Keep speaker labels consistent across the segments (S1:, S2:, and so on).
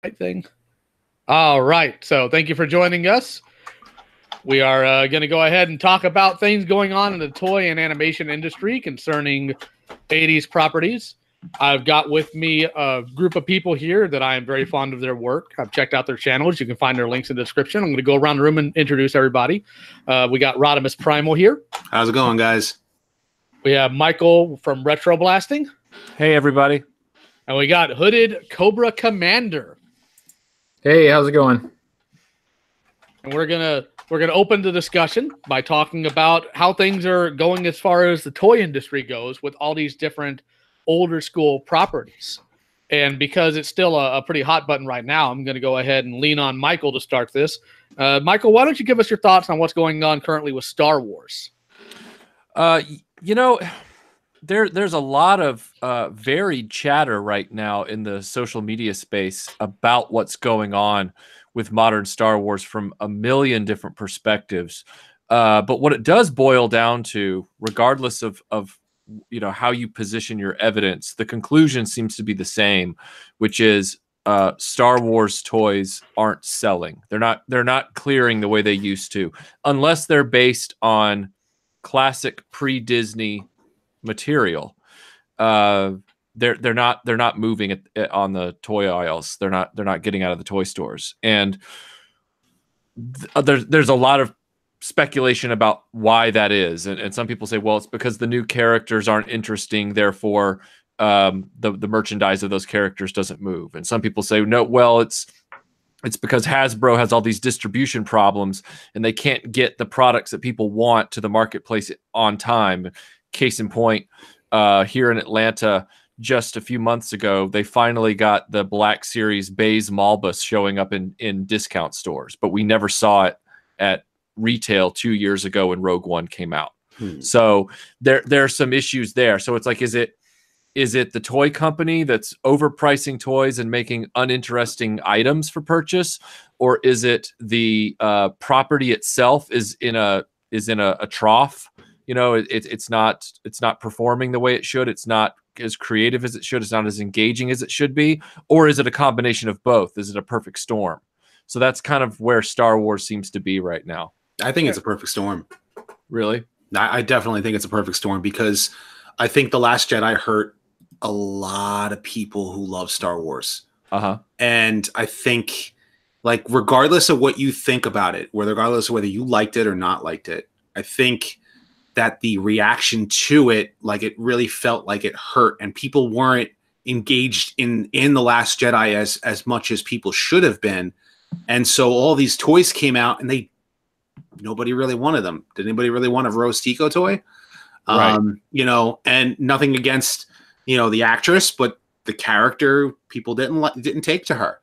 S1: right thing. All right. So thank you for joining us. We are going to go ahead and talk about things going on in the toy and animation industry concerning 80s properties. I've got with me a group of people here that I am very fond of their work. I've checked out their channels. You can find their links in the description. I'm going to go around the room and introduce everybody. We got Rodimus Primal here.
S2: How's it going, guys?
S1: We have Michael from Retroblasting.
S3: Hey, everybody.
S1: And we got Hooded Cobra Commander.
S4: Hey, how's it going?
S1: And we're gonna open the discussion by talking about how things are going as far as the toy industry goes with all these different older school properties. And because it's still a pretty hot button right now, I'm going to go ahead and lean on Michael to start this. Michael, why don't you give us your thoughts on what's going on currently with Star Wars?
S3: There's a lot of varied chatter right now in the social media space about what's going on with modern Star Wars from a million different perspectives. But what it does boil down to, regardless of how you position your evidence, the conclusion seems to be the same, which is Star Wars toys aren't selling. They're not clearing the way they used to, unless they're based on classic pre-Disney material. They're not moving on the toy aisles. They're not getting out of the toy stores. And there's a lot of speculation about why that is. And some people say, well, it's because the new characters aren't interesting, therefore the merchandise of those characters doesn't move. And some people say, no, well, it's because Hasbro has all these distribution problems and they can't get the products that people want to the marketplace on time. Case in point, here in Atlanta, just a few months ago, they finally got the Black Series Baze Malbus showing up in discount stores, but we never saw it at retail 2 years ago when Rogue One came out. So there are some issues there. So it's like, is it the toy company that's overpricing toys and making uninteresting items for purchase, or is it the property itself is in a trough? It's not performing the way it should. It's not as creative as it should. It's not as engaging as it should be. Or is it a combination of both? Is it a perfect storm? So that's kind of where Star Wars seems to be right now.
S2: I think it's a perfect storm.
S3: Really?
S2: I definitely think it's a perfect storm because I think The Last Jedi hurt a lot of people who love Star Wars. And I think, like, regardless of what you think about it, regardless of whether you liked it or not liked it, I think that the reaction to it, like, it really felt like it hurt, and people weren't engaged in The Last Jedi as much as people should have been. And so all these toys came out and nobody really wanted them. Did anybody really want a Rose Tico toy?
S3: Right.
S2: And nothing against, the actress, but the character people didn't take to her.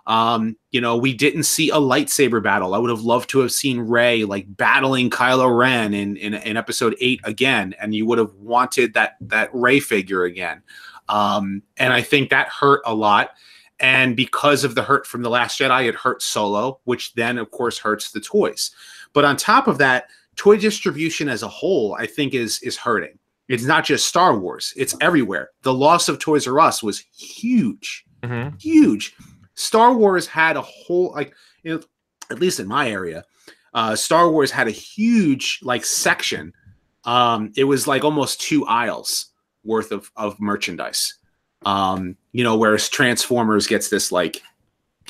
S2: We didn't see a lightsaber battle. I would have loved to have seen Rey like battling Kylo Ren in episode 8 again, and you would have wanted that Rey figure again. And I think that hurt a lot. And because of the hurt from The Last Jedi, it hurt Solo, which then of course hurts the toys. But on top of that, toy distribution as a whole, I think is hurting. It's not just Star Wars; it's everywhere. The loss of Toys R Us was huge, huge. Star Wars had a whole, at least in my area, Star Wars had a huge section. It was like almost 2 aisles worth of merchandise. Whereas Transformers gets this had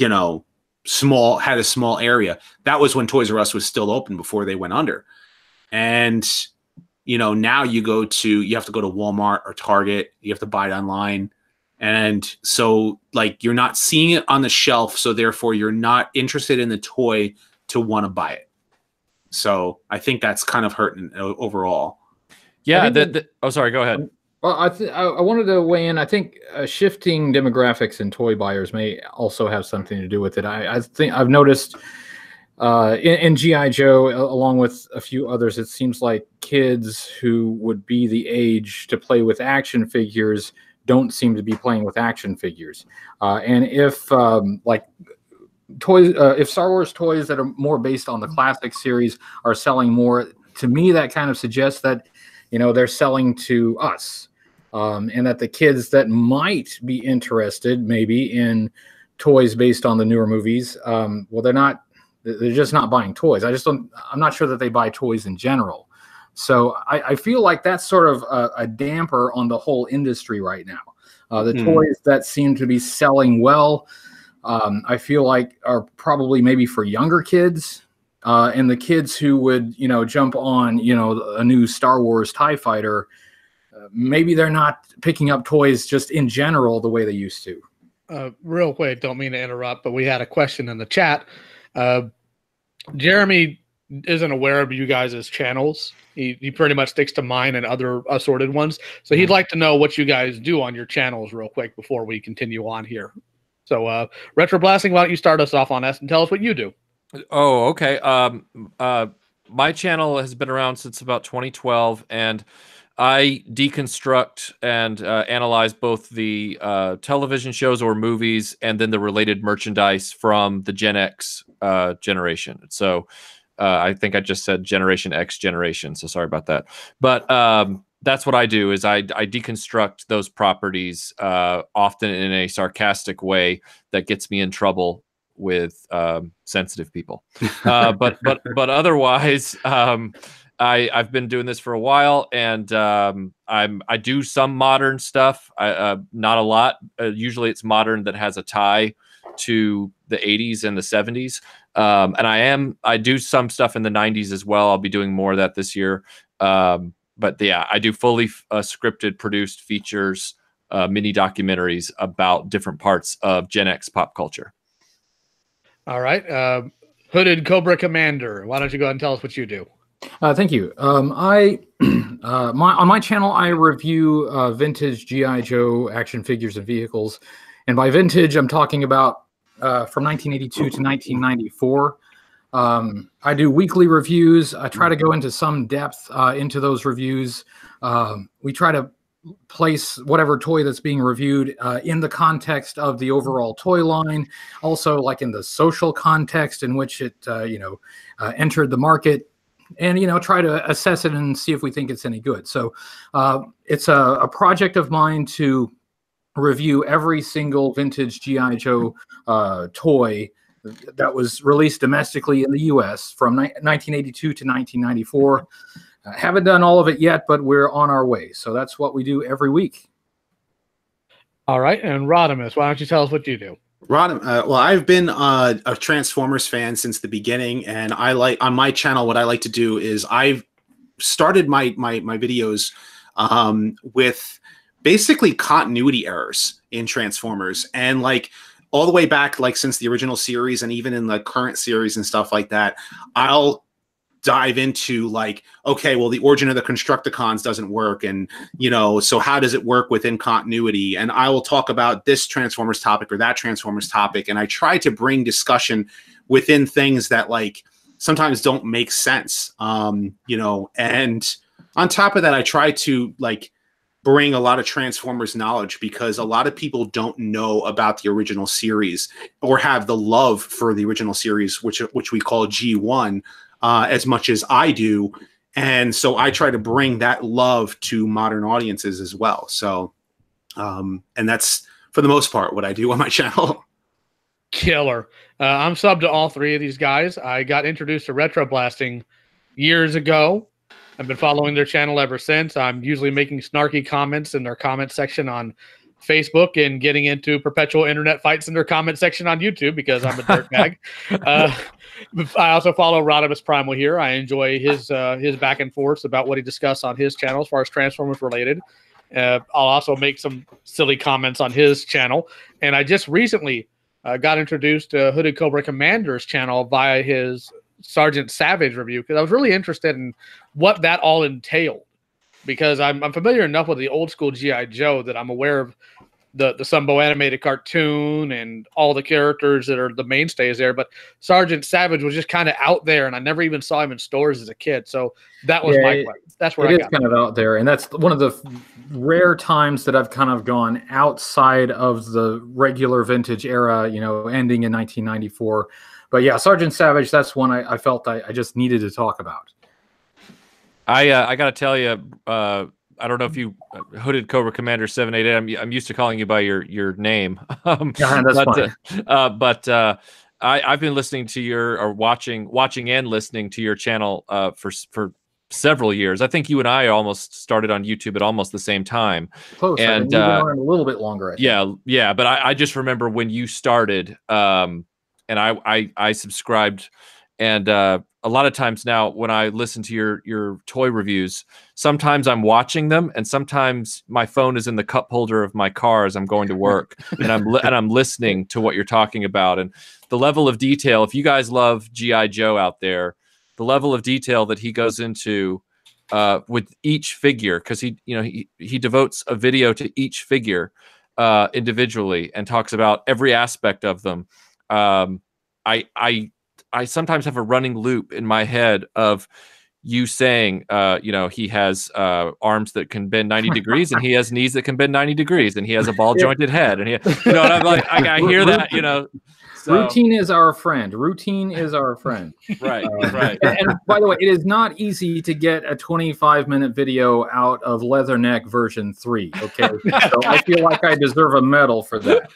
S2: a small area. That was when Toys R Us was still open before they went under. And now you have to go to Walmart or Target. You have to buy it online. And so you're not seeing it on the shelf. So therefore you're not interested in the toy to want to buy it. So I think that's kind of hurting overall.
S3: Yeah. Sorry, go ahead.
S4: Well, I wanted to weigh in. I think shifting demographics in toy buyers may also have something to do with it. I think I've noticed in G.I. Joe, along with a few others, it seems like kids who would be the age to play with action figures don't seem to be playing with action figures. And if if Star Wars toys that are more based on the classic series are selling more, to me that kind of suggests that they're selling to us, and that the kids that might be interested maybe in toys based on the newer movies. Well, they're just not buying toys. I'm not sure that they buy toys in general. So I feel like that's sort of a damper on the whole industry right now. The toys that seem to be selling well, I feel like are probably maybe for younger kids, and the kids who would, jump on, a new Star Wars TIE fighter, maybe they're not picking up toys just in general the way they used to.
S1: Real quick, don't mean to interrupt, but we had a question in the chat. Jeremy isn't aware of you guys' channels. He pretty much sticks to mine and other assorted ones. So he'd like to know what you guys do on your channels real quick before we continue on here. So Retroblasting, why don't you start us off on this and tell us what you do?
S3: Oh, okay. My channel has been around since about 2012, and I deconstruct and analyze both the television shows or movies and then the related merchandise from the Gen X generation. So I think I just said Generation X generation, so sorry about that. But that's what I do, is I deconstruct those properties, often in a sarcastic way that gets me in trouble with sensitive people. But otherwise, I've been doing this for a while, and I do some modern stuff. Not a lot. Usually, it's modern that has a tie to the 80s and the 70s. And I do some stuff in the 90s as well. I'll be doing more of that this year. But yeah, I do fully scripted, produced features, mini documentaries about different parts of Gen X pop culture.
S1: All right. Hooded Cobra Commander, why don't you go ahead and tell us what you do?
S4: Thank you. On my channel, I review vintage G.I. Joe action figures and vehicles. And by vintage, I'm talking about from 1982 to 1994. I do weekly reviews. I try to go into some depth into those reviews. We try to place whatever toy that's being reviewed in the context of the overall toy line, also like in the social context in which it entered the market, and try to assess it and see if we think it's any good. So it's a project of mine to review every single vintage G.I. Joe toy that was released domestically in the U.S. from 1982 to 1994. Haven't done all of it yet, but we're on our way. So that's what we do every week.
S1: All right. And Rodimus, why don't you tell us what you do?
S2: Well, I've been a Transformers fan since the beginning, and on my channel, what I like to do is I've started my videos with basically continuity errors in Transformers, and like all the way back, like since the original series and even in the current series and stuff like that, I'll dive into like, okay, well, the origin of the Constructicons doesn't work, and so how does it work within continuity? And I will talk about this Transformers topic or that Transformers topic, and I try to bring discussion within things that like sometimes don't make sense, and on top of that, I try to like bring a lot of Transformers knowledge, because a lot of people don't know about the original series or have the love for the original series, which we call G1, as much as I do. And so I try to bring that love to modern audiences as well. So, and that's for the most part what I do on my channel.
S1: Killer. I'm subbed to all three of these guys. I got introduced to Retroblasting years ago. I've been following their channel ever since. I'm usually making snarky comments in their comment section on Facebook and getting into perpetual internet fights in their comment section on YouTube because I'm a dirtbag. I also follow Rodimus Primal here. I enjoy his back and forth about what he discussed on his channel as far as Transformers related. I'll also make some silly comments on his channel. And I just recently got introduced to Hooded Cobra Commander's channel via his Sergeant Savage review, because I was really interested in what that all entailed, because I'm familiar enough with the old school G.I. Joe that I'm aware of the Sunbow animated cartoon and all the characters that are the mainstays there. But Sergeant Savage was just kind of out there, and I never even saw him in stores as a kid. So that was my question. That's where
S4: it is kind of out there, and that's one of the rare times that I've kind of gone outside of the regular vintage era, ending in 1994. But yeah, Sergeant Savage, that's one I felt I just needed to talk about.
S3: I got to tell you, I don't know if you Hooded Cobra Commander 788. I'm used to calling you by your name.
S4: Yeah, that's fine.
S3: I've been listening to or watching and listening to your channel for several years. I think you and I almost started on YouTube at almost the same time.
S4: Close.
S3: And
S4: you've been on a little bit longer. I think.
S3: Yeah. But I just remember when you started, and I subscribed, and a lot of times now when I listen to your toy reviews, sometimes I'm watching them, and sometimes my phone is in the cup holder of my car as I'm going to work, and I'm listening to what you're talking about, and the level of detail. If you guys love G.I. Joe out there, the level of detail that he goes into with each figure, because he devotes a video to each figure individually and talks about every aspect of them. I sometimes have a running loop in my head of you saying, he has arms that can bend 90 degrees, and he has knees that can bend 90 degrees, and he has a ball jointed head, and and I'm like, I hear that, So.
S4: Routine is our friend. Routine is our friend.
S3: Right, right.
S4: And by the way, it is not easy to get a 25-minute video out of Leatherneck version 3. Okay, so I feel like I deserve a medal for that.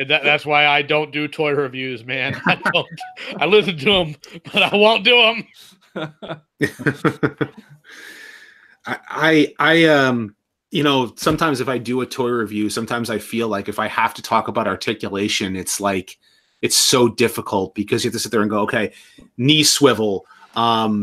S1: That's why I don't do toy reviews, man. I don't. I listen to them, but I won't do them.
S2: Sometimes if I do a toy review, sometimes I feel like if I have to talk about articulation, it's like, it's so difficult because you have to sit there and go, okay, knee swivel, thigh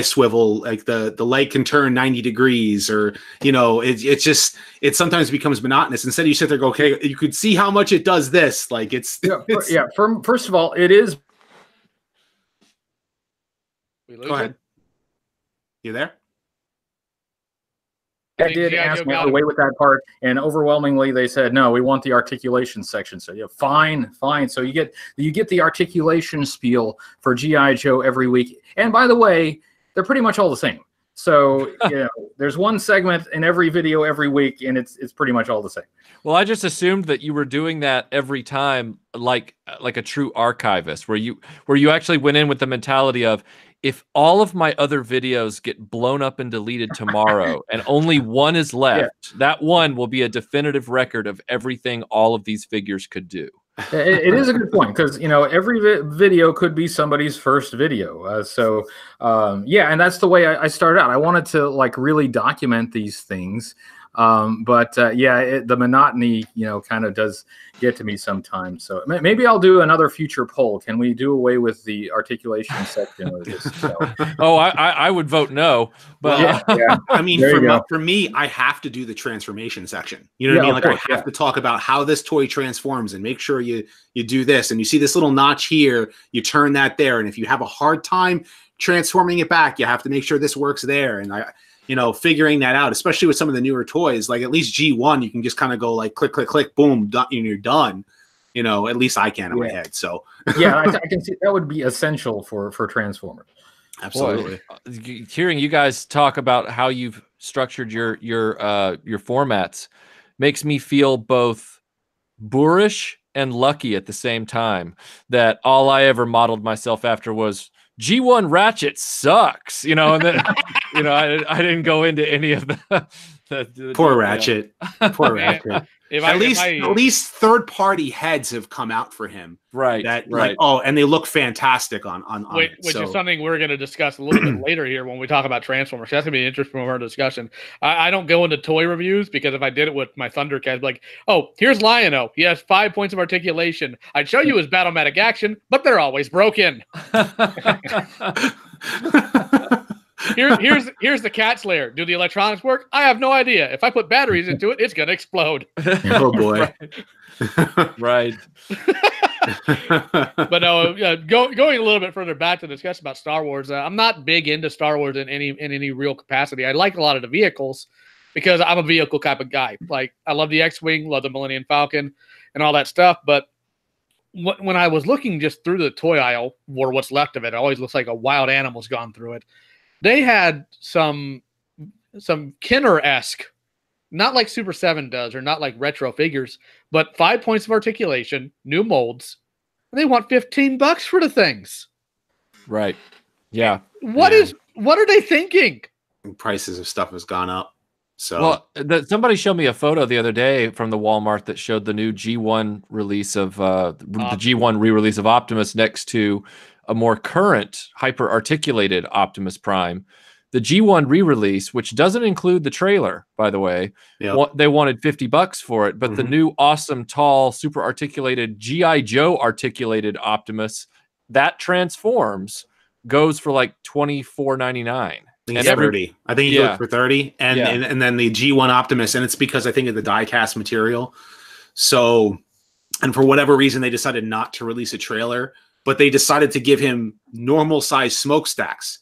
S2: swivel, like the leg can turn 90 degrees, or, it sometimes becomes monotonous. Instead you sit there and go, okay, you could see how much it does this. Like
S4: First of all, it is.
S2: Go ahead. You there?
S4: I did ask me away with that part, and overwhelmingly they said no. We want the articulation section. So fine. So you get the articulation spiel for G.I. Joe every week. And by the way, they're pretty much all the same. So there's one segment in every video every week, and it's pretty much all the same.
S3: Well, I just assumed that you were doing that every time, like a true archivist, where you actually went in with the mentality of, if all of my other videos get blown up and deleted tomorrow and only one is left, that one will be a definitive record of everything all of these figures could do.
S4: It is a good point, because every video could be somebody's first video. And that's the way I started out. I wanted to really document these things. The monotony, kind of does get to me sometimes. So maybe I'll do another future poll. Can we do away with the articulation section of this?
S3: Oh, I would vote no. But
S2: I mean, for me, I have to do the transformation section. You know what I mean? Like, I have to talk about how this toy transforms and make sure you do this. And you see this little notch here, you turn that there. And if you have a hard time transforming it back, you have to make sure this works there. And figuring that out, especially with some of the newer toys, like at least G1, you can just kind of go like click, click, click, boom, done, and you're done. At least I can in my head. So
S4: I can see that would be essential for Transformers.
S2: Absolutely.
S3: Boy, hearing you guys talk about how you've structured your formats makes me feel both boorish and lucky at the same time, that all I ever modeled myself after was G1 Ratchet sucks, and then I didn't go into any of the
S2: poor Ratchet. Poor Ratchet. At least third-party heads have come out for him,
S3: right?
S2: And they look fantastic on
S1: which is something we're going to discuss a little bit later here when we talk about Transformers. That's going to be an interesting part of discussion. I don't go into toy reviews, because if I did it with my Thundercat, I'd be like, oh, here's Lion-O. He has 5 points of articulation. I'd show you his Battlematic action, but they're always broken. Here's the Cat Slayer. Do the electronics work? I have no idea. If I put batteries into it, it's gonna explode.
S2: Oh boy.
S3: Right.
S1: But no, going a little bit further back to discuss about Star Wars. I'm not big into Star Wars in any real capacity. I like a lot of the vehicles because I'm a vehicle type of guy. Like, I love the X-Wing, love the Millennium Falcon, and all that stuff. But when I was looking just through the toy aisle, or what's left of it, it always looks like a wild animal's gone through it. They had some Kenner-esque, not like Super 7 does, or not like retro figures, but 5 points of articulation, new molds, and they want $15 for the things.
S3: Right. Yeah.
S1: What are they thinking?
S2: Prices of stuff has gone up. So
S3: well, somebody showed me a photo the other day from the Walmart that showed the new G1 release of the G1 re-release of Optimus next to a more current hyper-articulated Optimus Prime. The G1 re-release, which doesn't include the trailer, by the way, they wanted $50 for it, but the new awesome, tall, super articulated G.I. Joe articulated Optimus that transforms goes for like $24.99.
S2: I think it's 30. I think he goes for 30, and then the G1 Optimus, and it's because I think of the die-cast material. So, and for whatever reason, they decided not to release a trailer, but they decided to give him normal size smokestacks.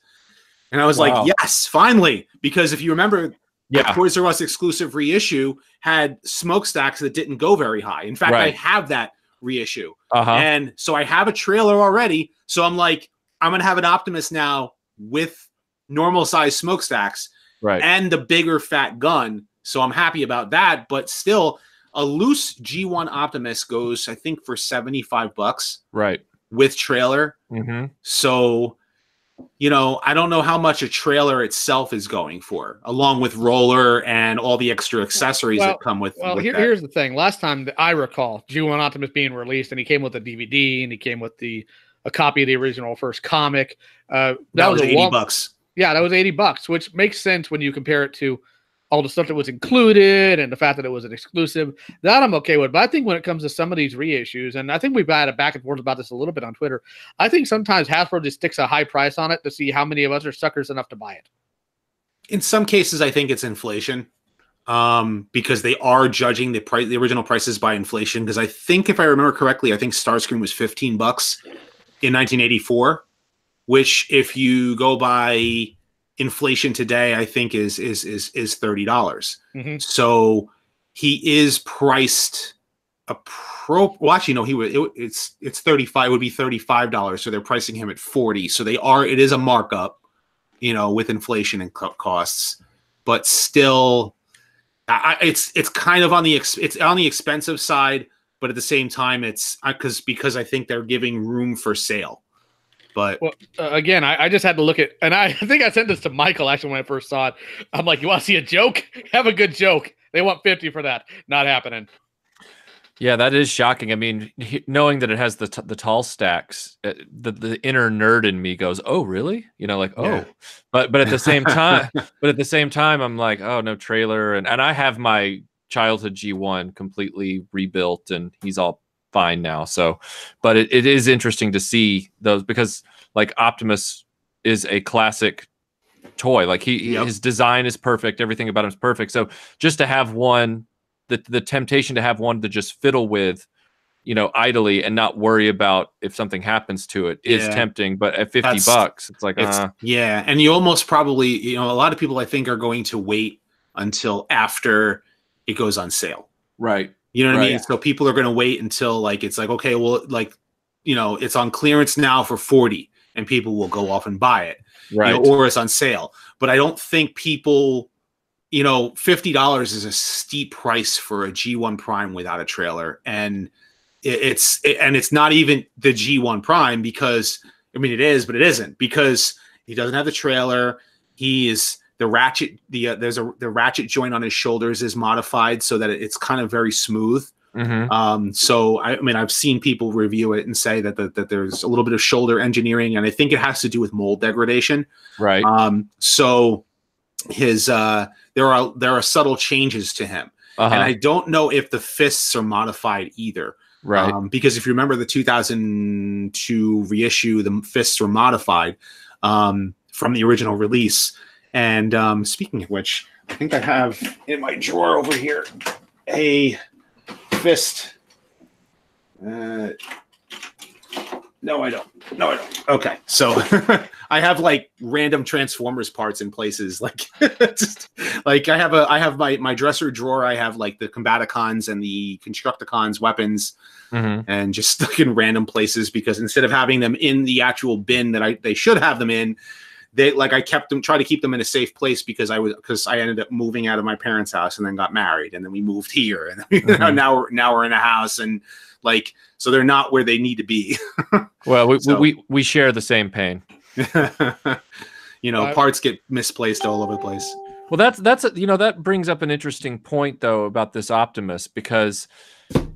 S2: And I was like, yes, finally, because if you remember, the Toys R Us exclusive reissue had smokestacks that didn't go very high. In fact, I have that reissue, and so I have a trailer already. So I'm like, I'm gonna have an Optimus now with normal size smokestacks and the bigger fat gun. So I'm happy about that, but still a loose G1 Optimus goes, I think, for $75 with trailer. So, you know, I don't know how much a trailer itself is going for, along with roller and all the extra accessories that come with.
S1: Well, here's the thing. Last time that I recall G1 Optimus being released, and he came with a DVD and he came with a copy of the original first comic.
S2: That was $80.
S1: Yeah, that was $80, which makes sense when you compare it to all the stuff that was included and the fact that it was an exclusive. That I'm okay with. But I think when it comes to some of these reissues, and I think we've had a back and forth about this a little bit on Twitter, I think sometimes Hasbro just sticks a high price on it to see how many of us are suckers enough to buy it.
S2: In some cases, I think it's inflation, because they are judging the original prices by inflation. Because I think, if I remember correctly, I think Starscream was $15 in 1984. Which, if you go by inflation today, I think is $30. So he is priced well, actually, no, it's 35. It would be $35. So they're pricing him at 40. So it is a markup, you know, with inflation and costs, but still, it's kind of on the expensive side, but at the same time, it's because I think they're giving room for sale. But
S1: again, I just had to look at, and I think I sent this to Michael actually when I first saw it. I'm like, you want to see a joke? Have a good joke. They want 50 for that. Not happening.
S3: Yeah, that is shocking. I mean, knowing that it has the tall stacks, the inner nerd in me goes, "Oh, really?" You know, like, "Oh," but at the same time, I'm like, "Oh, no trailer," and I have my childhood G1 completely rebuilt, and he's all fine now. So, but it is interesting to see those, because like Optimus is a classic toy. Like his design is perfect. Everything about him is perfect. So just to have one, the temptation to have one to just fiddle with, you know, idly and not worry about if something happens to it is tempting. But at $50, it's like,
S2: yeah. And you almost probably, you know, a lot of people I think are going to wait until after it goes on sale.
S3: Right.
S2: You know what I mean? So people are going to wait until like, it's like, okay, well, like, you know, it's on clearance now for 40 and people will go off and buy it,
S3: right?
S2: You know, or it's on sale. But I don't think people, you know, $50 is a steep price for a G1 Prime without a trailer. And it's not even the G1 Prime, because, I mean, it is, but it isn't, because he doesn't have the trailer. He is, the ratchet, the ratchet joint on his shoulders is modified so that it's kind of very smooth. So I mean, I've seen people review it and say that there's a little bit of shoulder engineering, and I think it has to do with mold degradation.
S3: Right.
S2: So his there are subtle changes to him, and I don't know if the fists are modified either.
S3: Right.
S2: Because if you remember the 2002 reissue, the fists were modified from the original release. And speaking of which, I think I have in my drawer over here a fist. No, I don't. Okay, so I have like random Transformers parts in places, like just like I have my dresser drawer. I have like the Combaticons and the Constructicons weapons, and just stuck in random places, because instead of having them in the actual bin that they should have them in, I kept them, try to keep them in a safe place, because I ended up moving out of my parents' house and then got married, and then we moved here, and now we're in a house, and like, so they're not where they need to be.
S3: Well, we share the same pain.
S2: You know, parts get misplaced all over the place.
S3: Well, that's you know, that brings up an interesting point though about this Optimus, because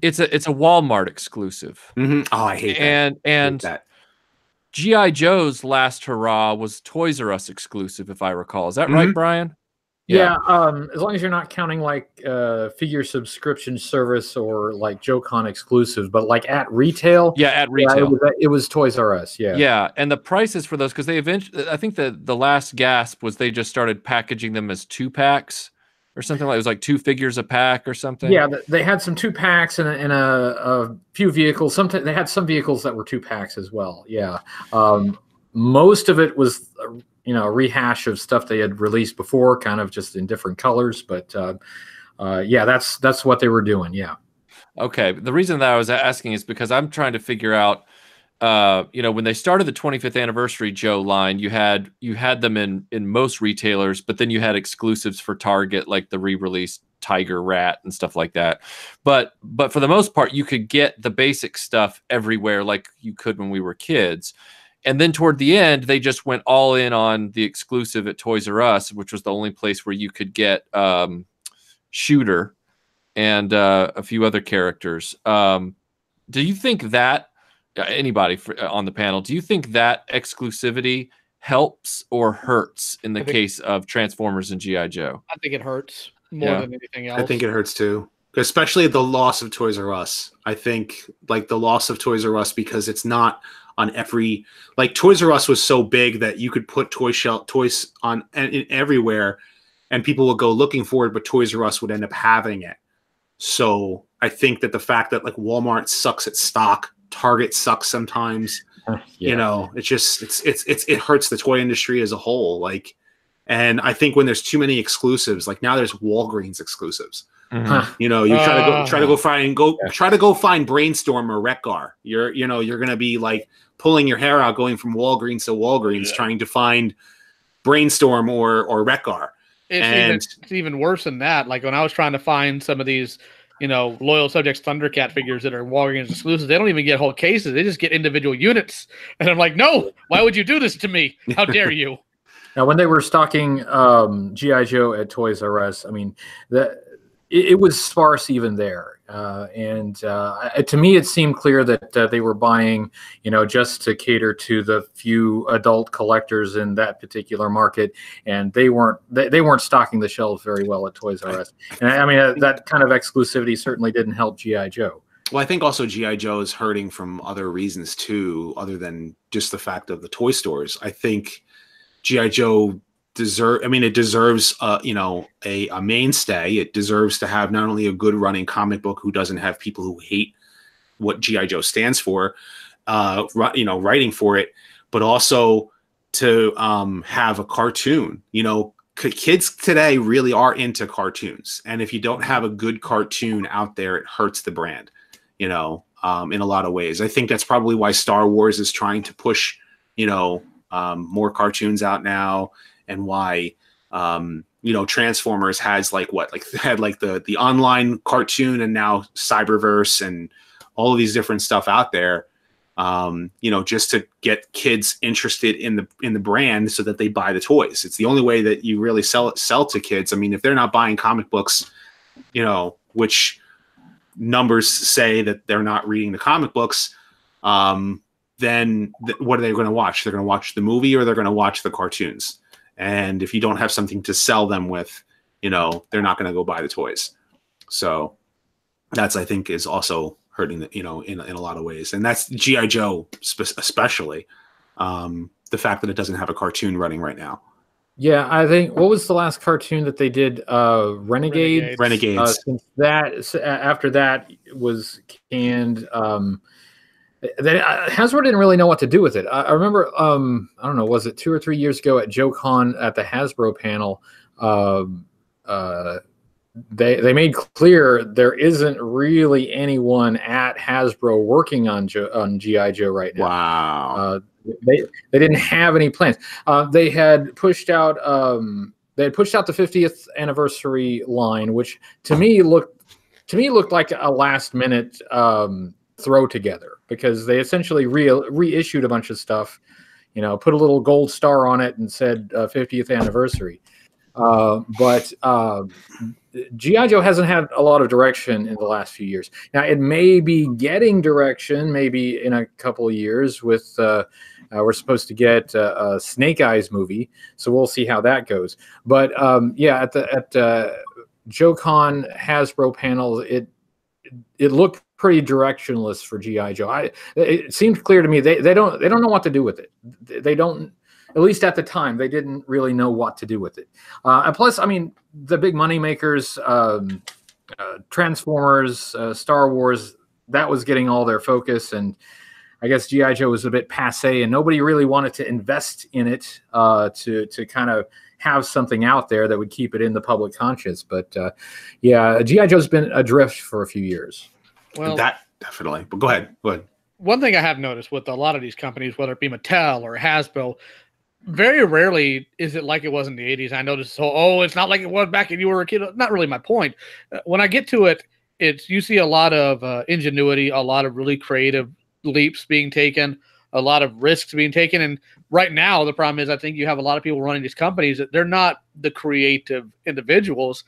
S3: it's a Walmart exclusive.
S2: Oh, I hate that.
S3: And G.I. Joe's last hurrah was Toys R Us exclusive, if I recall. Is that right, Brian?
S4: Yeah. As long as you're not counting like figure subscription service or like JoeCon exclusives, but like at retail.
S3: Yeah, at retail.
S4: It was Toys R Us. Yeah.
S3: Yeah, and the prices for those, because they eventually, I think the last gasp was they just started packaging them as 2-packs or something. Like it was like 2 figures a pack or something.
S4: Yeah, they had some 2-packs and a few vehicles. Sometimes they had some vehicles that were 2-packs as well. Yeah. Most of it was a rehash of stuff they had released before, kind of just in different colors. But yeah, that's what they were doing. Yeah.
S3: Okay. The reason that I was asking is because I'm trying to figure out, when they started the 25th anniversary Joe line, you had them in most retailers, but then you had exclusives for Target, like the re-released Tiger Rat and stuff like that. But for the most part, you could get the basic stuff everywhere, like you could when we were kids. And then toward the end, they just went all in on the exclusive at Toys R Us, which was the only place where you could get Shooter and a few other characters. Do you think that, anybody on the panel, do you think that exclusivity helps or hurts in the case of Transformers and G.I. Joe?
S1: I think it hurts more than anything else.
S2: I think it hurts too, especially the loss of Toys R Us. I think like the loss of Toys R Us, because it's not on every, like Toys R Us was so big that you could put toys on in everywhere and people would go looking for it, but Toys R Us would end up having it. So I think that the fact that like Walmart sucks at stock, Target sucks sometimes, you know, it hurts the toy industry as a whole. Like, and I think when there's too many exclusives, like now there's Walgreens exclusives. You know, you try to go find Brainstorm or Wreck-Gar. You're gonna be like pulling your hair out going from Walgreens to Walgreens trying to find Brainstorm or Wreck-Gar.
S1: It's even worse than that. Like when I was trying to find some of these, Loyal Subjects Thundercat figures that are Walgreens exclusives, they don't even get whole cases. They just get individual units. And I'm like, no, why would you do this to me? How dare you?
S4: Now, when they were stocking G.I. Joe at Toys R Us, I mean, it was sparse even there. And to me, it seemed clear that they were buying, just to cater to the few adult collectors in that particular market. And they weren't stocking the shelves very well at Toys R Us. And I mean, that kind of exclusivity certainly didn't help G.I. Joe.
S2: Well, I think also G.I. Joe is hurting from other reasons too, other than just the fact of the toy stores. I think G.I. Joe it deserves a mainstay. It deserves to have not only a good running comic book who doesn't have people who hate what G.I. Joe stands for, writing for it, but also to have a cartoon. Kids today really are into cartoons, and if you don't have a good cartoon out there, it hurts the brand. In a lot of ways. I think that's probably why Star Wars is trying to push more cartoons out now. And why, Transformers has had the online cartoon and now Cyberverse and all of these different stuff out there, just to get kids interested in the brand so that they buy the toys. It's the only way that you really sell to kids. I mean, if they're not buying comic books, which numbers say that they're not reading the comic books, then what are they going to watch? They're going to watch the movie or they're going to watch the cartoons. And if you don't have something to sell them with, they're not going to go buy the toys. So that's, I think, is also hurting, in a lot of ways. And that's G.I. Joe especially, the fact that it doesn't have a cartoon running right now.
S4: Yeah, I think, what was the last cartoon that they did? Renegades. After that was canned. Hasbro didn't really know what to do with it. I remember, I don't know, was it 2 or 3 years ago at JoeCon at the Hasbro panel, they made clear there isn't really anyone at Hasbro working on G.I. Joe right now.
S2: Wow.
S4: They didn't have any plans. They had pushed out the 50th anniversary line, which to me looked like a last minute throw together, because they essentially reissued a bunch of stuff, put a little gold star on it and said 50th anniversary. But G.I. Joe hasn't had a lot of direction in the last few years. Now, it may be getting direction maybe in a couple of years with we're supposed to get a Snake Eyes movie, so we'll see how that goes. But yeah, at JoeCon Hasbro panel, it looked pretty directionless for G.I. Joe. It seemed clear to me they don't know what to do with it. They don't. At least at the time, they didn't really know what to do with it. And plus, I mean, the big money makers, Transformers, Star Wars, that was getting all their focus. And I guess G.I. Joe was a bit passé, and nobody really wanted to invest in it to kind of have something out there that would keep it in the public conscious. But yeah, G.I. Joe's been adrift for a few years.
S2: Well, that definitely. But go ahead.
S1: One thing I have noticed with a lot of these companies, whether it be Mattel or Hasbro, very rarely is it like it was in the 80s. I noticed, it's not like it was back when you were a kid. Not really my point. When I get to it, you see a lot of ingenuity, a lot of really creative leaps being taken, a lot of risks being taken. And right now, the problem is I think you have a lot of people running these companies that they're not the creative individuals.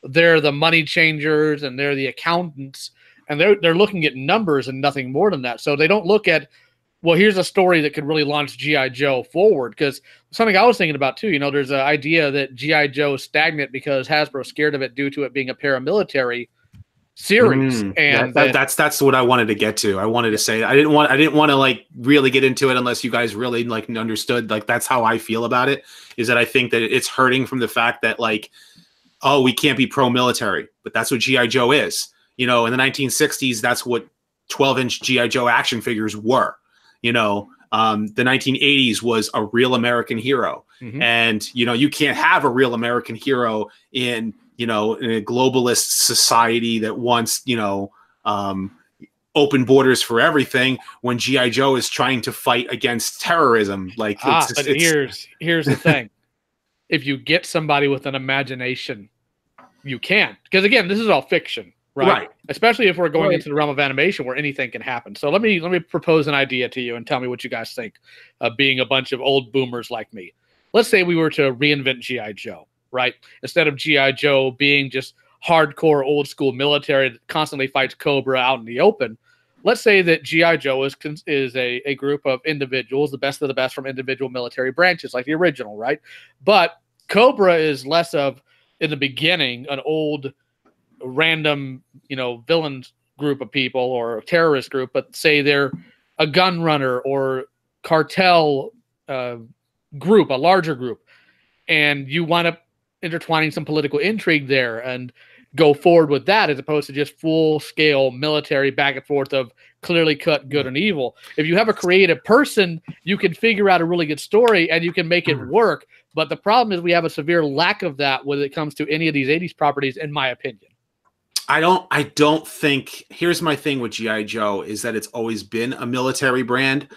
S1: They're the money changers and they're the accountants. And they're looking at numbers and nothing more than that. So they don't look at, well, here's a story that could really launch G.I. Joe forward. Because something I was thinking about too, there's an idea that G.I. Joe is stagnant because Hasbro's scared of it due to it being a paramilitary series. And
S2: that's what I wanted to get to. I wanted to say I didn't want to like really get into it unless you guys really like understood. Like that's how I feel about it. Is that I think that it's hurting from the fact that like, oh, we can't be pro-military, but that's what G.I. Joe is. In the 1960s, that's what 12-inch G.I. Joe action figures were. The 1980s was a real American hero. Mm-hmm. And, you can't have a real American hero in a globalist society that wants, open borders for everything when G.I. Joe is trying to fight against terrorism. Like,
S1: but here's the thing. If you get somebody with an imagination, you can't. Because, again, this is all fiction. Right. Especially if we're going into the realm of animation where anything can happen. So let me propose an idea to you and tell me what you guys think of being a bunch of old boomers like me. Let's say we were to reinvent G.I. Joe, right? Instead of G.I. Joe being just hardcore old school military that constantly fights Cobra out in the open. Let's say that G.I. Joe is a group of individuals, the best of the best from individual military branches, like the original, right? But Cobra is less of, in the beginning, an old random, villain group of people or a terrorist group, but say they're a gun runner or cartel group, a larger group, and you wind up intertwining some political intrigue there and go forward with that as opposed to just full-scale military back and forth of clearly cut good and evil. If you have a creative person, you can figure out a really good story and you can make it work. But the problem is we have a severe lack of that when it comes to any of these 80s properties, in my opinion.
S2: I don't think, here's my thing with G.I. Joe is that it's always been a military brand.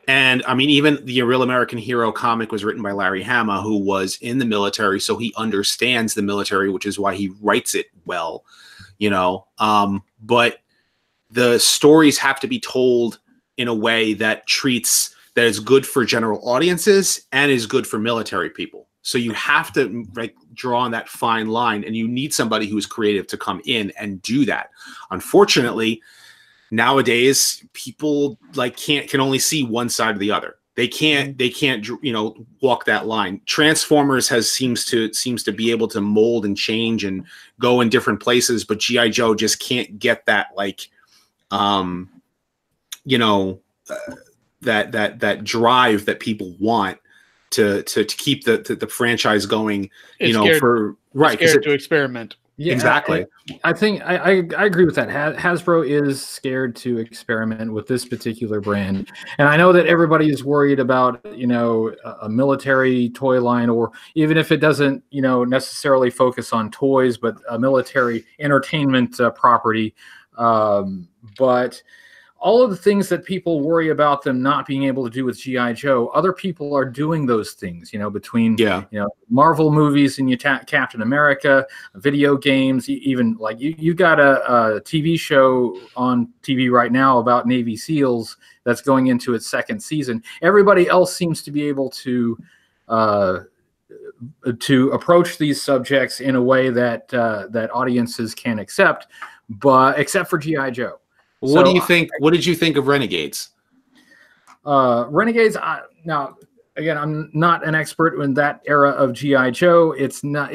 S2: And I mean, even the Real American Hero comic was written by Larry Hama, who was in the military. So he understands the military, which is why he writes it well, but the stories have to be told in a way that is good for general audiences and is good for military people. So you have to draw on that fine line, and you need somebody who's creative to come in and do that. Unfortunately, nowadays people can only see one side or the other. They can't walk that line. Transformers seems to be able to mold and change and go in different places, but G.I. Joe just can't get that that drive that people want to keep the franchise going,
S1: scared to experiment.
S4: Yeah,
S2: exactly.
S4: I think I agree with that. Hasbro is scared to experiment with this particular brand. And I know that everybody is worried about, a military toy line, or even if it doesn't, necessarily focus on toys, but a military entertainment property. But all of the things that people worry about them not being able to do with G.I. Joe, other people are doing those things, between, Marvel movies and Captain America, video games, even like you got a TV show on TV right now about Navy SEALs that's going into its second season. Everybody else seems to be able to approach these subjects in a way that that audiences can accept, but except for G.I. Joe.
S2: What do you think? What did you think of Renegades?
S4: Renegades. Now, again, I'm not an expert in that era of G.I. Joe. It's not.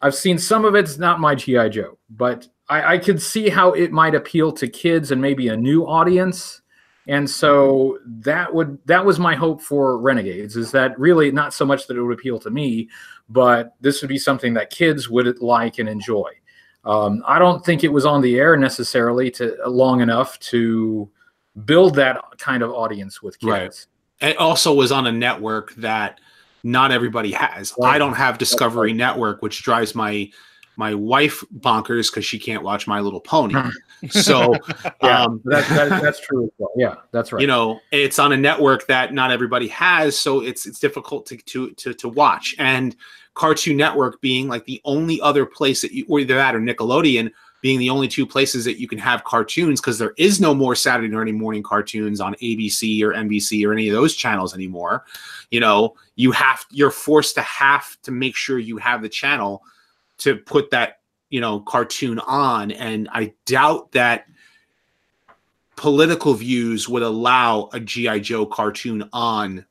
S4: I've seen some of it. It's not my G.I. Joe, but I could see how it might appeal to kids and maybe a new audience. And so that was my hope for Renegades, is that really not so much that it would appeal to me, but this would be something that kids would like and enjoy. I don't think it was on the air necessarily long enough to build that kind of audience with kids.
S2: Right. It also was on a network that not everybody has. Right. I don't have Discovery Network, which drives my wife bonkers because she can't watch My Little Pony. So
S4: that's true as well. Yeah, that's right.
S2: It's on a network that not everybody has, so it's difficult to watch. And Cartoon Network being like the only other place that or either that or Nickelodeon being the only two places that you can have cartoons, because there is no more Saturday morning cartoons on ABC or NBC or any of those channels anymore. You're forced to have to make sure you have the channel to put that cartoon on, and I doubt that political views would allow a G.I. Joe cartoon on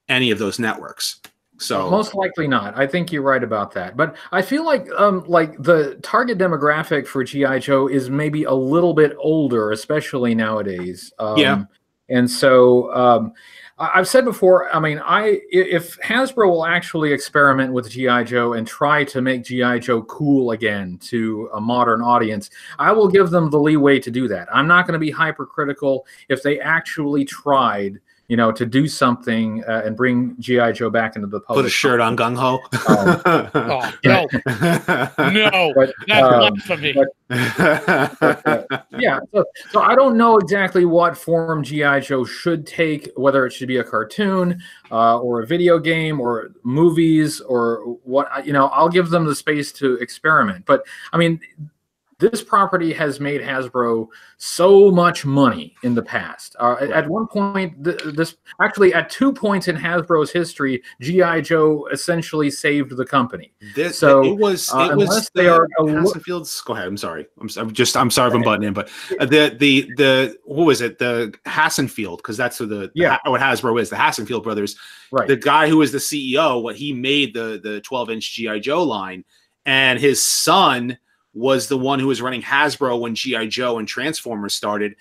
S2: any of those networks. So
S4: most likely not. I think you're right about that. But I feel like the target demographic for G.I. Joe is maybe a little bit older, especially nowadays. And so I've said before, I mean, if Hasbro will actually experiment with G.I. Joe and try to make G.I. Joe cool again to a modern audience, I will give them the leeway to do that. I'm not going to be hypercritical if they actually tried to do something and bring G.I. Joe back into the public.
S2: Put a shirt on Gung Ho.
S1: No, but, that's blasphemy.
S4: So I don't know exactly what form G.I. Joe should take, whether it should be a cartoon or a video game or movies or what. I'll give them the space to experiment. But I mean, this property has made Hasbro so much money in the past. At one point, at 2 points in Hasbro's history, G.I. Joe essentially saved the company.
S2: It was Hassenfield's. Go ahead. I'm sorry. I'm sorry if I'm butting in, but what was it? The Hassenfield, because that's what Hasbro is. The Hassenfield brothers. Right. The guy who was the CEO, he made the 12-inch G.I. Joe line, and his son was the one who was running Hasbro when G.I. Joe and Transformers started.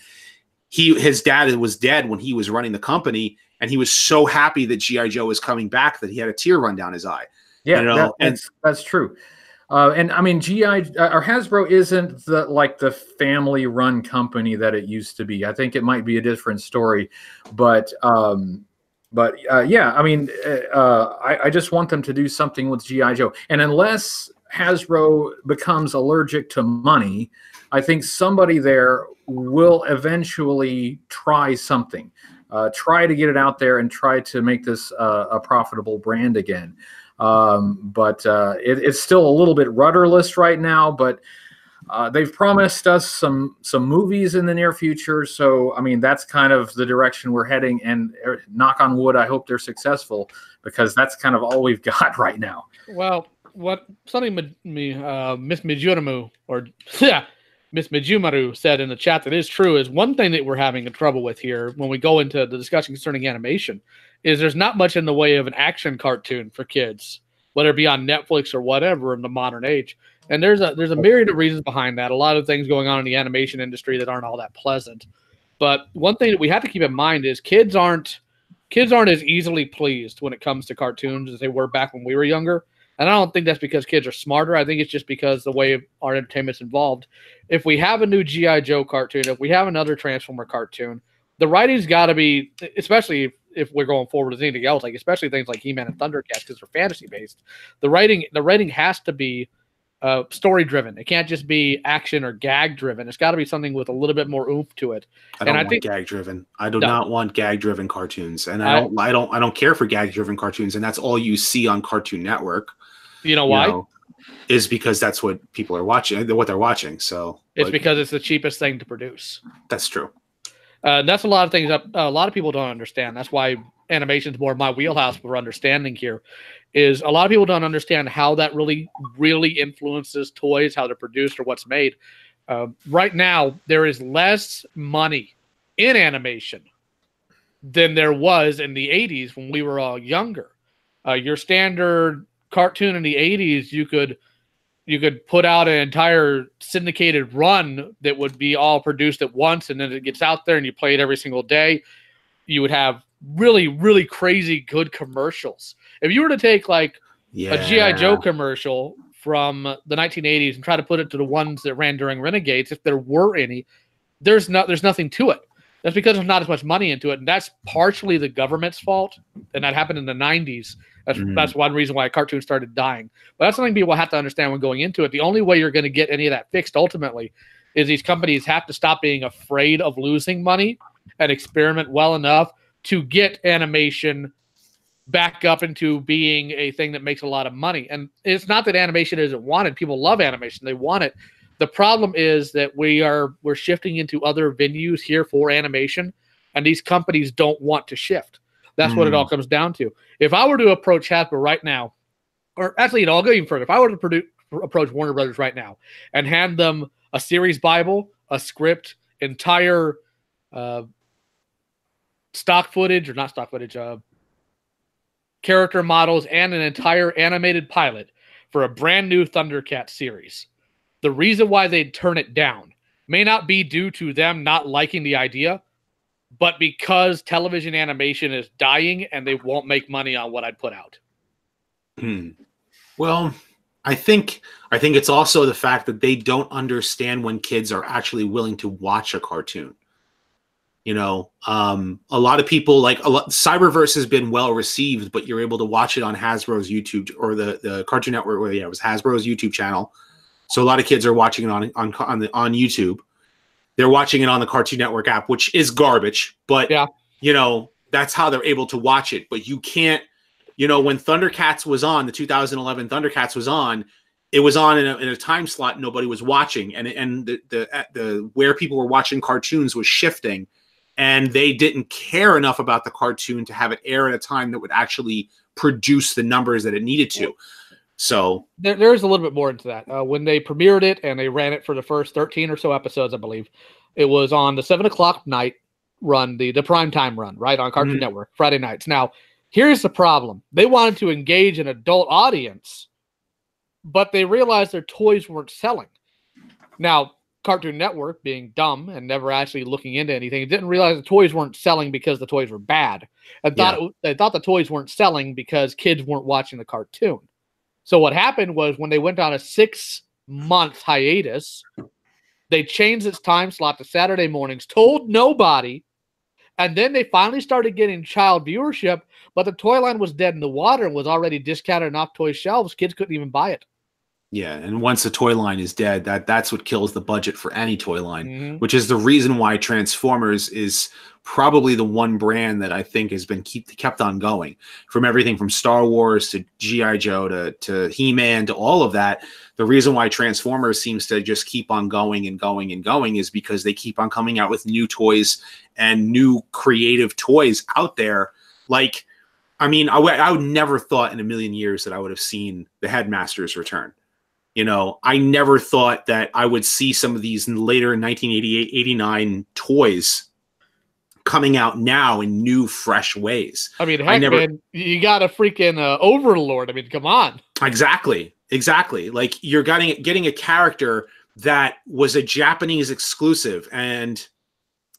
S2: His dad was dead when he was running the company, and he was so happy that G.I. Joe was coming back that he had a tear run down his eye.
S4: Yeah, that's true. And I mean, Hasbro isn't the family-run company that it used to be. I think it might be a different story, but I mean, I just want them to do something with G.I. Joe, and unless Hasbro becomes allergic to money, I think somebody there will eventually try something, try to get it out there and try to make this a profitable brand again. But it's still a little bit rudderless right now, but they've promised us some movies in the near future. So, I mean, that's kind of the direction we're heading, and knock on wood, I hope they're successful, because that's kind of all we've got right now.
S1: Well, what something Miss Mijumaru Miss Mijumaru said in the chat that is true is one thing that we're having trouble with here when we go into the discussion concerning animation is there's not much in the way of an action cartoon for kids, whether it be on Netflix or whatever in the modern age. And there's a myriad of reasons behind that. A lot of things going on in the animation industry that aren't all that pleasant. But one thing that we have to keep in mind is kids aren't as easily pleased when it comes to cartoons as they were back when we were younger. And I don't think that's because kids are smarter. I think it's just because the way our entertainment's involved. If we have a new G.I. Joe cartoon, if we have another Transformer cartoon, the writing's got to be, especially if we're going forward with anything else, like especially things like He-Man and Thundercats because they're fantasy-based, the writing has to be story driven. It can't just be action or gag driven. It's got to be something with a little bit more oomph to it.
S2: I don't want gag driven. I do not want gag driven cartoons, and I don't care for gag driven cartoons, and that's all you see on Cartoon Network.
S1: You know why?
S2: Is because that's what people are watching, what they're watching. So
S1: it's because it's the cheapest thing to produce.
S2: That's true.
S1: That's a lot of things that a lot of people don't understand. That's why animation is more my wheelhouse for understanding here. Is a lot of people don't understand how that really influences toys, how they're produced, or what's made. Right now, there is less money in animation than there was in the 80s when we were all younger. Your standard cartoon in the 80s, you could put out an entire syndicated run that would be all produced at once, and then it gets out there and you play it every single day. You would have really crazy good commercials. If you were to take like a G.I. Joe commercial from the 1980s and try to put it to the ones that ran during Renegades, if there were any, there's nothing to it. That's because there's not as much money into it, and that's partially the government's fault, and that happened in the 90s. That's one reason why cartoons started dying. But that's something people have to understand when going into it. The only way you're going to get any of that fixed ultimately is these companies have to stop being afraid of losing money and experiment well enough to get animation back up into being a thing that makes a lot of money. And it's not that animation isn't wanted. People love animation. They want it. The problem is that we're shifting into other venues here for animation, and these companies don't want to shift. That's what it all comes down to. If I were to approach Hasbro right now, or actually, I'll go even further. If I were to approach Warner Brothers right now and hand them a series Bible, a script, entire stock footage, or not stock footage, character models, and an entire animated pilot for a brand new Thundercats series, the reason why they'd turn it down may not be due to them not liking the idea, but because television animation is dying and they won't make money on what I'd put out.
S2: Well, I think it's also the fact that they don't understand when kids are actually willing to watch a cartoon. You know, a lot of people Cyberverse has been well received, but you're able to watch it on Hasbro's YouTube or the Cartoon Network. Where it was Hasbro's YouTube channel. So a lot of kids are watching it on YouTube. They're watching it on the Cartoon Network app, which is garbage. But you know, that's how they're able to watch it. But you can't. You know, when Thundercats was on, the 2011 Thundercats was on. It was on in a time slot nobody was watching, and the where people were watching cartoons was shifting. And they didn't care enough about the cartoon to have it air at a time that would actually produce the numbers that it needed to. So
S1: there's a little bit more into that. When they premiered it and they ran it for the first 13 or so episodes, I believe, it was on the 7 o'clock night run, the prime time run, right, on Cartoon Network, Friday nights. Now, here's the problem. They wanted to engage an adult audience, but they realized their toys weren't selling. Now, Cartoon Network, being dumb and never actually looking into anything, didn't realize the toys weren't selling because the toys were bad. And they thought the toys weren't selling because kids weren't watching the cartoon. So what happened was when they went on a 6-month hiatus, they changed its time slot to Saturday mornings, told nobody, and then they finally started getting child viewership, but the toy line was dead in the water and was already discounted and off toy shelves. Kids couldn't even buy it.
S2: Yeah, and once the toy line is dead, that's what kills the budget for any toy line, which is the reason why Transformers is probably the one brand that I think has been kept on going. From everything from Star Wars to G.I. Joe to He-Man to all of that, the reason why Transformers seems to just keep on going and going and going is because they keep on coming out with new toys and new creative toys out there. Like, I mean, I would never thought in a million years that I would have seen the Headmasters return. You know, I never thought that I would see some of these later 1988, 89 toys coming out now in new, fresh ways.
S1: I mean, heck, man, you got a freaking Overlord. I mean, come on.
S2: Exactly. Like, you're getting a character that was a Japanese exclusive, and,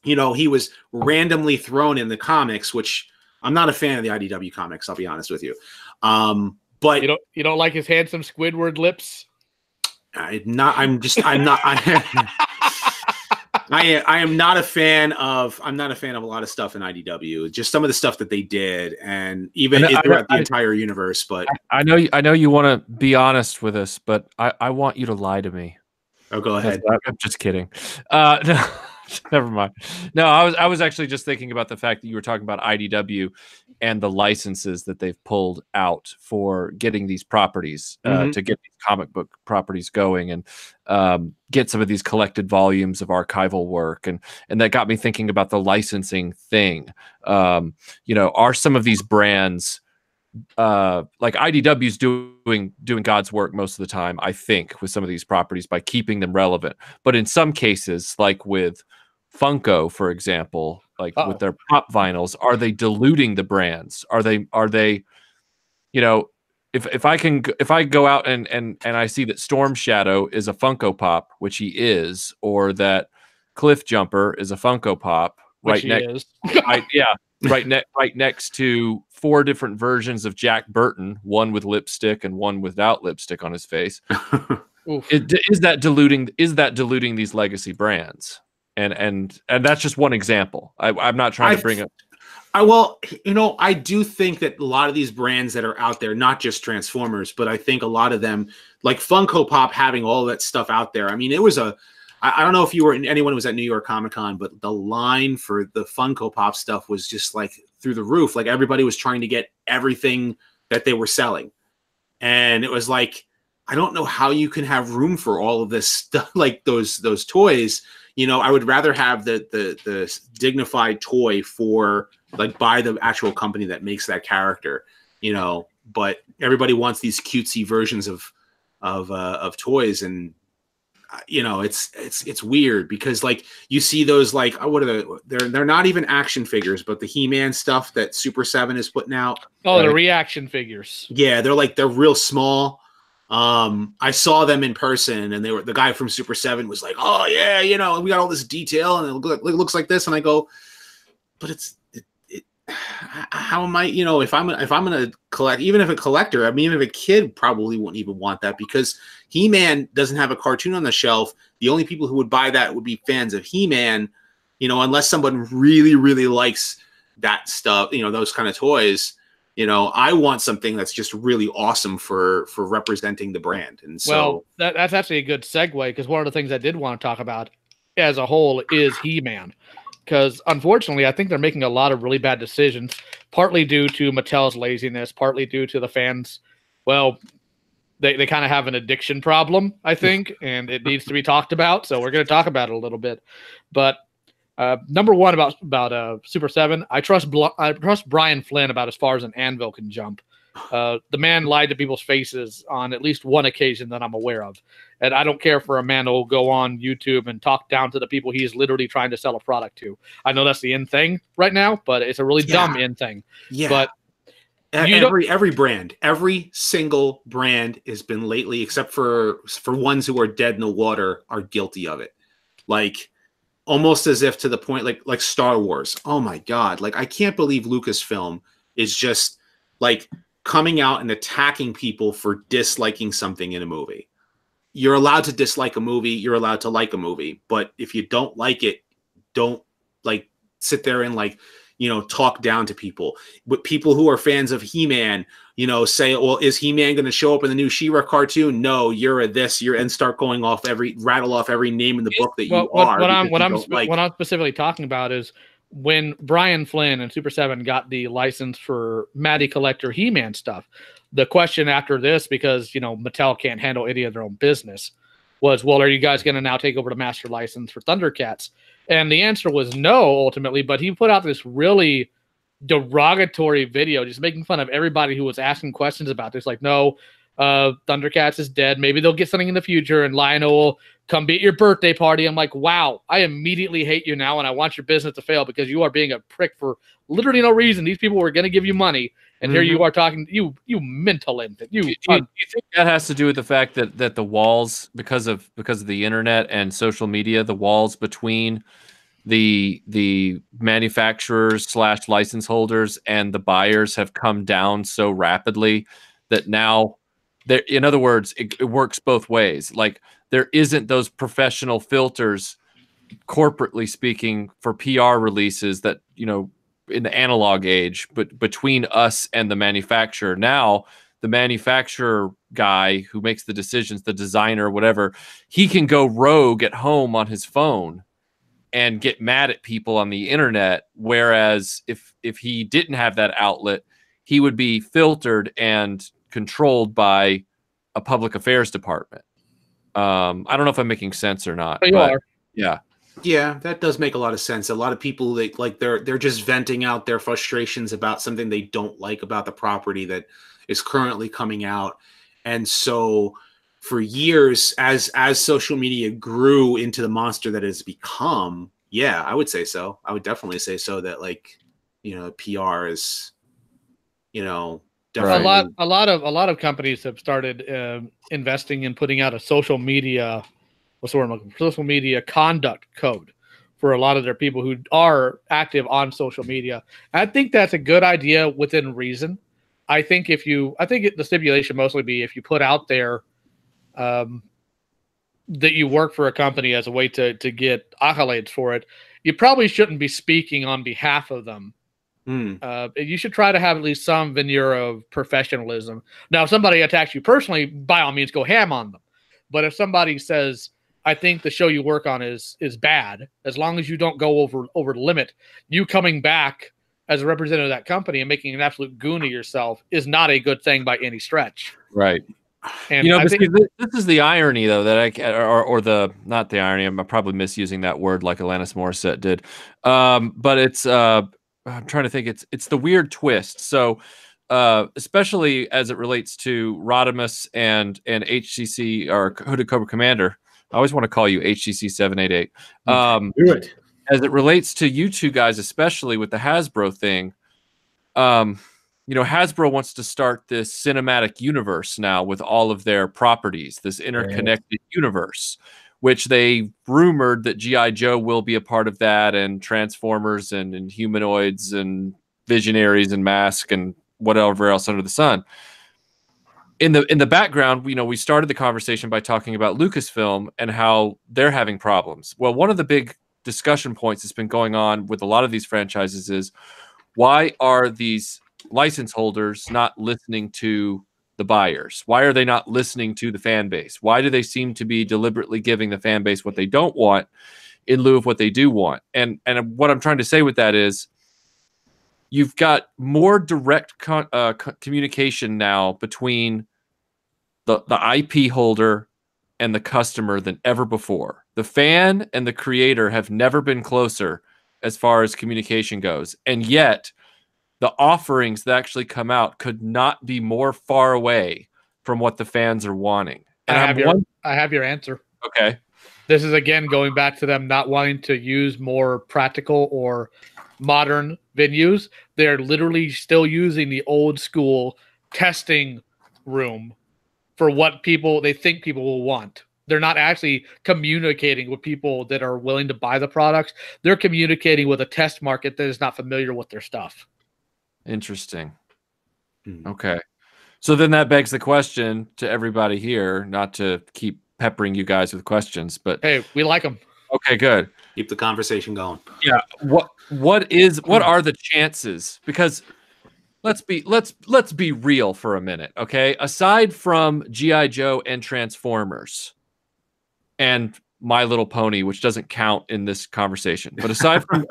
S2: you know, he was randomly thrown in the comics, which I'm not a fan of the IDW comics, I'll be honest with you. But
S1: you don't like his handsome Squidward lips?
S2: I'm not. I am not a fan of. I'm not a fan of a lot of stuff in IDW. Just some of the stuff that they did, and even throughout the entire universe. But
S3: I know you want to be honest with us, but I want you to lie to me.
S2: Oh, go ahead.
S3: I'm just kidding. No, never mind. No, I was actually just thinking about the fact that you were talking about IDW and the licenses that they've pulled out for getting these properties to get these comic book properties going and get some of these collected volumes of archival work, and that got me thinking about the licensing thing. Are some of these brands like IDW's doing God's work most of the time, I think, with some of these properties by keeping them relevant. But in some cases, like with Funko, for example, like with their pop vinyls, are they diluting the brands? Are they, if I go out and I see that Storm Shadow is a Funko Pop, which he is, or that Cliff Jumper is a Funko Pop,
S1: Which
S3: right next to 4 different versions of Jack Burton, one with lipstick and one without lipstick on his face. Is that diluting these legacy brands? And that's just one example. I'm not trying to bring up.
S2: I do think that a lot of these brands that are out there, not just Transformers, but I think a lot of them, like Funko Pop, having all that stuff out there. I mean, it was I don't know if anyone who was at New York Comic Con, but the line for the Funko Pop stuff was just like through the roof. Like everybody was trying to get everything that they were selling. And it was like, I don't know how you can have room for all of this stuff, like those toys. I would rather have the dignified toy for by the actual company that makes that character, but everybody wants these cutesy versions of toys. And it's weird because you see those what are they're not even action figures, but the He-Man stuff that Super 7 is putting out.
S1: Oh, the reaction figures.
S2: Yeah, they're real small. I saw them in person, and the guy from Super 7 was like, "Oh yeah, we got all this detail, and it looks like this." And I go, "But how am I? If I'm gonna collect, even if a collector, I mean, even if a kid probably wouldn't even want that because He-Man doesn't have a cartoon on the shelf. The only people who would buy that would be fans of He-Man, unless someone really, really likes that stuff, those kind of toys." I want something that's just really awesome for representing the brand. And so,
S1: that's actually a good segue because one of the things I did want to talk about as a whole is He-Man. Because unfortunately, I think they're making a lot of really bad decisions, partly due to Mattel's laziness, partly due to the fans. Well, they kind of have an addiction problem, I think, and it needs to be talked about. So we're going to talk about it a little bit. But number one about Super 7, I trust Brian Flynn about as far as an anvil can jump. The man lied to people's faces on at least one occasion that I'm aware of. And I don't care for a man who will go on YouTube and talk down to the people he's literally trying to sell a product to. I know that's the in thing right now, but it's a really dumb in thing.
S2: Yeah.
S1: But
S2: every brand, every single brand has been lately, except for ones who are dead in the water, are guilty of it. Almost as if to the point like Star Wars. Oh my God. I can't believe Lucasfilm is just coming out and attacking people for disliking something in a movie. You're allowed to dislike a movie. You're allowed to like a movie. But if you don't like it, don't sit there and talk down to people. But people who are fans of He-Man, say, well, is He-Man going to show up in the new She-Ra cartoon? No, you're a this, and start going off rattle off every name in the book that you are.
S1: What I'm specifically talking about is when Brian Flynn and Super 7 got the license for Matty Collector He-Man stuff. The question after this, because Mattel can't handle any of their own business, was, well, are you guys going to now take over the master license for Thundercats? And the answer was no, ultimately. But he put out this really derogatory video, just making fun of everybody who was asking questions about this. No, Thundercats is dead. Maybe they'll get something in the future, and Lionel will come be at your birthday party. I'm like, wow, I immediately hate you now, and I want your business to fail because you are being a prick for literally no reason. These people were going to give you money, and here you are talking, you mental infant. Do you think
S3: that has to do with the fact that the walls, because of the internet and social media, the walls between the manufacturers / license holders and the buyers have come down so rapidly that now in other words, it works both ways. There isn't those professional filters corporately speaking, for PR releases that, you know, in the analog age, but between us and the manufacturer. Now, the manufacturer guy who makes the decisions, the designer, whatever, he can go rogue at home on his phone and get mad at people on the internet. Whereas if he didn't have that outlet, he would be filtered and controlled by a public affairs department. I don't know if I'm making sense or not.
S1: You are.
S3: Yeah.
S2: Yeah, that does make a lot of sense. A lot of people, they're just venting out their frustrations about something they don't like about the property that is currently coming out. And so for years, as social media grew into the monster that it has become, yeah, I would say so. I would definitely say so, that, like, you know, PR is, you know, definitely
S1: a lot of companies have started investing in putting out a social media social media conduct code for a lot of their people who are active on social media. I think that's a good idea within reason. I think the stipulation mostly be if you put out there that you work for a company as a way to get accolades for it, you probably shouldn't be speaking on behalf of them. You should try to have at least some veneer of professionalism. Now, if somebody attacks you personally, by all means, go ham on them. But if somebody says, I think the show you work on is bad, as long as you don't go over the limit, you coming back as a representative of that company and making an absolute goon of yourself is not a good thing by any stretch.
S3: Right.
S1: And
S3: you know,
S1: I think
S3: this is the irony, though, that not the irony. I'm probably misusing that word like Alanis Morissette did. But it's, I'm trying to think. It's the weird twist. So, especially as it relates to Rodimus and HCC, or Hooded Cobra Commander. I always want to call you HCC 788.
S4: Do it.
S3: As it relates to you two guys, especially with the Hasbro thing, you know, Hasbro wants to start this cinematic universe now with all of their properties, this interconnected universe, which they rumored that G.I. Joe will be a part of that, and Transformers and Humanoids and Visionaries and Mask and whatever else under the sun. In the background, you know, we started the conversation by talking about Lucasfilm and how they're having problems. Well, one of the big discussion points that's been going on with a lot of these franchises is, why are these license holders not listening to the buyers? Why are they not listening to the fan base? Why do they seem to be deliberately giving the fan base what they don't want in lieu of what they do want? And what I'm trying to say with that is, you've got more direct communication now between the IP holder and the customer than ever before. The fan and the creator have never been closer as far as communication goes. And yet, the offerings that actually come out could not be more far away from what the fans are wanting. And
S1: I have your answer.
S3: Okay.
S1: This is, again, going back to them not wanting to use more practical or modern venues. They're literally still using the old school testing room for what they think people will want. They're not actually communicating with people that are willing to buy the products. They're communicating with a test market that is not familiar with their stuff.
S3: Interesting. Okay. So then that begs the question to everybody here, not to keep peppering you guys with questions, but
S1: hey, we like them.
S3: Okay, good.
S2: Keep the conversation going.
S3: Yeah. What are the chances? Because let's be real for a minute, okay? Aside from G.I. Joe and Transformers and My Little Pony, which doesn't count in this conversation, but aside from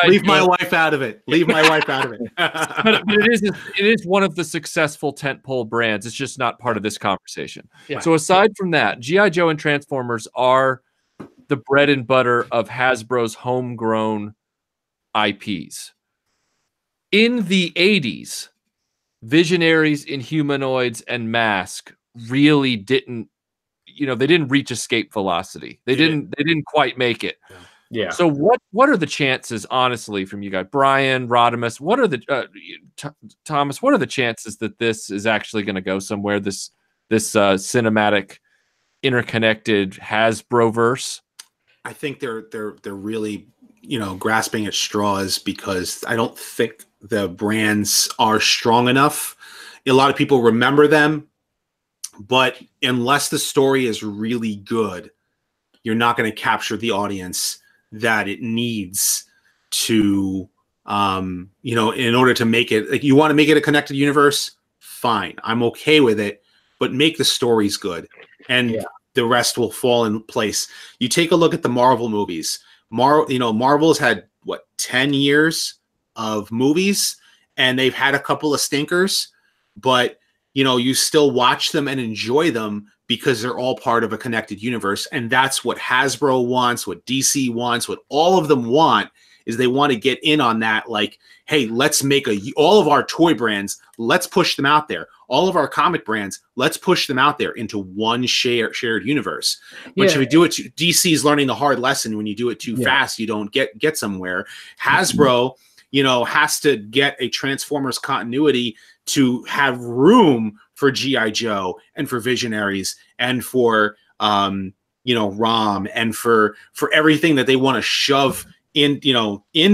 S2: leave my wife out of it. Leave my wife out of it.
S3: but it is one of the successful tentpole brands. It's just not part of this conversation.
S1: Yeah.
S3: So aside from that, G.I. Joe and Transformers are the bread and butter of Hasbro's homegrown IPs. In the 80s, Visionaries, Inhumanoids, and Mask really didn't, they didn't reach escape velocity. They didn't quite make it.
S4: Yeah.
S3: So what are the chances, honestly, from you guys, Brian, Rodimus, what are the Thomas, what are the chances that this is actually going to go somewhere, this cinematic interconnected Hasbroverse?
S2: I think they're really, grasping at straws, because I don't think the brands are strong enough. A lot of people remember them, but unless the story is really good, you're not going to capture the audience that it needs to, in order to make it, like, you want to make it a connected universe, fine, I'm okay with it, but make the stories good, and the rest will fall in place. You take a look at the Marvel movies. Marvel's had what, 10 years of movies, and they've had a couple of stinkers, but you still watch them and enjoy them because they're all part of a connected universe. And that's what Hasbro wants, what DC wants, what all of them want, is they want to get in on that. Like, hey, let's make all of our toy brands, let's push them out there. All of our comic brands, let's push them out there into one shared universe. But if you do it, DC is learning the hard lesson. When you do it too fast, you don't get somewhere. Hasbro, has to get a Transformers continuity to have room for G.I. Joe and for Visionaries and for ROM and for everything that they want to shove in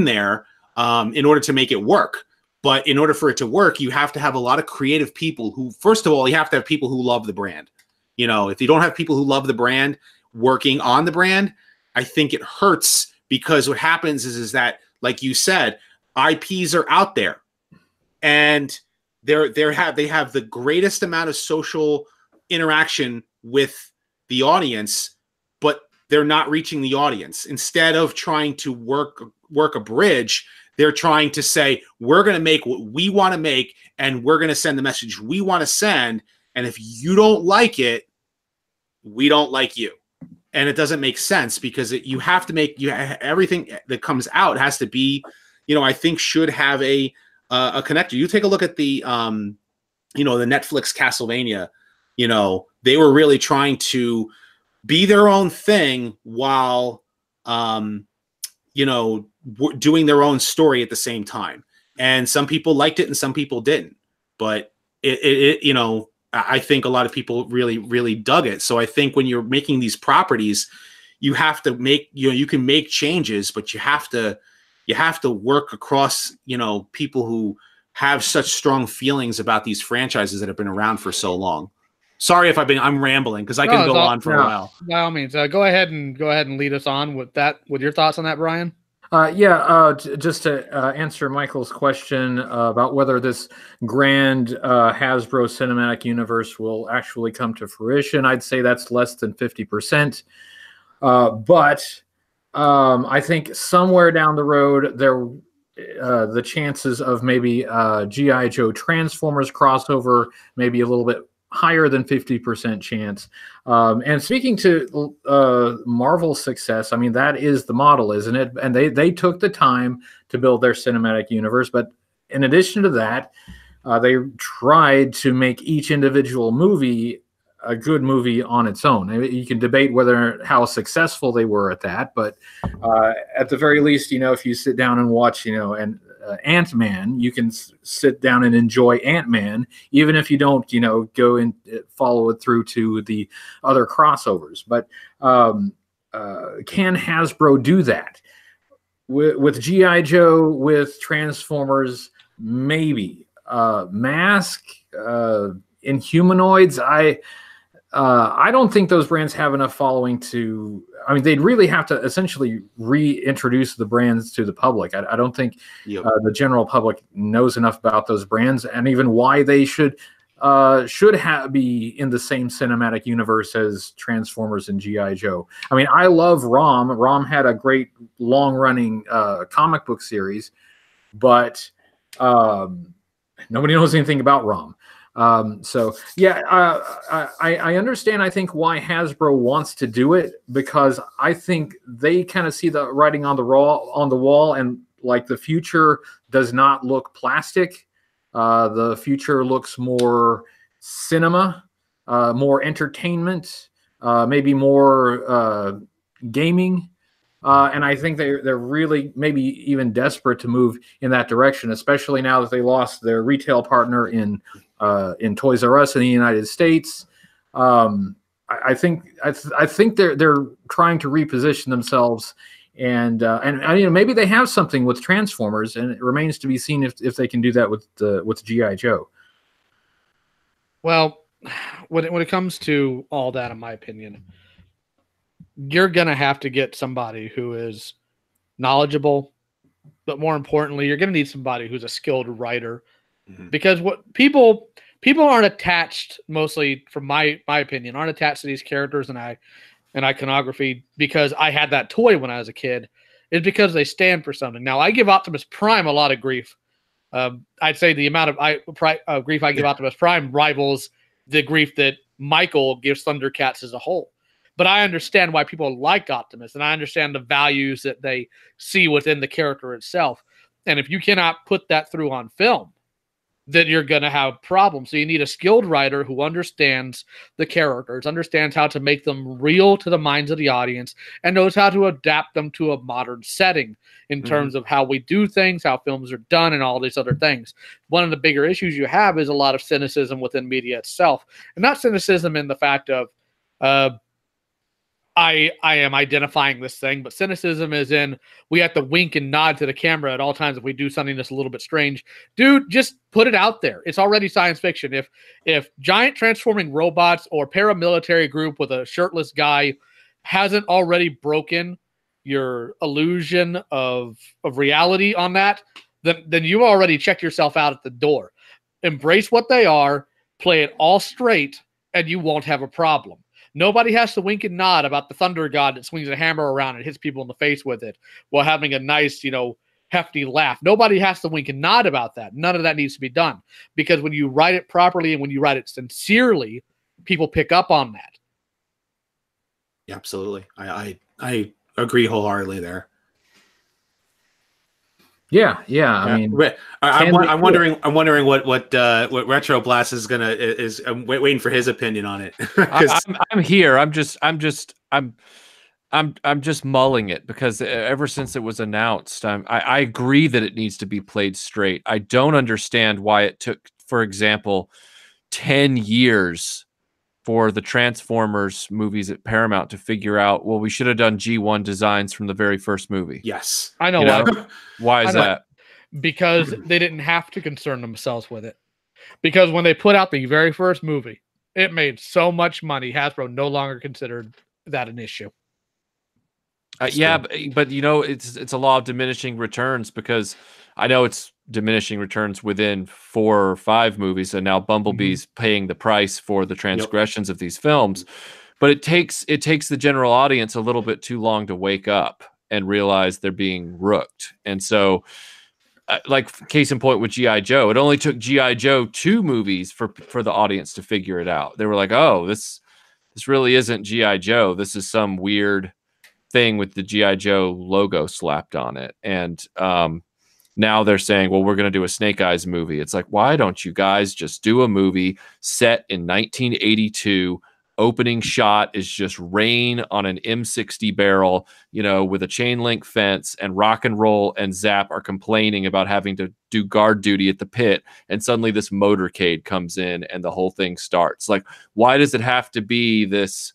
S2: there in order to make it work. But in order for it to work, you have to have a lot of creative people who, first of all, you have to have people who love the brand. If you don't have people who love the brand working on the brand, I think it hurts, because what happens is that, like you said, IPs are out there, and they have the greatest amount of social interaction with the audience, but they're not reaching the audience. Instead of trying to work a bridge, they're trying to say, we're going to make what we want to make, and we're going to send the message we want to send. And if you don't like it, we don't like you. And it doesn't make sense, because you have to make everything that comes out has to be, I think should have a connector. You take a look at the Netflix Castlevania. They were really trying to be their own thing while doing their own story at the same time. And some people liked it and some people didn't. But I think a lot of people really, really dug it. So I think when you're making these properties, you have to make, you can make changes, but you have to work across, people who have such strong feelings about these franchises that have been around for so long. Sorry if I'm rambling, because I can go on for a while.
S1: By all means, go ahead and lead us on with your thoughts on that, Brian.
S4: Just to answer Michael's question about whether this grand Hasbro cinematic universe will actually come to fruition, I'd say that's less than 50%. But I think somewhere down the road, the chances of maybe G.I. Joe Transformers crossover may be a little bit higher than 50% chance. And speaking to Marvel's success, I mean, that is the model, isn't it? And they took the time to build their cinematic universe. But in addition to that, they tried to make each individual movie a good movie on its own. You can debate how successful they were at that, but at the very least, if you sit down and watch, Ant-Man, you can sit down and enjoy Ant-Man, even if you don't, go and follow it through to the other crossovers. But can Hasbro do that with G.I. Joe, with Transformers? Maybe. Mask, Inhumanoids, I don't think those brands have enough following to. I mean, they'd really have to essentially reintroduce the brands to the public. I don't think the general public knows enough about those brands, and even why they should be in the same cinematic universe as Transformers and G.I. Joe. I mean, I love ROM. ROM had a great long-running comic book series, but nobody knows anything about ROM. I understand, I think, why Hasbro wants to do it, because I think they kind of see the writing on the wall, and like the future does not look plastic. The future looks more cinema, more entertainment, maybe more gaming. And I think they're really maybe even desperate to move in that direction, especially now that they lost their retail partner in Toys R Us in the United States. I think they're trying to reposition themselves, and maybe they have something with Transformers, and it remains to be seen if they can do that with G.I. Joe.
S1: Well, when it comes to all that, in my opinion, you're going to have to get somebody who is knowledgeable, but more importantly, you're going to need somebody who's a skilled writer, because what people aren't attached, mostly from my opinion, aren't attached to these characters and iconography because I had that toy when I was a kid. It's because they stand for something. Now, I give Optimus Prime a lot of grief. I'd say the amount of grief I give Optimus Prime rivals the grief that Michael gives Thundercats as a whole. But I understand why people like Optimus, and I understand the values that they see within the character itself. And if you cannot put that through on film, then you're going to have problems. So you need a skilled writer who understands the characters, understands how to make them real to the minds of the audience, and knows how to adapt them to a modern setting in terms of how we do things, how films are done, and all these other things. One of the bigger issues you have is a lot of cynicism within media itself. And not cynicism in the fact of, I am identifying this thing, but cynicism is in we have to wink and nod to the camera at all times if we do something that's a little bit strange. Dude, just put it out there. It's already science fiction. If giant transforming robots or paramilitary group with a shirtless guy hasn't already broken your illusion of reality on that, then you already checked yourself out at the door. Embrace what they are, play it all straight, and you won't have a problem. Nobody has to wink and nod about the thunder god that swings a hammer around and hits people in the face with it while having a nice, hefty laugh. Nobody has to wink and nod about that. None of that needs to be done, because when you write it properly and when you write it sincerely, people pick up on that.
S2: Yeah, absolutely. I agree wholeheartedly there.
S4: Yeah. I mean,
S2: I'm wondering what Retroblast is I'm waiting for his opinion on it.
S3: I'm here. I'm just mulling it, because ever since it was announced, I agree that it needs to be played straight. I don't understand why it took, for example, 10 years for the Transformers movies at Paramount to figure out, well, we should have done G1 designs from the very first movie.
S2: Yes.
S1: I know why.
S3: Why is that?
S1: Because they didn't have to concern themselves with it. Because when they put out the very first movie, it made so much money, Hasbro no longer considered that an issue.
S3: Yeah, but it's a law of diminishing returns, because I know it's diminishing returns within 4 or 5 movies, and now Bumblebee's paying the price for the transgressions of these films. But it takes the general audience a little bit too long to wake up and realize they're being rooked. And so, like case in point with G.I. Joe, it only took G.I. Joe 2 movies for the audience to figure it out. They were like, oh, this really isn't G.I. Joe. This is some weird thing with the G.I. Joe logo slapped on it. And now they're saying, well, we're going to do a Snake Eyes movie. It's like, why don't you guys just do a movie set in 1982? Opening shot is just rain on an M60 barrel, with a chain link fence, and Rock and Roll and Zap are complaining about having to do guard duty at the pit. And suddenly this motorcade comes in and the whole thing starts. Like, why does it have to be this,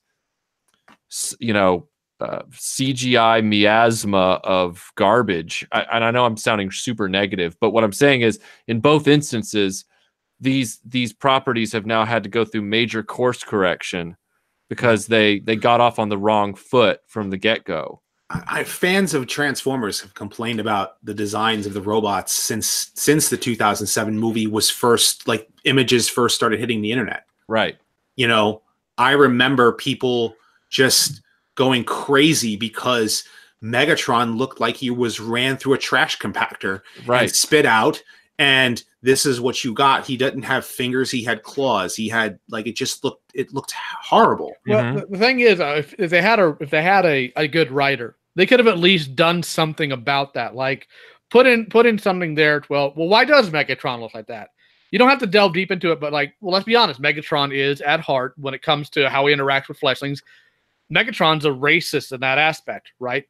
S3: CGI miasma of garbage? And I know I'm sounding super negative, but what I'm saying is, in both instances, these properties have now had to go through major course correction because they got off on the wrong foot from the get-go.
S2: Fans of Transformers have complained about the designs of the robots since the 2007 movie was first, like, images first started hitting the internet.
S3: Right.
S2: I remember people just going crazy because Megatron looked like he was ran through a trash compactor and spit out. And this is what you got. He didn't have fingers. He had claws. He had, like, it looked horrible.
S1: Well, the thing is, if they had a good writer, they could have at least done something about that. Like put in something there. Well, why does Megatron look like that? You don't have to delve deep into it, but let's be honest. Megatron is at heart, when it comes to how he interacts with fleshlings, Megatron's a racist in that aspect, right?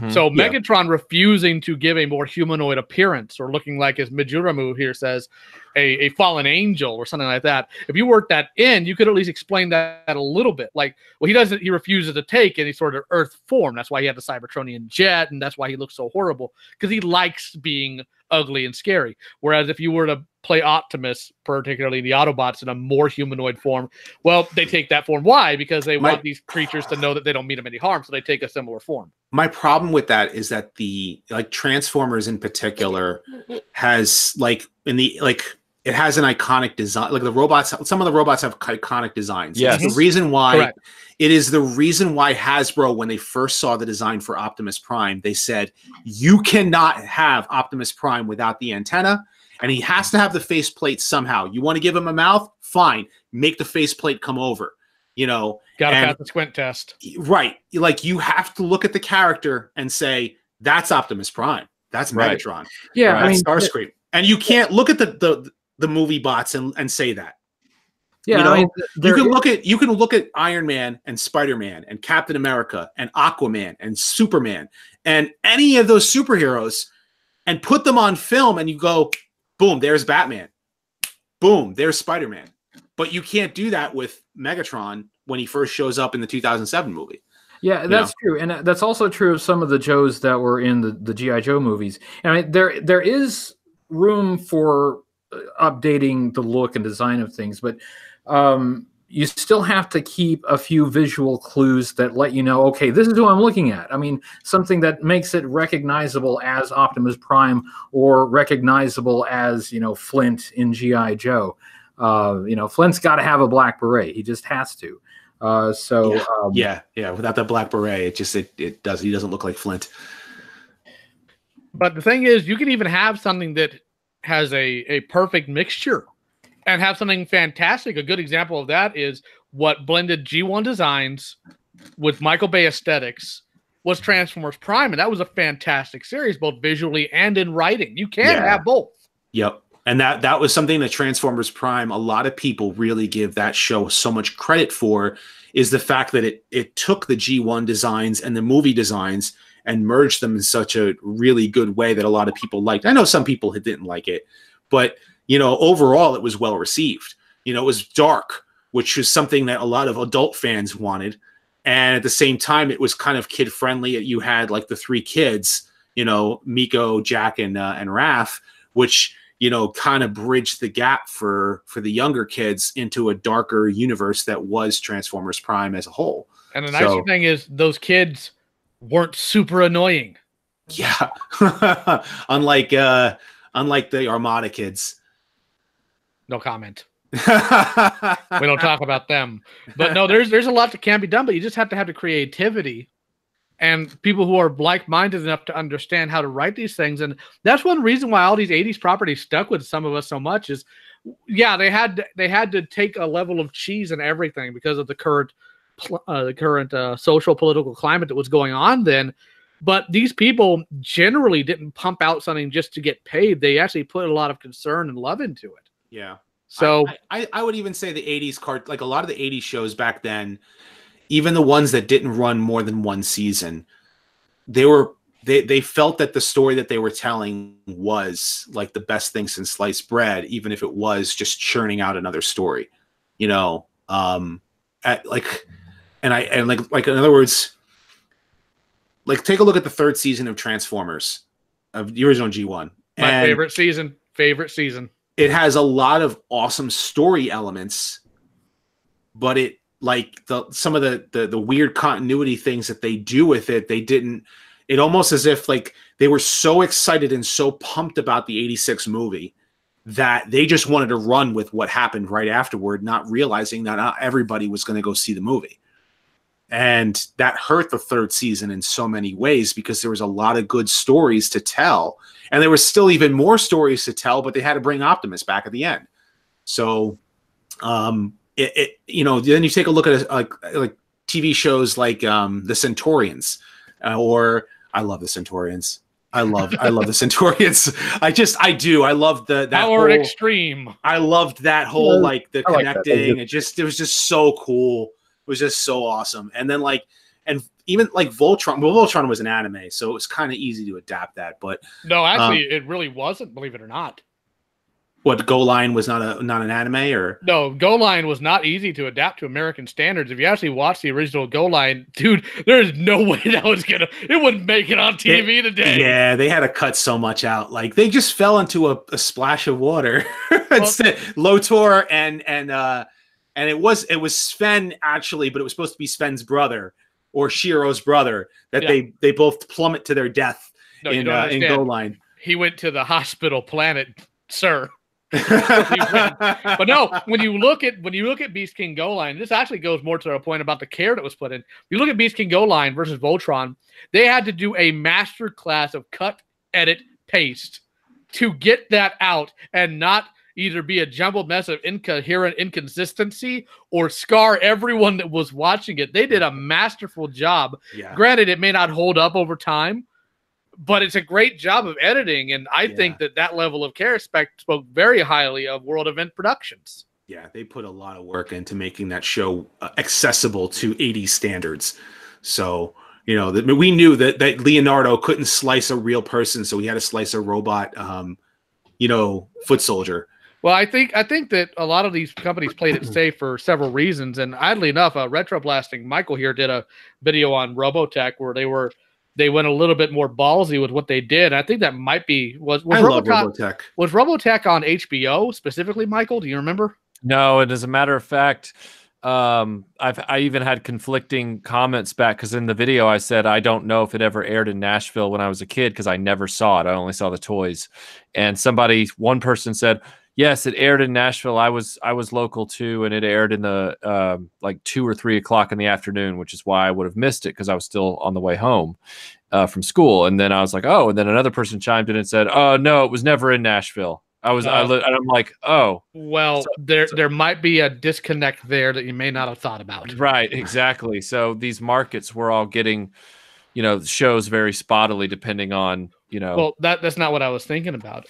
S1: So Megatron refusing to give a more humanoid appearance, or looking like, as Mijuramu here says, a fallen angel or something like that. If you work that in, you could at least explain that a little bit. Like, well, he refuses to take any sort of Earth form. That's why he had the Cybertronian jet, and that's why he looks so horrible, because he likes being ugly and scary. Whereas if you were to play Optimus, particularly the Autobots, in a more humanoid form. Well, they take that form. Why? Because they want these creatures to know that they don't mean them any harm, so they take a similar form.
S2: My problem with that is that the Transformers in particular has it has an iconic design. Like the robots, some of the robots have iconic designs.
S3: Yes.
S2: It's the reason why.
S1: Correct.
S2: It is the reason why Hasbro, when they first saw the design for Optimus Prime, they said, you cannot have Optimus Prime without the antenna, and he has to have the faceplate somehow. You want to give him a mouth? Fine. Make the faceplate come over. You know,
S1: Got to pass the squint test.
S2: Right. Like, you have to look at the character and say, that's Optimus Prime. That's Megatron.
S4: Yeah.
S2: Right? That's Starscream. And you can't look at the movie bots and say that.
S4: Yeah,
S2: you know,
S4: I mean,
S2: you can look at Iron Man and Spider-Man and Captain America and Aquaman and Superman and any of those superheroes and put them on film, and you go, boom, there's Batman. Boom, there's Spider-Man. But you can't do that with Megatron when he first shows up in the 2007 movie.
S4: Yeah, that's true, and that's also true of some of the Joes that were in the G.I. Joe movies. And I mean, there is room for updating the look and design of things, but you still have to keep a few visual clues that let you know, okay, this is who I'm looking at. I mean, something that makes it recognizable as Optimus Prime or recognizable as, you know, Flint in G.I. Joe. You know, Flint's got to have a black beret. He just has to.
S2: Without that black beret, he doesn't look like Flint.
S1: But the thing is, you can even have something that has a perfect mixture and have something fantastic. A good example of that is what blended G1 designs with Michael Bay aesthetics was Transformers Prime, and that was a fantastic series, both visually and in writing. You can have both.
S2: Yep. And that was something that Transformers Prime, a lot of people really give that show so much credit for, is the fact that it took the G1 designs and the movie designs and merged them in such a really good way that a lot of people liked. I know some people didn't like it, but, you know, overall it was well received. You know, it was dark, which was something that a lot of adult fans wanted. And at the same time, it was kind of kid friendly. You had like the three kids, you know, Miko, Jack, and Raph, which, you know, kind of bridged the gap for the younger kids into a darker universe that was Transformers Prime as a whole.
S1: And the nice thing is those kids weren't super annoying.
S2: Yeah. unlike the Armada kids.
S1: No comment. We don't talk about them. But no, there's a lot that can be done, but you just have to have the creativity and people who are like-minded enough to understand how to write these things. And that's one reason why all these 80s properties stuck with some of us so much is, yeah, they had to take a level of cheese and everything because of the current social political climate that was going on then. But these people generally didn't pump out something just to get paid. They actually put a lot of concern and love into it.
S2: Yeah.
S1: So
S2: I would even say the 80s like a lot of the 80s shows back then, even the ones that didn't run more than one season, they felt that the story that they were telling was like the best thing since sliced bread, even if it was just churning out another story, you know. In other words, like take a look at the third season of Transformers, of the original G1.
S1: My favorite season.
S2: It has a lot of awesome story elements, but some of the weird continuity things that they do with it, it almost as if like they were so excited and so pumped about the 86 movie that they just wanted to run with what happened right afterward, not realizing that not everybody was going to go see the movie. And that hurt the third season in so many ways because there was a lot of good stories to tell. And there was still even more stories to tell, but they had to bring Optimus back at the end. So, then you take a look at like TV shows like the Centaurians, or I love the Centaurians. I love the Centaurians. I do. I love that
S1: Power
S2: whole
S1: Extreme.
S2: I loved that whole like the connecting.
S4: Like
S2: it was just so cool. It was just so awesome. And then even like Voltron. Well, Voltron was an anime, so it was kind of easy to adapt that. But
S1: no, actually, it really wasn't. Believe it or not.
S2: What, Go Line was not an anime, or
S1: No, Go Line was not easy to adapt to American standards. If you actually watch the original Go Line, dude, there's no way it wouldn't make it on TV today.
S2: Yeah, they had to cut so much out. Like they just fell into a splash of water. Lotor and it was Sven actually, but it was supposed to be Sven's brother or Shiro's brother that they both plummet to their death in Go Line.
S1: He went to the hospital planet, sir. But no, when you look at Beast King Go Line, this actually goes more to a point about the care that was put in. You look at Beast King Go Line versus Voltron, they had to do a master class of cut, edit, paste to get that out and not either be a jumbled mess of incoherent inconsistency or scar everyone that was watching it. They did a masterful job. Yeah. Granted, it may not hold up over time, but it's a great job of editing, and I think that level of care spoke very highly of World Event Productions.
S2: Yeah, they put a lot of work into making that show accessible to 80s standards. So, you know, we knew that Leonardo couldn't slice a real person, so he had to slice a robot, foot soldier.
S1: Well, I think that a lot of these companies played it safe for several reasons, and oddly enough, Retroblasting Michael here did a video on Robotech where they went a little bit more ballsy with what they did. I think that might be was
S2: Robotech.
S1: Was Robotech on HBO specifically, Michael? Do you remember?
S3: No, and as a matter of fact, I even had conflicting comments back because in the video I said I don't know if it ever aired in Nashville when I was a kid because I never saw it. I only saw the toys. And one person said, yes, it aired in Nashville. I was local too, and it aired in the like 2 or 3 o'clock in the afternoon, which is why I would have missed it because I was still on the way home from school. And then I was like, oh, and then another person chimed in and said, oh no, it was never in Nashville. And I'm like, oh,
S1: well, there might be a disconnect there that you may not have thought about.
S3: Right, exactly. So these markets were all getting, shows very spottily depending on.
S1: Well, that's not what I was thinking about.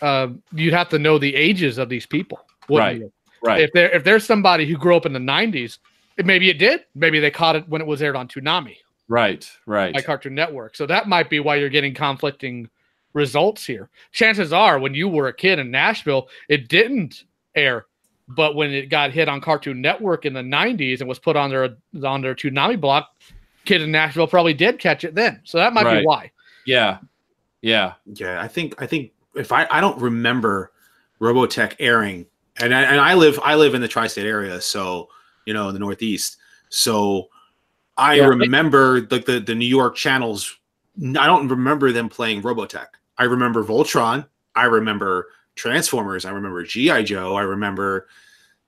S1: You'd have to know the ages of these people.
S3: Right.
S1: Right. If there's somebody who grew up in the 90s, maybe it did. Maybe they caught it when it was aired on Toonami.
S3: Right.
S1: Like Cartoon Network. So that might be why you're getting conflicting results here. Chances are when you were a kid in Nashville, it didn't air. But when it got hit on Cartoon Network in the 90s and was put on their Toonami block, kids in Nashville probably did catch it then. So that might be why.
S3: Yeah.
S2: I think if I don't remember Robotech airing, and I live in the tri-state area, so in the Northeast, so I remember like the New York channels. I don't remember them playing Robotech. I remember Voltron. I remember Transformers. I remember G.I. Joe. I remember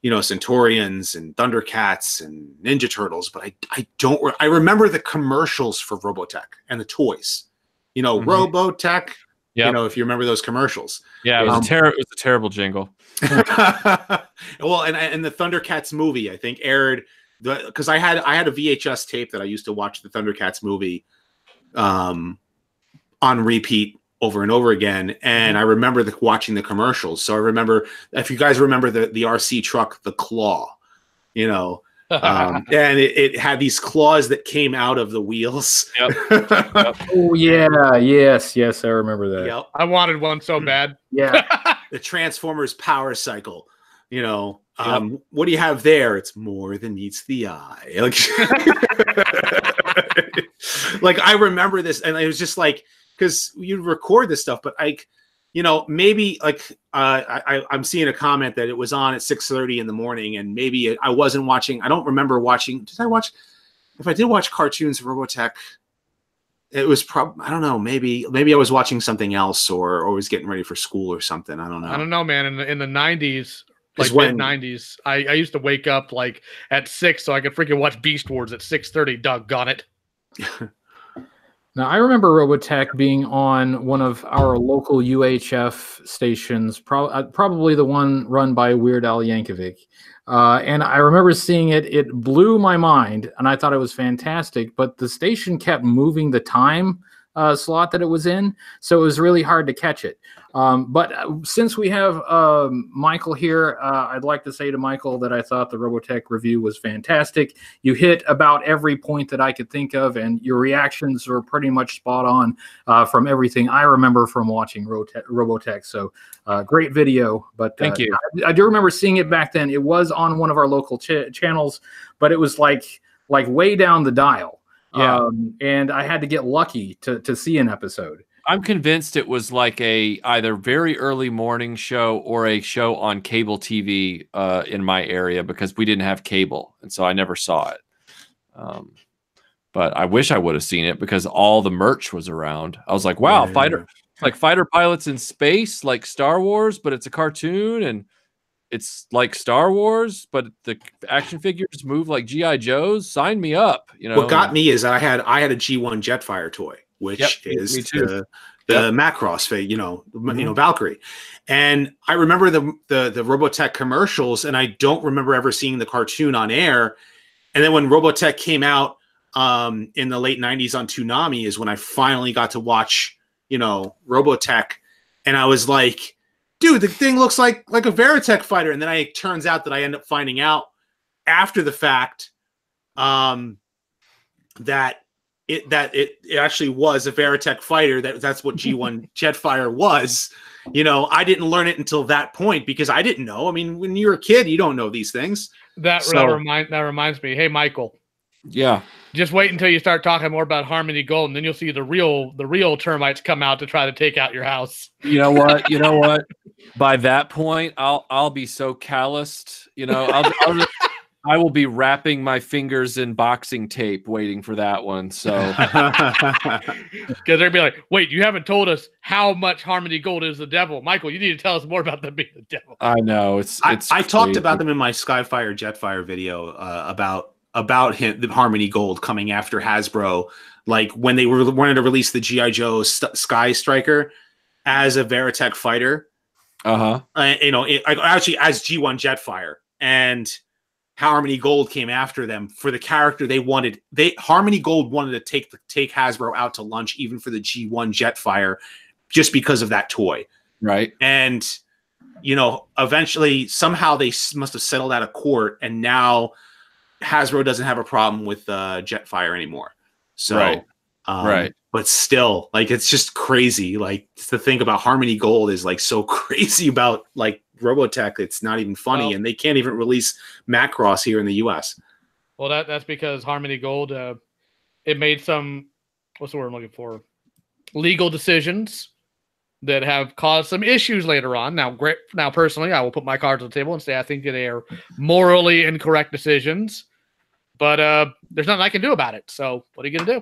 S2: Centaurians and Thundercats and Ninja Turtles. But I don't. I remember the commercials for Robotech and the toys. Robotech. Yeah. If you remember those commercials.
S3: Yeah, it was a terrible jingle.
S2: Well, and the Thundercats movie, I think, aired because I had a VHS tape that I used to watch the Thundercats movie on repeat over and over again, and I remember watching the commercials. So I remember, if you guys remember the RC truck, the Claw, and it had these claws that came out of the wheels.
S3: Yep.
S4: Oh yeah, yes, I remember that.
S2: Yep.
S1: I wanted one so bad.
S4: Yeah.
S2: The Transformers power cycle. What do you have there? It's more than meets the eye. Like I remember this, and it was just like, because you'd record this stuff, but maybe like I'm seeing a comment that it was on at 6:30 in the morning, and maybe I wasn't watching. I don't remember watching. Did I watch? If I did watch cartoons of Robotech, it was probably, I don't know. Maybe I was watching something else, or was getting ready for school or something. I don't know.
S1: I don't know, man. In the 90s. Like mid-90s, I used to wake up like at 6 so I could freaking watch Beast Wars at 6:30. Doggone it.
S4: Now, I remember Robotech being on one of our local UHF stations, probably the one run by Weird Al Yankovic. And I remember seeing it. It blew my mind, and I thought it was fantastic. But the station kept moving the time slot that it was in, so it was really hard to catch it. But since we have Michael here, I'd like to say to Michael that I thought the Robotech review was fantastic. You hit about every point that I could think of, and your reactions were pretty much spot on from everything I remember from watching Robotech. So great video. But
S3: thank you.
S4: I do remember seeing it back then. It was on one of our local channels, but it was like way down the dial.
S3: Yeah.
S4: And I had to get lucky to see an episode.
S3: I'm convinced it was like a either very early morning show or a show on cable TV in my area, because we didn't have cable, and so I never saw it. But I wish I would have seen it because all the merch was around. I was like, wow, fighter pilots in space, like Star Wars, but it's a cartoon, and it's like Star Wars, but the action figures move like G.I. Joes. Sign me up. You know,
S2: what got me is I had a G1 Jetfire toy, which is the Macross, Valkyrie. And I remember the Robotech commercials, and I don't remember ever seeing the cartoon on air. And then when Robotech came out in the late 90s on Toonami is when I finally got to watch, Robotech. And I was like, dude, the thing looks like a Veritech fighter. And then it turns out that I end up finding out after the fact that it actually was a Veritech fighter. That's what G1 Jetfire was. I didn't learn it until that point because I didn't know. I mean, when you're a kid, you don't know these things.
S1: That reminds me. Hey, Michael.
S3: Yeah.
S1: Just wait until you start talking more about Harmony Gold, and then you'll see the real termites come out to try to take out your house.
S3: You know what? By that point, I'll be so calloused. I will be wrapping my fingers in boxing tape, waiting for that one. So,
S1: because they'd be like, "Wait, you haven't told us how much Harmony Gold is the devil, Michael. You need to tell us more about them being the devil."
S3: I know
S2: I talked about them in my Skyfire Jetfire video about the Harmony Gold coming after Hasbro, like when they wanted to release the G.I. Joe Sky Striker as a Veritech fighter. Actually as G1 Jetfire, and Harmony Gold came after them for the character they wanted. Harmony Gold wanted to take Hasbro out to lunch, even for the G1 Jetfire, just because of that toy.
S3: Right.
S2: And eventually somehow they must have settled out of court, and now Hasbro doesn't have a problem with Jetfire anymore. So,
S3: right.
S2: But still, like, it's just crazy. Like, to think about Harmony Gold is like so crazy about like Robotech. It's not even funny, and they can't even release Macross here in the U.S.
S1: Well, that's because Harmony Gold, it made some, what's the word I'm looking for? Legal decisions that have caused some issues later on. Now, personally, I will put my cards on the table and say I think that they are morally incorrect decisions. But there's nothing I can do about it. So what are you going to do?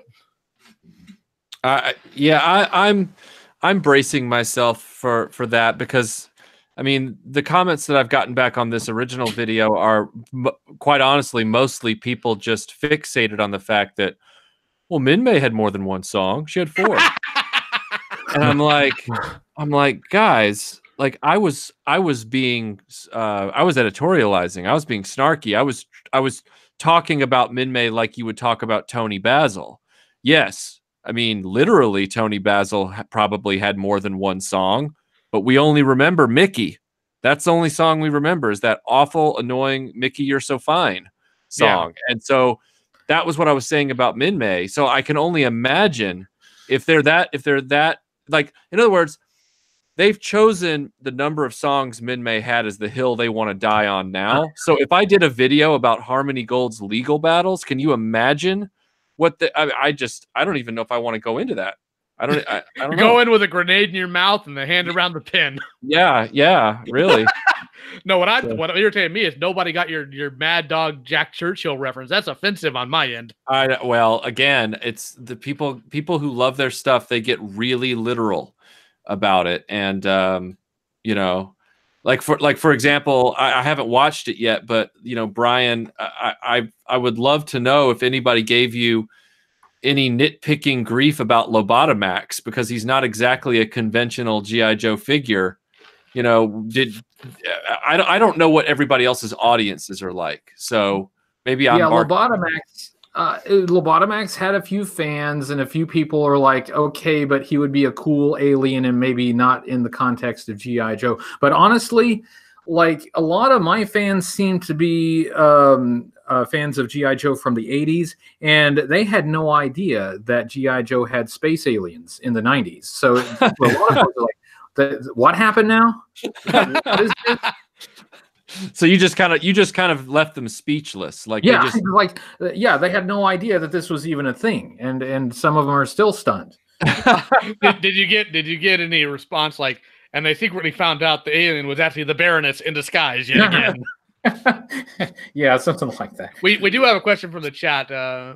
S3: I'm bracing myself for that, because, I mean, the comments that I've gotten back on this original video are, quite honestly, mostly people just fixated on the fact that, well, Minmay had more than one song. She had 4. And I'm like, guys, like I was editorializing. I was being snarky. I was talking about Minmay like you would talk about Tony Basil. Yes, I mean, literally, Tony Basil probably had more than one song, but we only remember Mickey. That's the only song we remember, is that awful, annoying Mickey, You're So Fine song. Yeah. And so that was what I was saying about Minmay. So I can only imagine if they're that, like, in other words, they've chosen the number of songs Minmay had as the hill they want to die on now. So if I did a video about Harmony Gold's legal battles, can you imagine what I don't even know if I want to go into that. I don't know.
S1: Go in with a grenade in your mouth and the hand around the pin.
S3: Yeah, really.
S1: No, what irritated me is nobody got your Mad Dog Jack Churchill reference. That's offensive on my end.
S3: Well, again, it's the people who love their stuff, they get really literal about it. And for example, I haven't watched it yet, but Brian, I would love to know if anybody gave you any nitpicking grief about Lobotamax, because he's not exactly a conventional G.I. Joe figure. I don't know what everybody else's audiences are like. So maybe I'm
S4: Lobotamax. Lobotomax had a few fans, and a few people are like, okay, but he would be a cool alien and maybe not in the context of G.I. Joe. But honestly, like a lot of my fans seem to be fans of G.I. Joe from the 80s, and they had no idea that G.I. Joe had space aliens in the 90s. So for a lot of folks are like, what happened now? What is this?
S3: So you just kind of left them speechless. Like
S4: yeah,
S3: they just
S4: they had no idea that this was even a thing, and some of them are still stunned.
S1: did you get any response like, and they secretly found out the alien was actually the Baroness in disguise yet again?
S4: Yeah, something like that.
S1: We do have a question from the chat.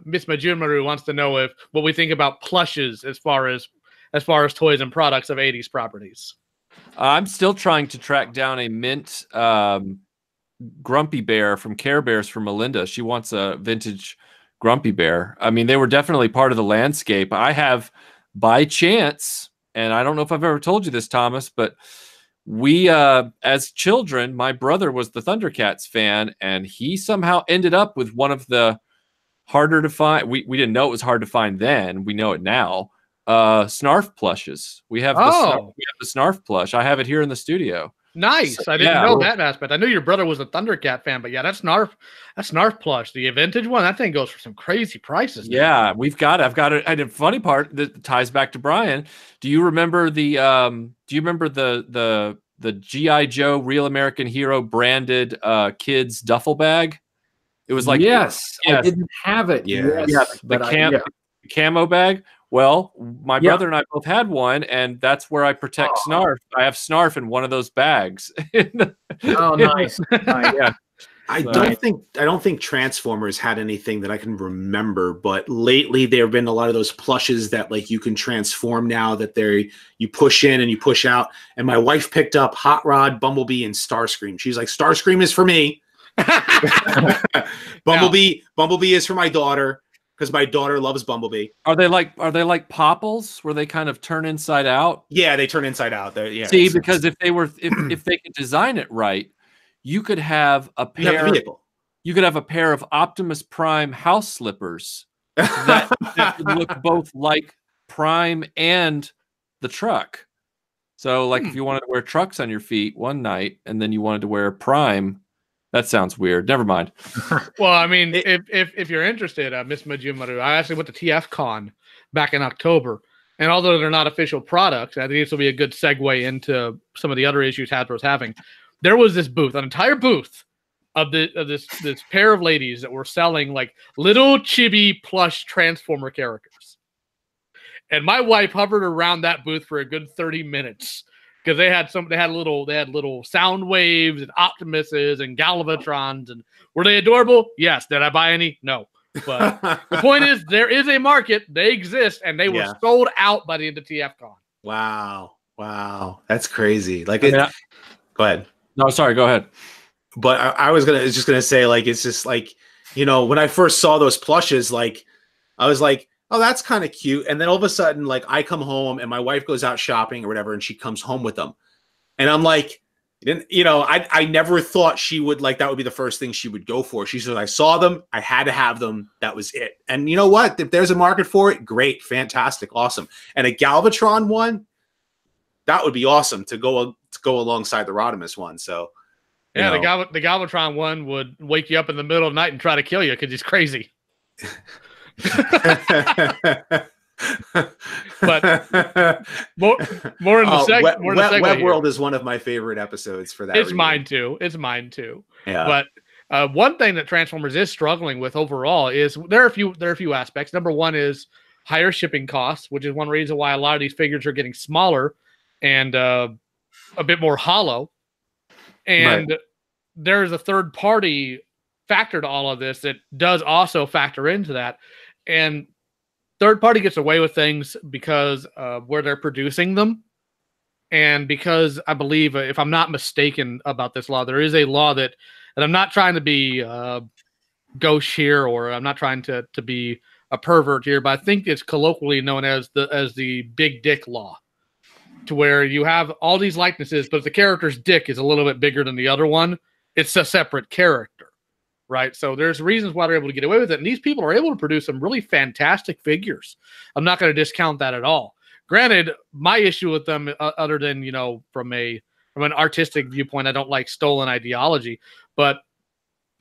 S1: Miss Majunmaru wants to know what we think about plushes as far as toys and products of 80s properties.
S3: I'm still trying to track down a mint Grumpy Bear from Care Bears for Melinda. She wants a vintage Grumpy Bear. I mean, they were definitely part of the landscape. I have, by chance, and I don't know if I've ever told you this, Thomas, but we, as children, my brother was the Thundercats fan, and he somehow ended up with one of the harder to find. We didn't know it was hard to find then. We know it now. Snarf plushes. We have the Snarf plush. I have it here in the studio.
S1: Nice.
S3: So,
S1: I didn't know that aspect. I knew your brother was a Thundercat fan, but yeah, that's Snarf plush. The vintage one, that thing goes for some crazy prices.
S3: Yeah, we've got it. I've got it. And the funny part that ties back to Brian. Do you remember the G.I. Joe Real American Hero branded kids duffel bag? It was like
S4: yes. I didn't have it.
S2: Yes.
S3: Yeah, the camo bag. Well, my brother and I both had one, and that's where I protect Snarf. I have Snarf in one of those bags.
S4: Oh, nice.
S3: Yeah.
S2: I don't think Transformers had anything that I can remember, but lately there have been a lot of those plushes that like you can transform now that you push in and you push out. And my wife picked up Hot Rod, Bumblebee, and Starscream. She's like, Starscream is for me. Bumblebee is for my daughter, because my daughter loves Bumblebee.
S3: Are they like Popples where they kind of turn inside out?
S2: Yeah, they turn inside out. Yeah.
S3: See, because if they could design it right, you could have a pair. You could have a pair of Optimus Prime house slippers that would look both like Prime and the truck. So, like, if you wanted to wear trucks on your feet one night, and then you wanted to wear Prime. That sounds weird. Never mind.
S1: Well, I mean, if you're interested, Miss Majumaru, I actually went to TF Con back in October, and although they're not official products, I think this will be a good segue into some of the other issues Hasbro's having. There was this booth, an entire booth of this pair of ladies that were selling like little chibi plush Transformer characters, and my wife hovered around that booth for a good 30 minutes. Because they had little sound waves and Optimuses and Galvatrons, and were they adorable? Yes. Did I buy any? No. But the point is, there is a market. They exist, and they were sold out by the end of TFCon.
S2: Wow, that's crazy. Like, go ahead.
S3: No, sorry, go ahead.
S2: But I was just gonna say, like, it's just like, when I first saw those plushes, like, I was like, oh, that's kind of cute. And then all of a sudden, like, I come home and my wife goes out shopping or whatever, and she comes home with them. And I'm like, I never thought she would, like, that would be the first thing she would go for. She said, I saw them. I had to have them. That was it. And you know what? If there's a market for it, great, fantastic, awesome. And a Galvatron one, that would be awesome to go alongside the Rodimus one. So,
S1: yeah, the Galvatron one would wake you up in the middle of the night and try to kill you because he's crazy. But more in the segment.
S2: Web World is one of my favorite episodes for that.
S1: It's mine too.
S2: Yeah.
S1: But one thing that Transformers is struggling with overall is there are a few aspects. Number one is higher shipping costs, which is one reason why a lot of these figures are getting smaller and a bit more hollow. And there's a third party factor to all of this that does also factor into that. And third party gets away with things because of where they're producing them. And because I believe, if I'm not mistaken about this law, there is a law that, and I'm not trying to be gauche here, or I'm not trying to be a pervert here, but I think it's colloquially known as the big dick law, to where you have all these likenesses, but if the character's dick is a little bit bigger than the other one, it's a separate character. right? So there's reasons why they're able to get away with it. And these people are able to produce some really fantastic figures. I'm not going to discount that at all. Granted, my issue with them, other than, from an artistic viewpoint, I don't like stolen ideology, but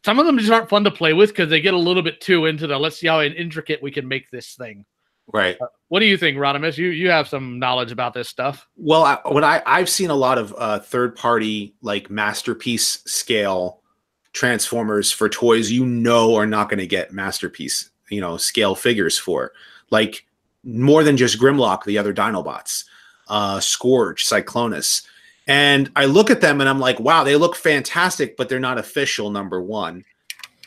S1: some of them just aren't fun to play with because they get a little bit too into let's see how intricate we can make this thing.
S2: Right.
S1: What do you think, Rodimus? You have some knowledge about this stuff.
S2: Well, I've seen a lot of third-party, like, masterpiece scale Transformers for toys are not going to get masterpiece, scale figures for. Like, more than just Grimlock, the other Dinobots, Scourge, Cyclonus. And I look at them and I'm like, wow, they look fantastic, but they're not official, number one.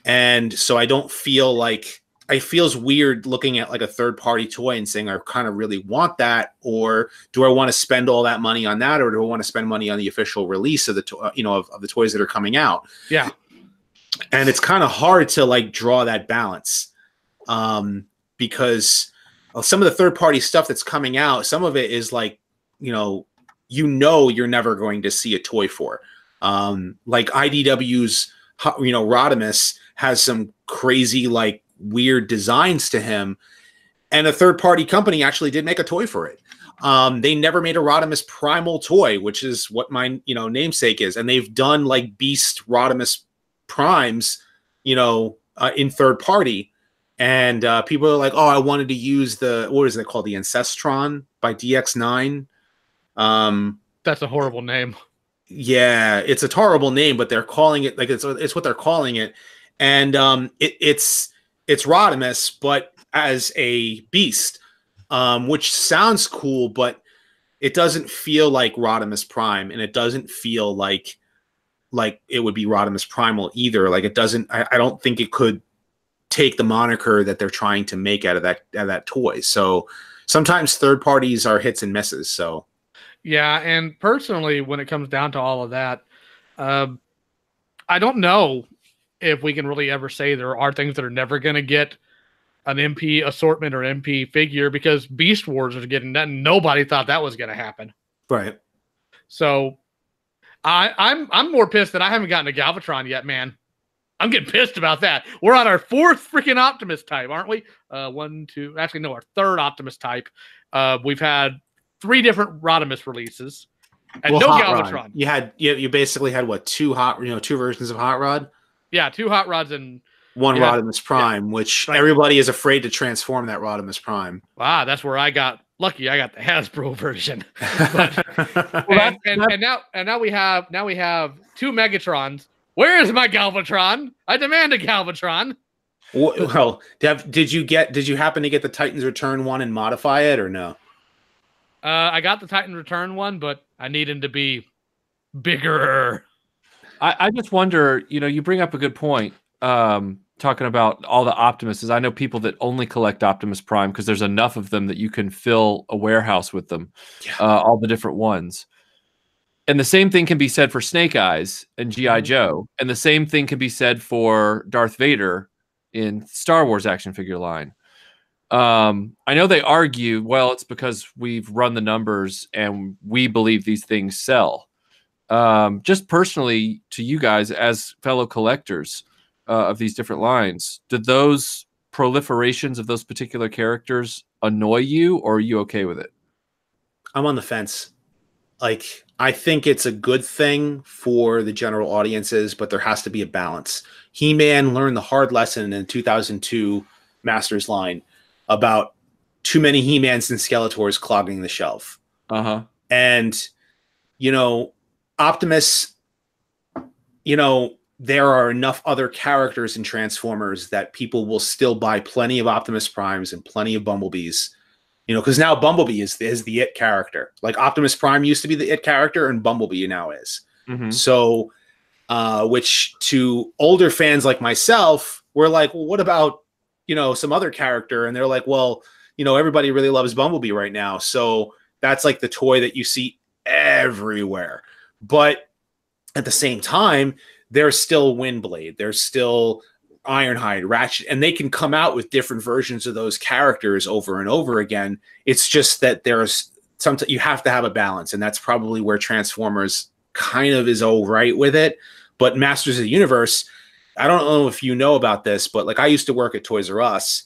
S2: And so I don't feel like, it feels weird looking at like a third party toy and saying, I kind of really want that. Or do I want to spend all that money on that? Or do I want to spend money on the official release of the, of the toys that are coming out?
S1: Yeah.
S2: And it's kind of hard to like draw that balance. Because some of the third party stuff that's coming out, some of it is like, you're never going to see a toy for. Like IDW's, Rodimus has some crazy, like, weird designs to him, and a third-party company actually did make a toy for it. They never made a Rodimus Primal toy, which is what my, namesake is, and they've done, like, Beast Rodimus Primes, in third-party, and people are like, oh, I wanted to use what is it called? The Ancestron by DX9.
S1: That's a horrible name.
S2: Yeah, it's a horrible name, but they're calling it like it's what they're calling it, and it's Rodimus, but as a beast, which sounds cool, but it doesn't feel like Rodimus Prime, and it doesn't feel like it would be Rodimus Primal either. Like, it doesn't. I don't think it could take the moniker that they're trying to make out of that toy. So sometimes third parties are hits and misses. So.
S1: Yeah, and personally, when it comes down to all of that, I don't know if we can really ever say there are things that are never going to get an MP assortment or MP figure, because Beast Wars are getting that. Nobody thought that was going to happen.
S2: Right. So
S1: I'm more pissed that I haven't gotten a Galvatron yet, man. I'm getting pissed about that. We're on our fourth freaking Optimus type, aren't we? Our third Optimus type. We've had 3 different Rodimus releases and no Galvatron.
S2: You basically had what, 2 versions of Hot Rod?
S1: Yeah, 2 Hot Rods and
S2: 1 Rodimus Prime, which everybody is afraid to transform that Rodimus Prime.
S1: Wow, that's where I got lucky. I got the Hasbro version. Now we have 2 Megatrons. Where is my Galvatron? I demand a Galvatron.
S2: Well, did you happen to get the Titans Return one and modify it, or no?
S1: I got the Titan Return one, but I need him to be bigger.
S3: I just wonder, you bring up a good point, talking about all the Optimuses. I know people that only collect Optimus Prime because there's enough of them that you can fill a warehouse with them, all the different ones. And the same thing can be said for Snake Eyes and G.I. Joe. And the same thing can be said for Darth Vader in Star Wars action figure line. I know they argue, well, it's because we've run the numbers and we believe these things sell. Just personally to you guys as fellow collectors of these different lines, did those proliferations of those particular characters annoy you, or are you okay with it?
S2: I'm on the fence. Like, I think it's a good thing for the general audiences, but there has to be a balance. He-Man learned the hard lesson in 2002 Masters line about too many He-Mans and Skeletors clogging the shelf. And, Optimus, there are enough other characters in Transformers that people will still buy plenty of Optimus Primes and plenty of Bumblebees. Because now Bumblebee is the it character. Like, Optimus Prime used to be the it character, and Bumblebee now is. So, which to older fans like myself, we're like, well, what about, some other character? And they're like, well, everybody really loves Bumblebee right now. So that's like the toy that you see everywhere. But at the same time, there's still Windblade. There's still Ironhide, Ratchet, and they can come out with different versions of those characters over and over again. It's just that there's you have to have a balance, and that's probably where Transformers kind of is all right with it. But Masters of the Universe, I don't know if you know about this, but like I used to work at Toys R Us,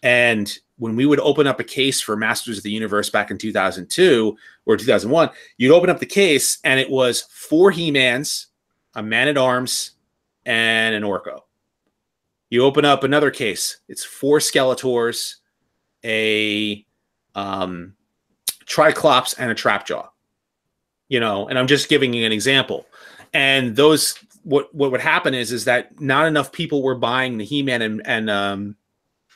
S2: and when we would open up a case for Masters of the Universe back in 2002 or 2001, you'd open up the case and it was 4 He-Mans, a Man-at-Arms, and an Orko. You open up another case, it's 4 Skeletors, a Triclops, and a Trapjaw. You know, and I'm just giving you an example. And those, what would happen is that not enough people were buying the He-Man and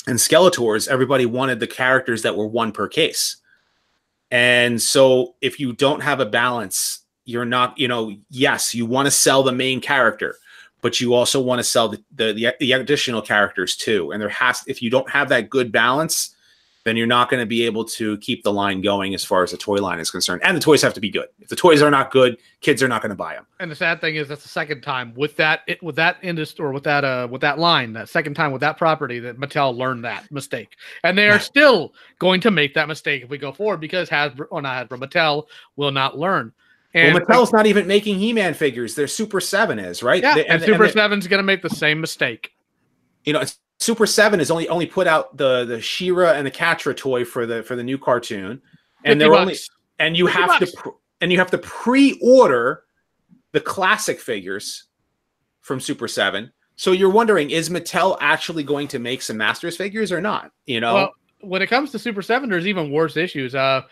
S2: Skeletors. Everybody wanted the characters that were 1 per case. And so if you don't have a balance, you're not, you know, yes, you want to sell the main character, but you also want to sell the additional characters too. And if you don't have that good balance, then you're not going to be able to keep the line going as far as the toy line is concerned. And the toys have to be good. If the toys are not good, kids are not going to buy them.
S1: And the sad thing is that's the second time with that industry, or with that line, that second time with that property, that Mattel learned that mistake. And they are still going to make that mistake if we go forward, because Mattel will not learn. And
S2: well, Mattel's not even making He-Man figures. Their Super 7 is, right?
S1: Yeah, and Super 7's going to make the same mistake.
S2: You know, Super 7 is only put out the She-Ra and the Catra toy for the new cartoon, and they're only you have to pre-order the classic figures from Super 7. So you're wondering, is Mattel actually going to make some Masters figures or not? You know,
S1: well, when it comes to Super 7, there's even worse issues. I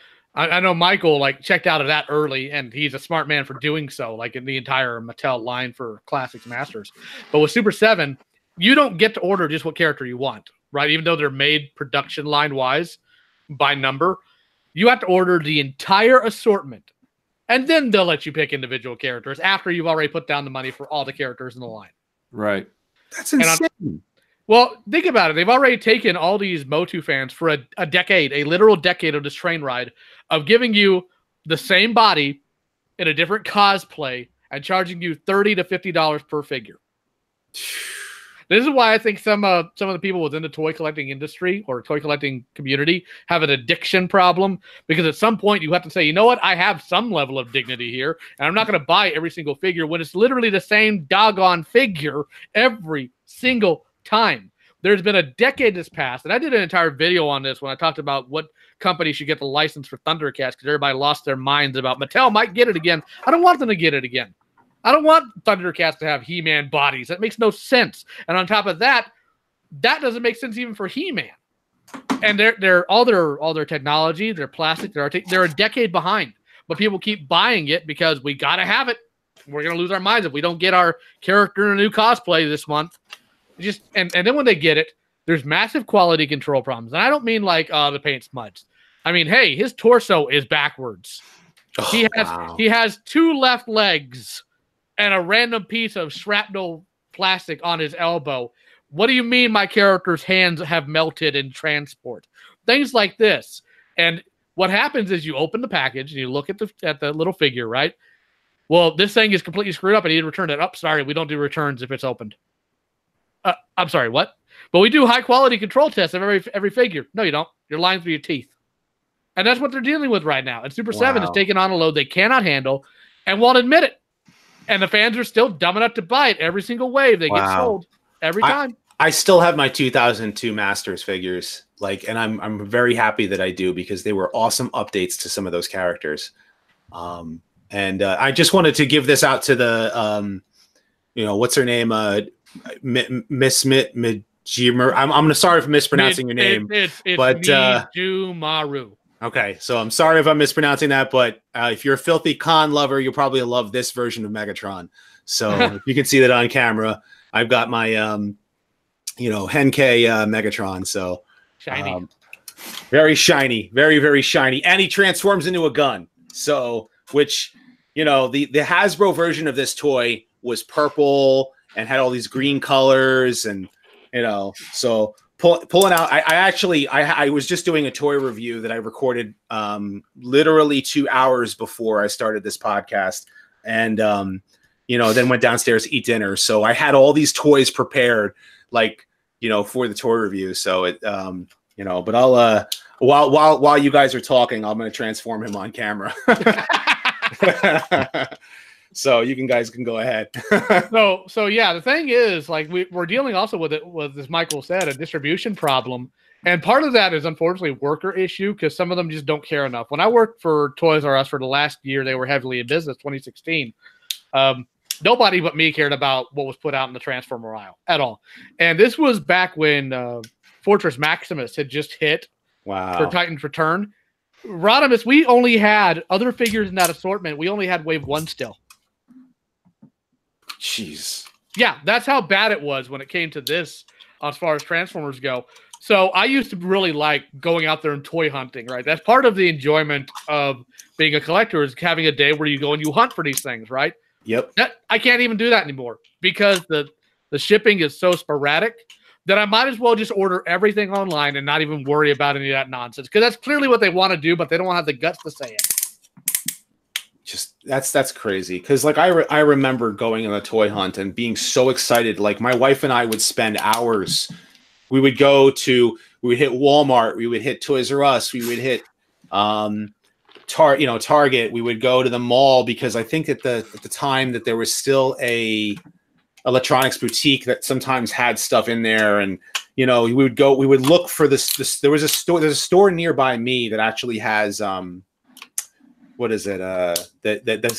S1: know Michael checked out of that early, and he's a smart man for doing so, in the entire Mattel line for Classics Masters. But with Super 7, you don't get to order just what character you want, right? Even though they're made production line wise by number, you have to order the entire assortment, and then they'll let you pick individual characters after you've already put down the money for all the characters in the line.
S3: Right.
S2: That's insane.
S1: Well, think about it. They've already taken all these Motu fans for a decade, a literal decade of this train ride of giving you the same body in a different cosplay and charging you $30 to $50 per figure. This is why I think some of the people within the toy collecting industry or toy collecting community have an addiction problem, because at some point you have to say, you know what, I have some level of dignity here, and I'm not going to buy every single figure when it's literally the same doggone figure every single time. There's been a decade that's passed, and I did an entire video on this when I talked about what company should get the license for Thundercats, because everybody lost their minds about Mattel might get it again. I don't want them to get it again. I don't want Thundercats to have He-Man bodies. That makes no sense. And on top of that, that doesn't make sense even for He-Man. And they're all their technology, their plastic, they're a decade behind. But people keep buying it because we gotta have it. We're gonna lose our minds if we don't get our character in a new cosplay this month. And then when they get it, there's massive quality control problems. And I don't mean the paint smudged. I mean, hey, his torso is backwards.
S2: Oh,
S1: he has 2 left legs and a random piece of shrapnel plastic on his elbow. What do you mean my character's hands have melted in transport? Things like this. And what happens is you open the package and you look at the little figure, right? Well, this thing is completely screwed up. I need to return it. Oh, sorry, we don't do returns if it's opened. I'm sorry, what? But we do high quality control tests of every figure. No, you don't. You're lying through your teeth. And that's what they're dealing with right now. And Super 7 is taking on a load they cannot handle and won't admit it. And the fans are still dumb enough to buy it every single wave they get sold every time. I
S2: still have my 2002 Masters figures, and I'm very happy that I do, because they were awesome updates to some of those characters. And I just wanted to give this out to the, what's her name, Miss Mijimaru. I'm sorry for mispronouncing your name,
S1: it's
S2: but
S1: Mijimaru.
S2: Okay, so I'm sorry if I'm mispronouncing that, but if you're a filthy con lover, you'll probably love this version of Megatron. So if you can see that on camera, I've got my, Henkei Megatron. So
S1: shiny,
S2: very shiny, very, very shiny. And he transforms into a gun. So, which, the Hasbro version of this toy was purple and had all these green colors, and, so pulling out, I was just doing a toy review that I recorded literally 2 hours before I started this podcast, and then went downstairs to eat dinner. So I had all these toys prepared, for the toy review. So it, but I'll while you guys are talking, I'm going to transform him on camera. So you guys can go ahead.
S1: So yeah, the thing is, like, we're dealing also with it with, as Michael said, a distribution problem. And part of that is unfortunately worker issue because some of them just don't care enough. When I worked for Toys R Us for the last year, they were heavily in business, 2016. Nobody but me cared about what was put out in the Transformer aisle at all. And this was back when Fortress Maximus had just hit for Titan's Return. Rodimus, we only had other figures in that assortment. We only had Wave 1 still.
S2: Jeez.
S1: Yeah, that's how bad it was when it came to this as far as Transformers go. So I used to really like going out there and toy hunting, right? That's part of the enjoyment of being a collector is having a day where you go and you hunt for these things, right?
S2: Yep.
S1: I can't even do that anymore because the shipping is so sporadic that I might as well just order everything online and not even worry about any of that nonsense. Because that's clearly what they want to do, but they don't want to have the guts to say it.
S2: Just that's crazy. Because like I remember going on a toy hunt and being so excited. Like my wife and I would spend hours. We would hit Walmart, we would hit Toys R Us, we would hit Target. We would go to the mall because I think at the time that there was still a electronics boutique that sometimes had stuff in there, and we would look for this. There's a store nearby me that actually has that's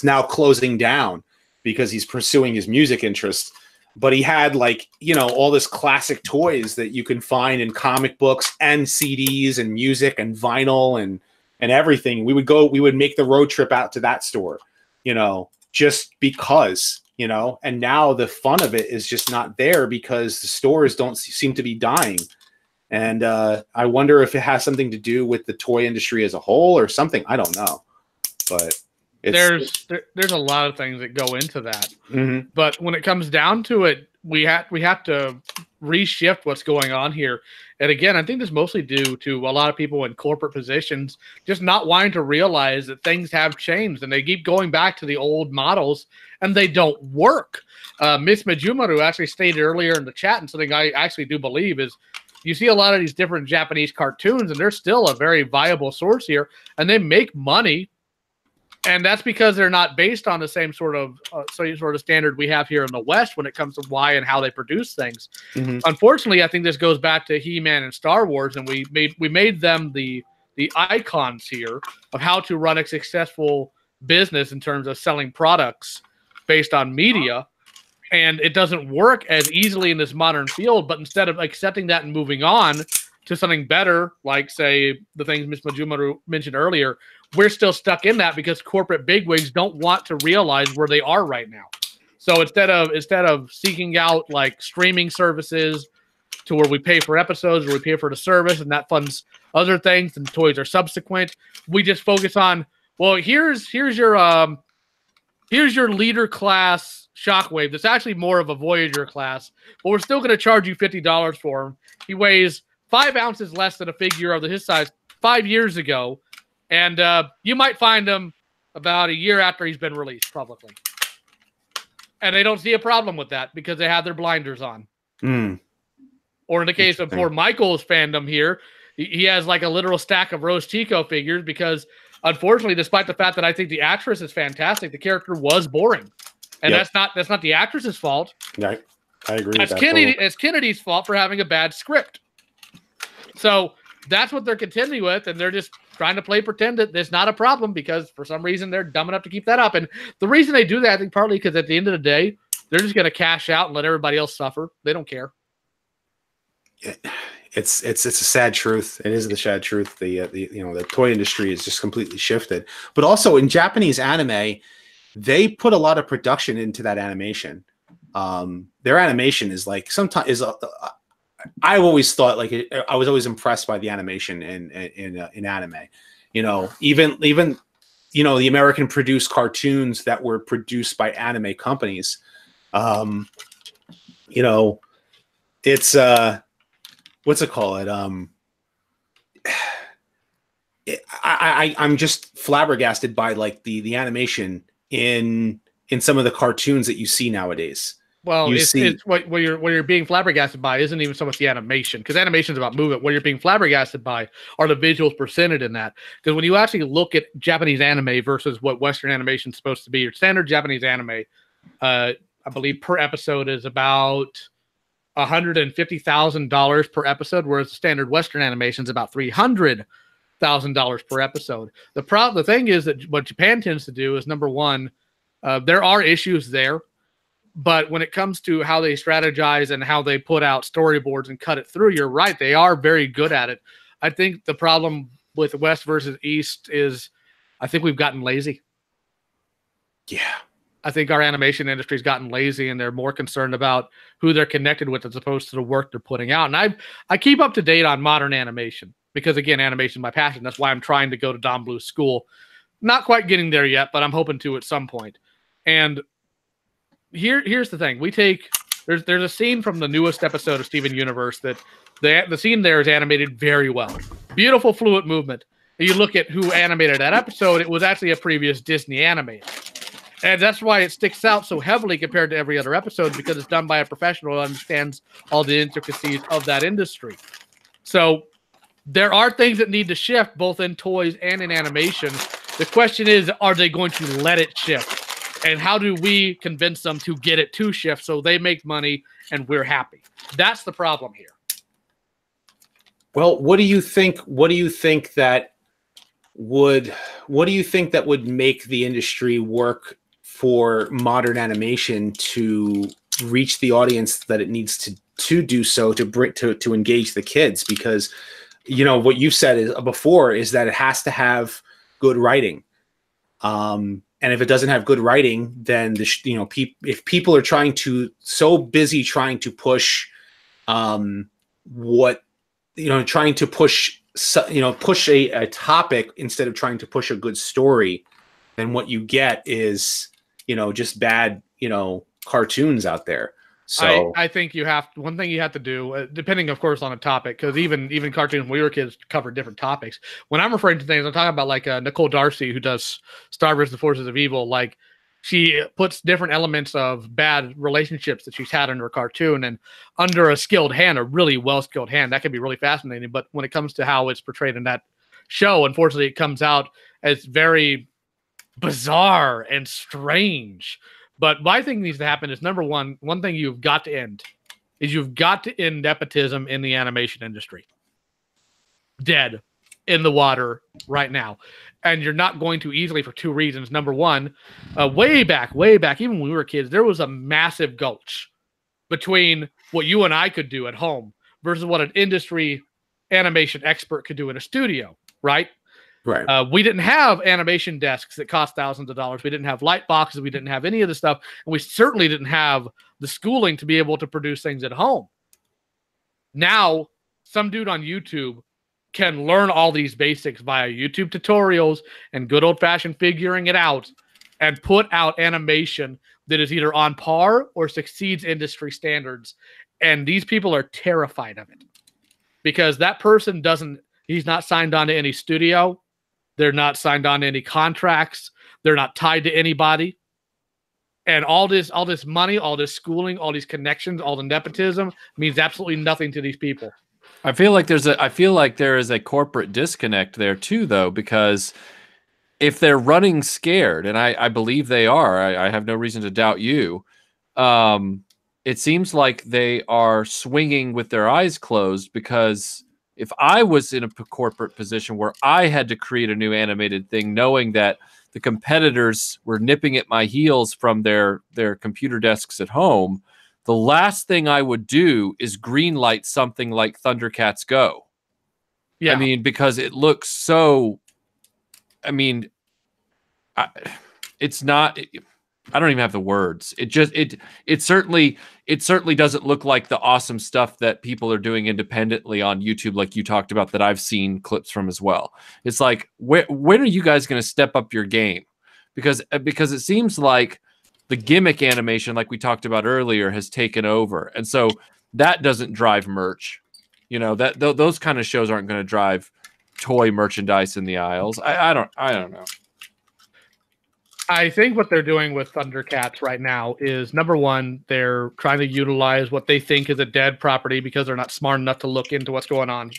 S2: now closing down because he's pursuing his music interest. But he had all this classic toys that you can find in comic books and CDs and music and vinyl and everything. We would make the road trip out to that store, just because, and now the fun of it is just not there because the stores don't seem to be dying. And I wonder if it has something to do with the toy industry as a whole or something. I don't know, but there's
S1: a lot of things that go into that.
S2: Mm-hmm.
S1: But when it comes down to it, we have to reshift what's going on here. And again, I think this is mostly due to a lot of people in corporate positions just not wanting to realize that things have changed and they keep going back to the old models and they don't work. Miss Majumaru actually stated earlier in the chat, and something I actually do believe is you see a lot of these different Japanese cartoons and they're still a very viable source here and they make money. And that's because they're not based on the same sort of standard we have here in the West when it comes to why and how they produce things.
S2: Mm-hmm.
S1: Unfortunately, I think this goes back to He-Man and Star Wars, and we made them the icons here of how to run a successful business in terms of selling products based on media. And it doesn't work as easily in this modern field, but instead of accepting that and moving on to something better, like, say, the things Ms. Majumaru mentioned earlier, we're still stuck in that because corporate bigwigs don't want to realize where they are right now. So instead of seeking out like streaming services to where we pay for episodes or we pay for the service and that funds other things and toys are subsequent, we just focus on, well, here's your leader class Shockwave. That's actually more of a Voyager class, but we're still going to charge you $50 for him. He weighs 5 ounces less than a figure of his size 5 years ago. And you might find him about a year after he's been released publicly. And they don't see a problem with that because they have their blinders on.
S2: Mm.
S1: Or in the case of poor Michael's fandom here, he has like a literal stack of Rose Tico figures because, unfortunately, despite the fact that I think the actress is fantastic, the character was boring. And that's not the actress's fault.
S2: Right. I agree with that.
S1: It's Kennedy's fault for having a bad script. So that's what they're contending with, and they're just trying to play pretend that there's not a problem because for some reason they're dumb enough to keep that up. And the reason they do that, I think, partly because at the end of the day, they're just going to cash out and let everybody else suffer. They don't care.
S2: It's a sad truth. It is the sad truth. The toy industry is just completely shifted. But also in Japanese anime, they put a lot of production into that animation. Their animation is like sometimes I've always thought I was always impressed by the animation in anime. Even the American produced cartoons that were produced by anime companies. It's what's it called? I'm just flabbergasted by like the animation in some of the cartoons that you see nowadays.
S1: Well,
S2: You
S1: it's
S2: see-
S1: what you're being flabbergasted by isn't even so much the animation, because animation is about movement. What you're being flabbergasted by are the visuals presented in that. Because when you actually look at Japanese anime versus what Western animation is supposed to be, your standard Japanese anime, I believe per episode is about $150,000 per episode, whereas the standard Western animation is about $300,000 per episode. The thing is that what Japan tends to do is, number one, there are issues there. But when it comes to how they strategize and how they put out storyboards and cut it through, you're right. They are very good at it. I think the problem with West versus East is I think we've gotten lazy.
S2: Yeah.
S1: I think our animation industry's gotten lazy and they're more concerned about who they're connected with as opposed to the work they're putting out. And I keep up to date on modern animation because, again, animation is my passion. That's why I'm trying to go to Don Bluth's school. Not quite getting there yet, but I'm hoping to at some point. And here's the thing. There's a scene from the newest episode of Steven Universe that the scene there is animated very well. Beautiful fluid movement. And you look at who animated that episode, it was actually a previous Disney animator. And that's why it sticks out so heavily compared to every other episode, because it's done by a professional who understands all the intricacies of that industry. So there are things that need to shift both in toys and in animation. The question is, are they going to let it shift? And how do we convince them to get it to shift so they make money and we're happy? That's the problem here.
S2: Well, what do you think that would make the industry work for modern animation to reach the audience that it needs to do so, to engage the kids? Because, you know, what you've said before is that it has to have good writing. And if it doesn't have good writing, then if people are trying to push, push a topic instead of trying to push a good story, then what you get is, just bad, cartoons out there. So
S1: I think one thing you have to do, depending, of course, on a topic, because even cartoons when we were kids cover different topics. When I'm referring to things, I'm talking about like Nicole Darcy, who does Star vs. the Forces of Evil. Like, she puts different elements of bad relationships that she's had in her cartoon, and under a skilled hand, a really well-skilled hand, that can be really fascinating. But when it comes to how it's portrayed in that show, unfortunately, it comes out as very bizarre and strange. But what I think needs to happen is, number one thing you've got to end is you've got to end nepotism in the animation industry. Dead in the water right now. And you're not going to easily for two reasons. Number one, way back, even when we were kids, there was a massive gulch between what you and I could do at home versus what an industry animation expert could do in a studio, right?
S2: Right.
S1: We didn't have animation desks that cost thousands of dollars. We didn't have light boxes. We didn't have any of the stuff. And we certainly didn't have the schooling to be able to produce things at home. Now, some dude on YouTube can learn all these basics via YouTube tutorials and good old-fashioned figuring it out and put out animation that is either on par or succeeds industry standards. And these people are terrified of it because that person he's not signed on to any studio. They're not signed on to any contracts. They're not tied to anybody. And all this money, all this schooling, all these connections, all the nepotism means absolutely nothing to these people.
S3: I feel like there is a corporate disconnect there too, though, because if they're running scared, and I believe they are, I have no reason to doubt you. It seems like they are swinging with their eyes closed, because if I was in a corporate position where I had to create a new animated thing, knowing that the competitors were nipping at my heels from their computer desks at home, the last thing I would do is greenlight something like Thundercats Go.
S1: Yeah.
S3: I mean, because it looks so, it's not, I don't even have the words. It certainly doesn't look like the awesome stuff that people are doing independently on YouTube, like you talked about, that I've seen clips from as well. It's like, when are you guys going to step up your game? Because it seems like the gimmick animation, like we talked about earlier, has taken over, and so that doesn't drive merch. Those kind of shows aren't going to drive toy merchandise in the aisles. I don't know.
S1: I think what they're doing with Thundercats right now is, number one, they're trying to utilize what they think is a dead property because they're not smart enough to look into what's going on.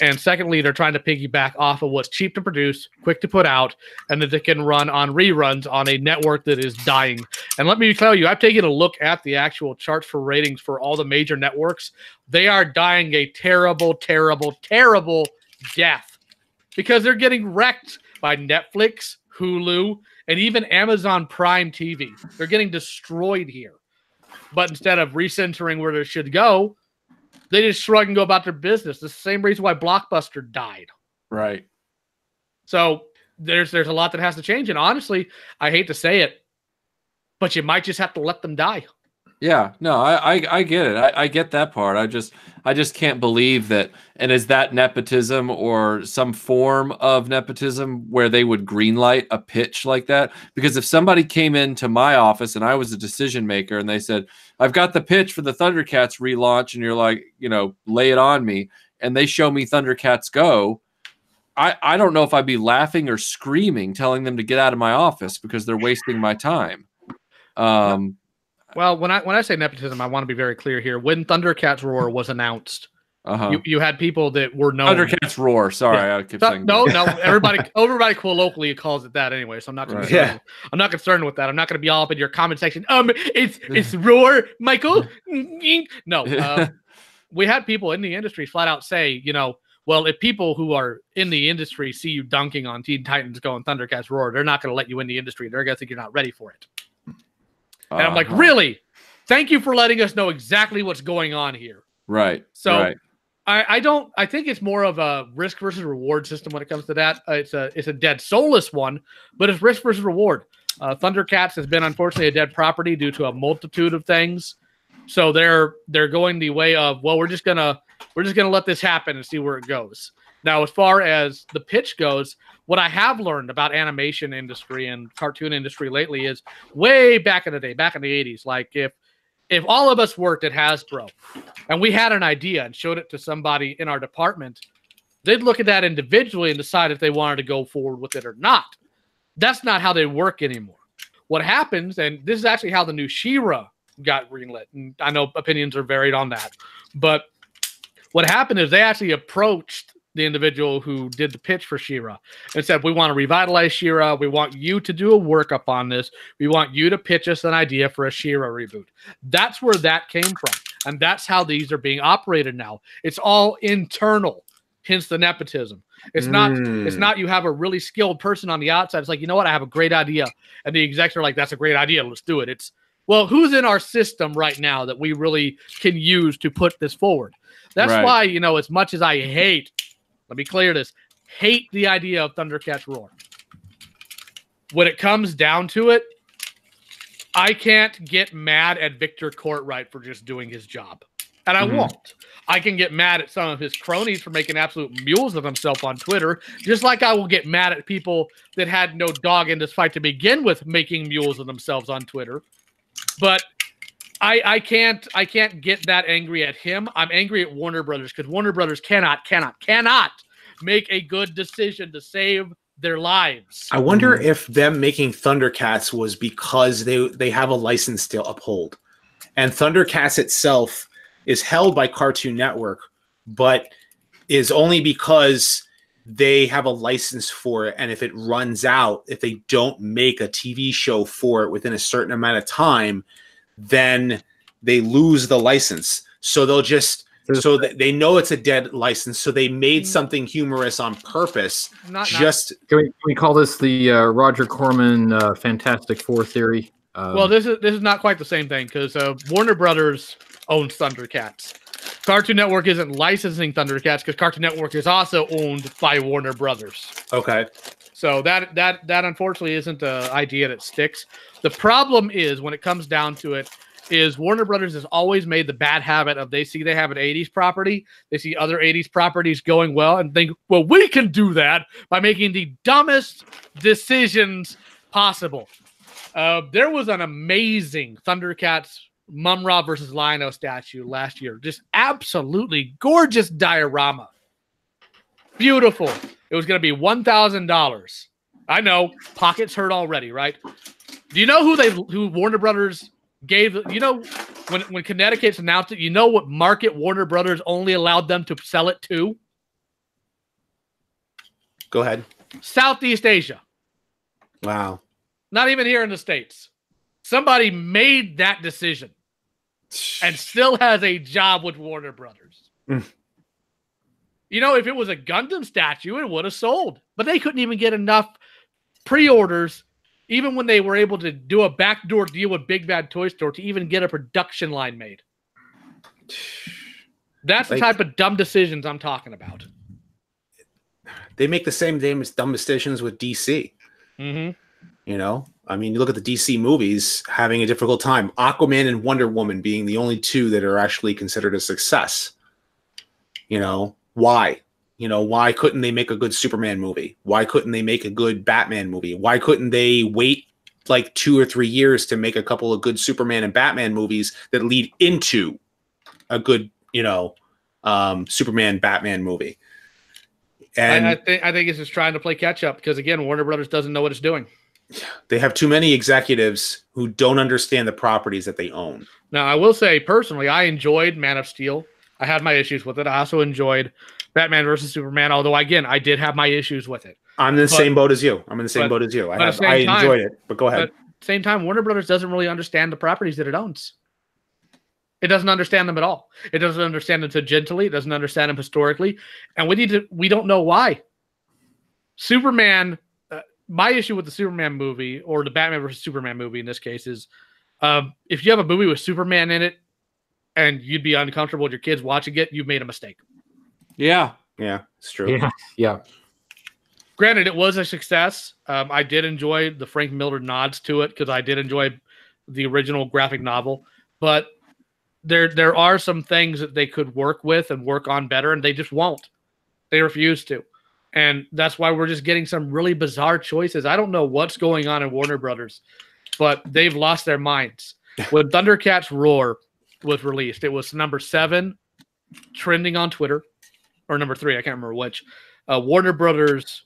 S1: And secondly, they're trying to piggyback off of what's cheap to produce, quick to put out, and that they can run on reruns on a network that is dying. And let me tell you, I've taken a look at the actual charts for ratings for all the major networks. They are dying a terrible, terrible, terrible death because they're getting wrecked by Netflix, Hulu, and even Amazon Prime TV. They're getting destroyed here. But instead of recentering where they should go, they just shrug and go about their business. It's the same reason why Blockbuster died.
S3: Right.
S1: So there's a lot that has to change. And honestly, I hate to say it, but you might just have to let them die.
S3: Yeah, no, I get it. I get that part. I just can't believe that. And is that nepotism or some form of nepotism where they would greenlight a pitch like that? Because if somebody came into my office and I was a decision maker and they said, I've got the pitch for the Thundercats relaunch, and you're like, lay it on me, and they show me Thundercats Go, I don't know if I'd be laughing or screaming, telling them to get out of my office because they're wasting my time.
S1: Well, when I say nepotism, I want to be very clear here. When Thundercats Roar was announced, you had people that were known.
S3: Thundercats Roar. Sorry, yeah. I keep saying
S1: no. Everybody colloquially calls it that anyway. So I'm not concerned. Yeah. I'm not concerned with that. I'm not going to be all up in your comment section. It's Roar, Michael. No, we had people in the industry flat out say, well, if people who are in the industry see you dunking on Teen Titans Go and Thundercats Roar, they're not going to let you in the industry. They're going to think you're not ready for it. And I'm like, really? Thank you for letting us know exactly what's going on here.
S3: Right.
S1: So
S3: right.
S1: I think it's more of a risk versus reward system when it comes to that. It's a dead soulless one, but it's risk versus reward. Thundercats has been unfortunately a dead property due to a multitude of things. So they're going the way of, well, we're just gonna let this happen and see where it goes. Now, as far as the pitch goes, what I have learned about animation industry and cartoon industry lately is way back in the day, back in the 80s, like if all of us worked at Hasbro and we had an idea and showed it to somebody in our department, they'd look at that individually and decide if they wanted to go forward with it or not. That's not how they work anymore. What happens, and this is actually how the new She-Ra got greenlit, and I know opinions are varied on that, but what happened is they actually approached the individual who did the pitch for She-Ra and said, we want to revitalize She-Ra. We want you to do a workup on this. We want you to pitch us an idea for a She-Ra reboot. That's where that came from. And that's how these are being operated now. It's all internal, hence the nepotism. It's not you have a really skilled person on the outside. It's like, you know what? I have a great idea. And the execs are like, that's a great idea. Let's do it. It's, well, who's in our system right now that we really can use to put this forward? That's
S3: right.
S1: why, as much as I hate, let me clear this, hate the idea of Thundercats Roar. When it comes down to it, I can't get mad at Victor Courtright for just doing his job. And I won't. I can get mad at some of his cronies for making absolute mules of himself on Twitter, just like I will get mad at people that had no dog in this fight to begin with making mules of themselves on Twitter. But I can't get that angry at him. I'm angry at Warner Brothers because Warner Brothers cannot make a good decision to save their lives.
S2: I wonder if them making Thundercats was because they have a license to uphold. And Thundercats itself is held by Cartoon Network, but is only because they have a license for it. And if it runs out, if they don't make a TV show for it within a certain amount of time, then they lose the license. So they'll just, so that they know it's a dead license. So they made something humorous on purpose.
S4: Can we call this the Roger Corman Fantastic Four theory?
S1: Well, this is not quite the same thing because Warner Brothers owns Thundercats. Cartoon Network isn't licensing Thundercats because Cartoon Network is also owned by Warner Brothers.
S2: Okay.
S1: So that unfortunately isn't an idea that sticks. The problem is when it comes down to it, is Warner Brothers has always made the bad habit of they have an 80s property, they see other 80s properties going well, and think, well, we can do that by making the dumbest decisions possible. There was an amazing Thundercats Mum-Ra versus Lion-O statue last year. Just absolutely gorgeous diorama. Beautiful. It was going to be $1,000. I know, pockets hurt already, right? Do you know who Warner Brothers gave? You know, when Connecticut's announced it, you know what market Warner Brothers only allowed them to sell it to?
S2: Go ahead.
S1: Southeast Asia.
S2: Wow.
S1: Not even here in the States. Somebody made that decision and still has a job with Warner Brothers. You know, if it was a Gundam statue, it would have sold. But they couldn't even get enough pre-orders, even when they were able to do a backdoor deal with Big Bad Toy Store to even get a production line made. That's the type of dumb decisions I'm talking about.
S2: They make the same dumb decisions with DC.
S1: Mm-hmm.
S2: You know, I mean, you look at the DC movies having a difficult time. Aquaman and Wonder Woman being the only two that are actually considered a success. You know, why? You know, why couldn't they make a good Superman movie? Why couldn't they make a good Batman movie? Why couldn't they wait like 2 or 3 years to make a couple of good Superman and Batman movies that lead into a good, you know, Superman Batman movie? And
S1: I think it's just trying to play catch up because, again, Warner Brothers doesn't know what it's doing.
S2: They have too many executives who don't understand the properties that they own.
S1: Now, I will say, personally, I enjoyed Man of Steel. I had my issues with it. I also enjoyed Batman versus Superman, although, again, I did have my issues with it.
S2: I'm in the same boat as you. I'm in the same boat as you. I enjoyed it, but go ahead.
S1: But at the same time, Warner Brothers doesn't really understand the properties that it owns. It doesn't understand them at all. It doesn't understand them tangentially. It doesn't understand them historically. And we don't know why. Superman, my issue with the Superman movie, or the Batman versus Superman movie in this case, is if you have a movie with Superman in it and you'd be uncomfortable with your kids watching it, you've made a mistake.
S3: Yeah.
S2: Yeah, it's true.
S4: Yeah.
S1: Granted, it was a success. I did enjoy the Frank Miller nods to it because I did enjoy the original graphic novel. But there are some things that they could work with and work on better, and they just won't. They refuse to. And that's why we're just getting some really bizarre choices. I don't know what's going on in Warner Brothers, but they've lost their minds. When Thundercats Roar was released, it was number 7 trending on Twitter, or number 3, I can't remember which. Warner Brothers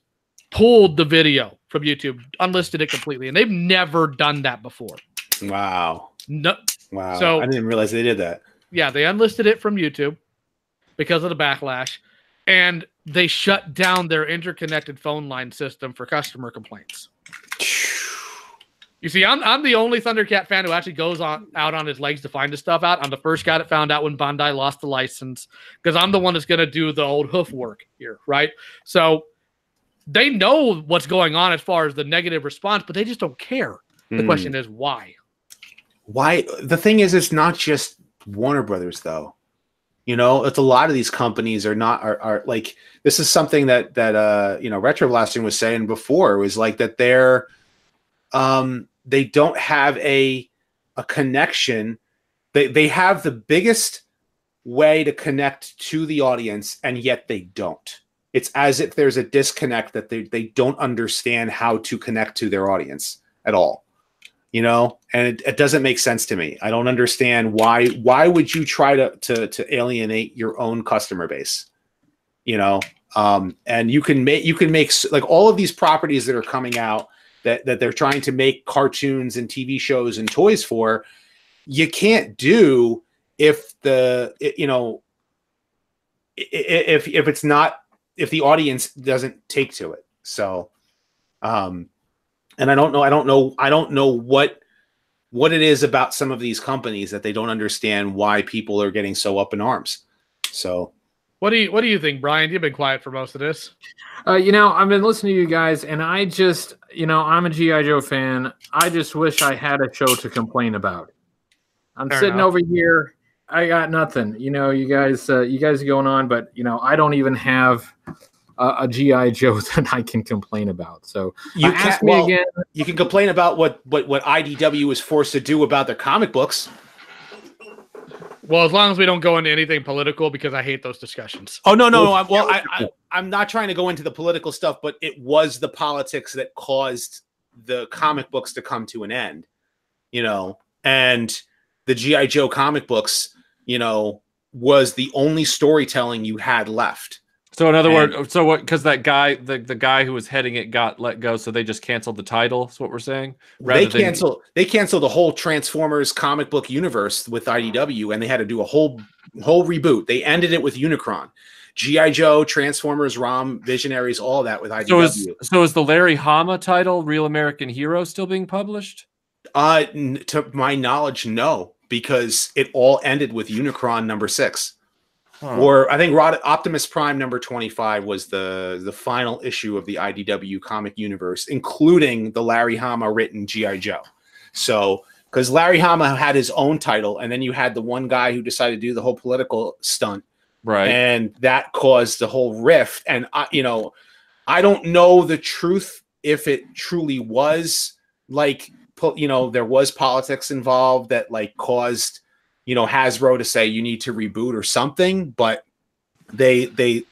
S1: pulled the video from YouTube, unlisted it completely, and they've never done that before.
S2: Wow.
S1: No.
S2: Wow.
S1: So,
S2: I didn't realize they did that.
S1: Yeah, they unlisted it from YouTube because of the backlash, and they shut down their interconnected phone line system for customer complaints. You see, I'm the only Thundercat fan who actually goes out on his legs to find this stuff out. I'm the first guy that found out when Bandai lost the license because I'm the one that's going to do the old hoof work here, right? So they know what's going on as far as the negative response, but they just don't care. The question is why?
S2: Why? The thing is, it's not just Warner Brothers, though. You know, it's a lot of these companies are like, this is something that you know, Retroblasting was saying before, was like that they don't have a connection. They have the biggest way to connect to the audience, and yet they don't. It's as if there's a disconnect that they don't understand how to connect to their audience at all. You know, and it doesn't make sense to me. I don't understand why would you try to alienate your own customer base? You know, and you can make like all of these properties that are coming out that they're trying to make cartoons and TV shows and toys for. You can't do if the audience doesn't take to it. So, and I don't know what it is about some of these companies that they don't understand why people are getting so up in arms. So,
S1: what do you think, Brian? You've been quiet for most of this.
S4: You know, I've been listening to you guys, and I just, you know, I'm a G.I. Joe fan. I just wish I had a show to complain about. I'm
S1: Fair
S4: sitting
S1: enough.
S4: over here. I got nothing. You know, you guys are going on, but you know, I don't even have a G.I. Joe that I can complain about. So ask me again.
S2: You can complain about what IDW is forced to do about their comic books.
S1: Well, as long as we don't go into anything political, because I hate those discussions.
S2: Oh no. I'm not trying to go into the political stuff, but it was the politics that caused the comic books to come to an end. You know, and the G.I. Joe comic books, you know, was the only storytelling you had left.
S3: So in other words, so what? Because that guy, the guy who was heading it, got let go, so they just canceled the title. Is what we're saying.
S2: They canceled the whole Transformers comic book universe with IDW, and they had to do a whole reboot. They ended it with Unicron, G.I. Joe, Transformers, ROM, Visionaries, all that with IDW.
S3: So is the Larry Hama title, Real American Hero, still being published?
S2: To my knowledge, no, because it all ended with Unicron #6. Huh. Or I think Optimus Prime #25 was the final issue of the IDW comic universe, including the Larry Hama written G.I. Joe. So, because Larry Hama had his own title, and then you had the one guy who decided to do the whole political stunt.
S3: Right.
S2: And that caused the whole rift. And, I don't know the truth if it truly was like, there was politics involved that like caused, Hasbro to say you need to reboot or something, but they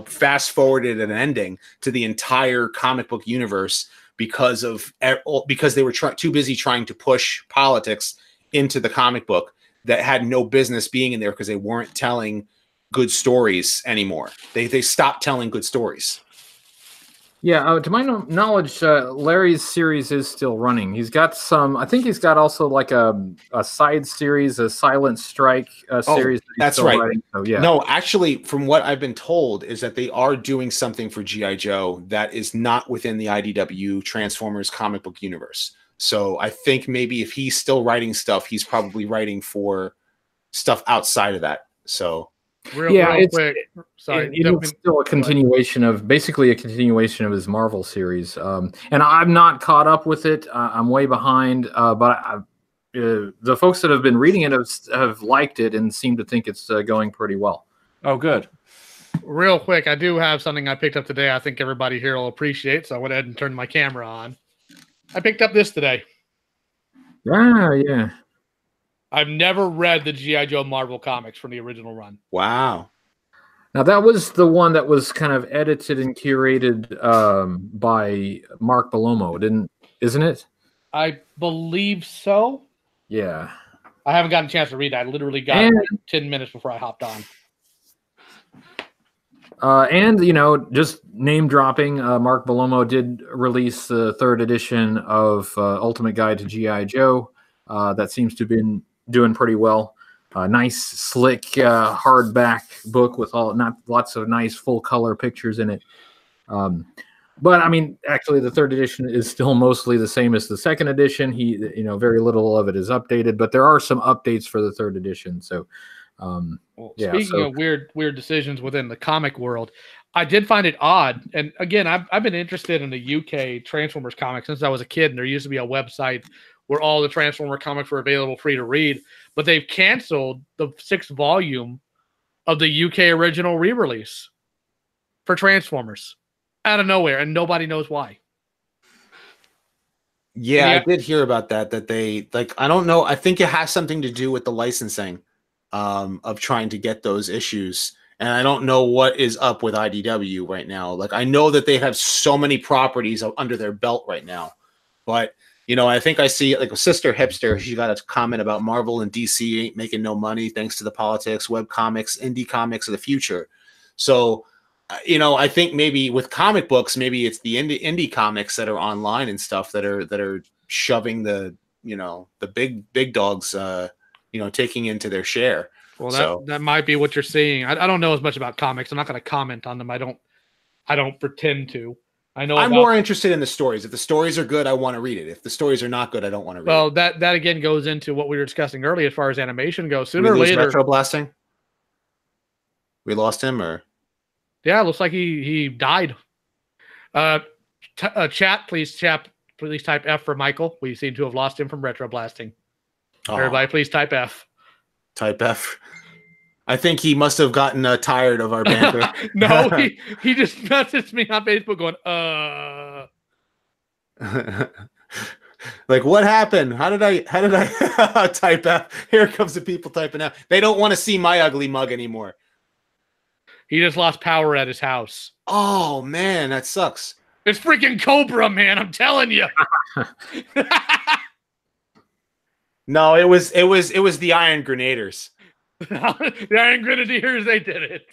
S2: fast forwarded an ending to the entire comic book universe because they were too busy trying to push politics into the comic book that had no business being in there because they weren't telling good stories anymore. They stopped telling good stories.
S4: Yeah, to my knowledge, Larry's series is still running. He's got I think he's got also like a side series, a Silent Strike series.
S2: That's right.
S4: Writing. So, yeah.
S2: No, actually, from what I've been told is that they are doing something for G.I. Joe that is not within the IDW Transformers comic book universe. So I think maybe if he's still writing stuff, he's probably writing for stuff outside of that. So...
S1: Real quick. Sorry,
S4: it's still a continuation of his Marvel series, and I'm not caught up with it. I'm way behind, but the folks that have been reading it have liked it and seem to think it's going pretty well.
S3: Oh, good.
S1: Real quick, I do have something I picked up today. I think everybody here will appreciate, so I went ahead and turned my camera on. I picked up this today.
S4: Yeah.
S1: I've never read the G.I. Joe Marvel comics from the original run.
S2: Wow.
S4: Now, that was the one that was kind of edited and curated by Mark Bellomo, isn't it?
S1: I believe so.
S4: Yeah.
S1: I haven't gotten a chance to read it. I literally got it 10 minutes before I hopped on.
S4: And, just name dropping, Mark Bellomo did release the 3rd edition of Ultimate Guide to G.I. Joe. That seems to have been doing pretty well. Nice, slick, hardback book with lots of nice full color pictures in it. But I mean, actually, the 3rd edition is still mostly the same as the 2nd edition. Very little of it is updated, but there are some updates for the 3rd edition. So,
S1: speaking of weird decisions within the comic world, I did find it odd. And again, I've been interested in the UK Transformers comics since I was a kid, and there used to be a website where all the Transformer comics were available free to read, but they've canceled the 6th volume of the UK original re-release for Transformers out of nowhere, and nobody knows why.
S2: Yeah, I did hear about that they, I don't know, I think it has something to do with the licensing of trying to get those issues, and I don't know what is up with IDW right now. I know that they have so many properties under their belt right now, but I think I see a Sister Hipster. She got a comment about Marvel and DC ain't making no money thanks to the politics, web comics, indie comics of the future. So, I think maybe with comic books, maybe it's the indie comics that are online and stuff that are shoving the big dogs, taking into their share.
S1: Well, that might be what you're seeing. I don't know as much about comics. I'm not going to comment on them. I don't pretend to. I'm
S2: more interested in the stories. If the stories are good, I want to read it. If the stories are not good, I don't want to read it.
S1: Well, that again goes into what we were discussing earlier as far as animation goes. Sooner or later,
S2: Retroblasting? We lost him, or?
S1: Yeah, it looks like he died. Chat, please type F for Michael. We seem to have lost him from Retroblasting. Oh. Everybody, please type F.
S2: Type F. I think he must have gotten tired of our banter.
S1: No, he just messaged me on Facebook going,
S2: what happened? How did I type F? Here comes the people typing F. They don't want to see my ugly mug anymore.
S1: He just lost power at his house.
S2: Oh man, that sucks.
S1: It's freaking Cobra, man. I'm telling you.
S2: No, it was the Iron Grenadiers.
S1: The Iron Grenadiers, they did it.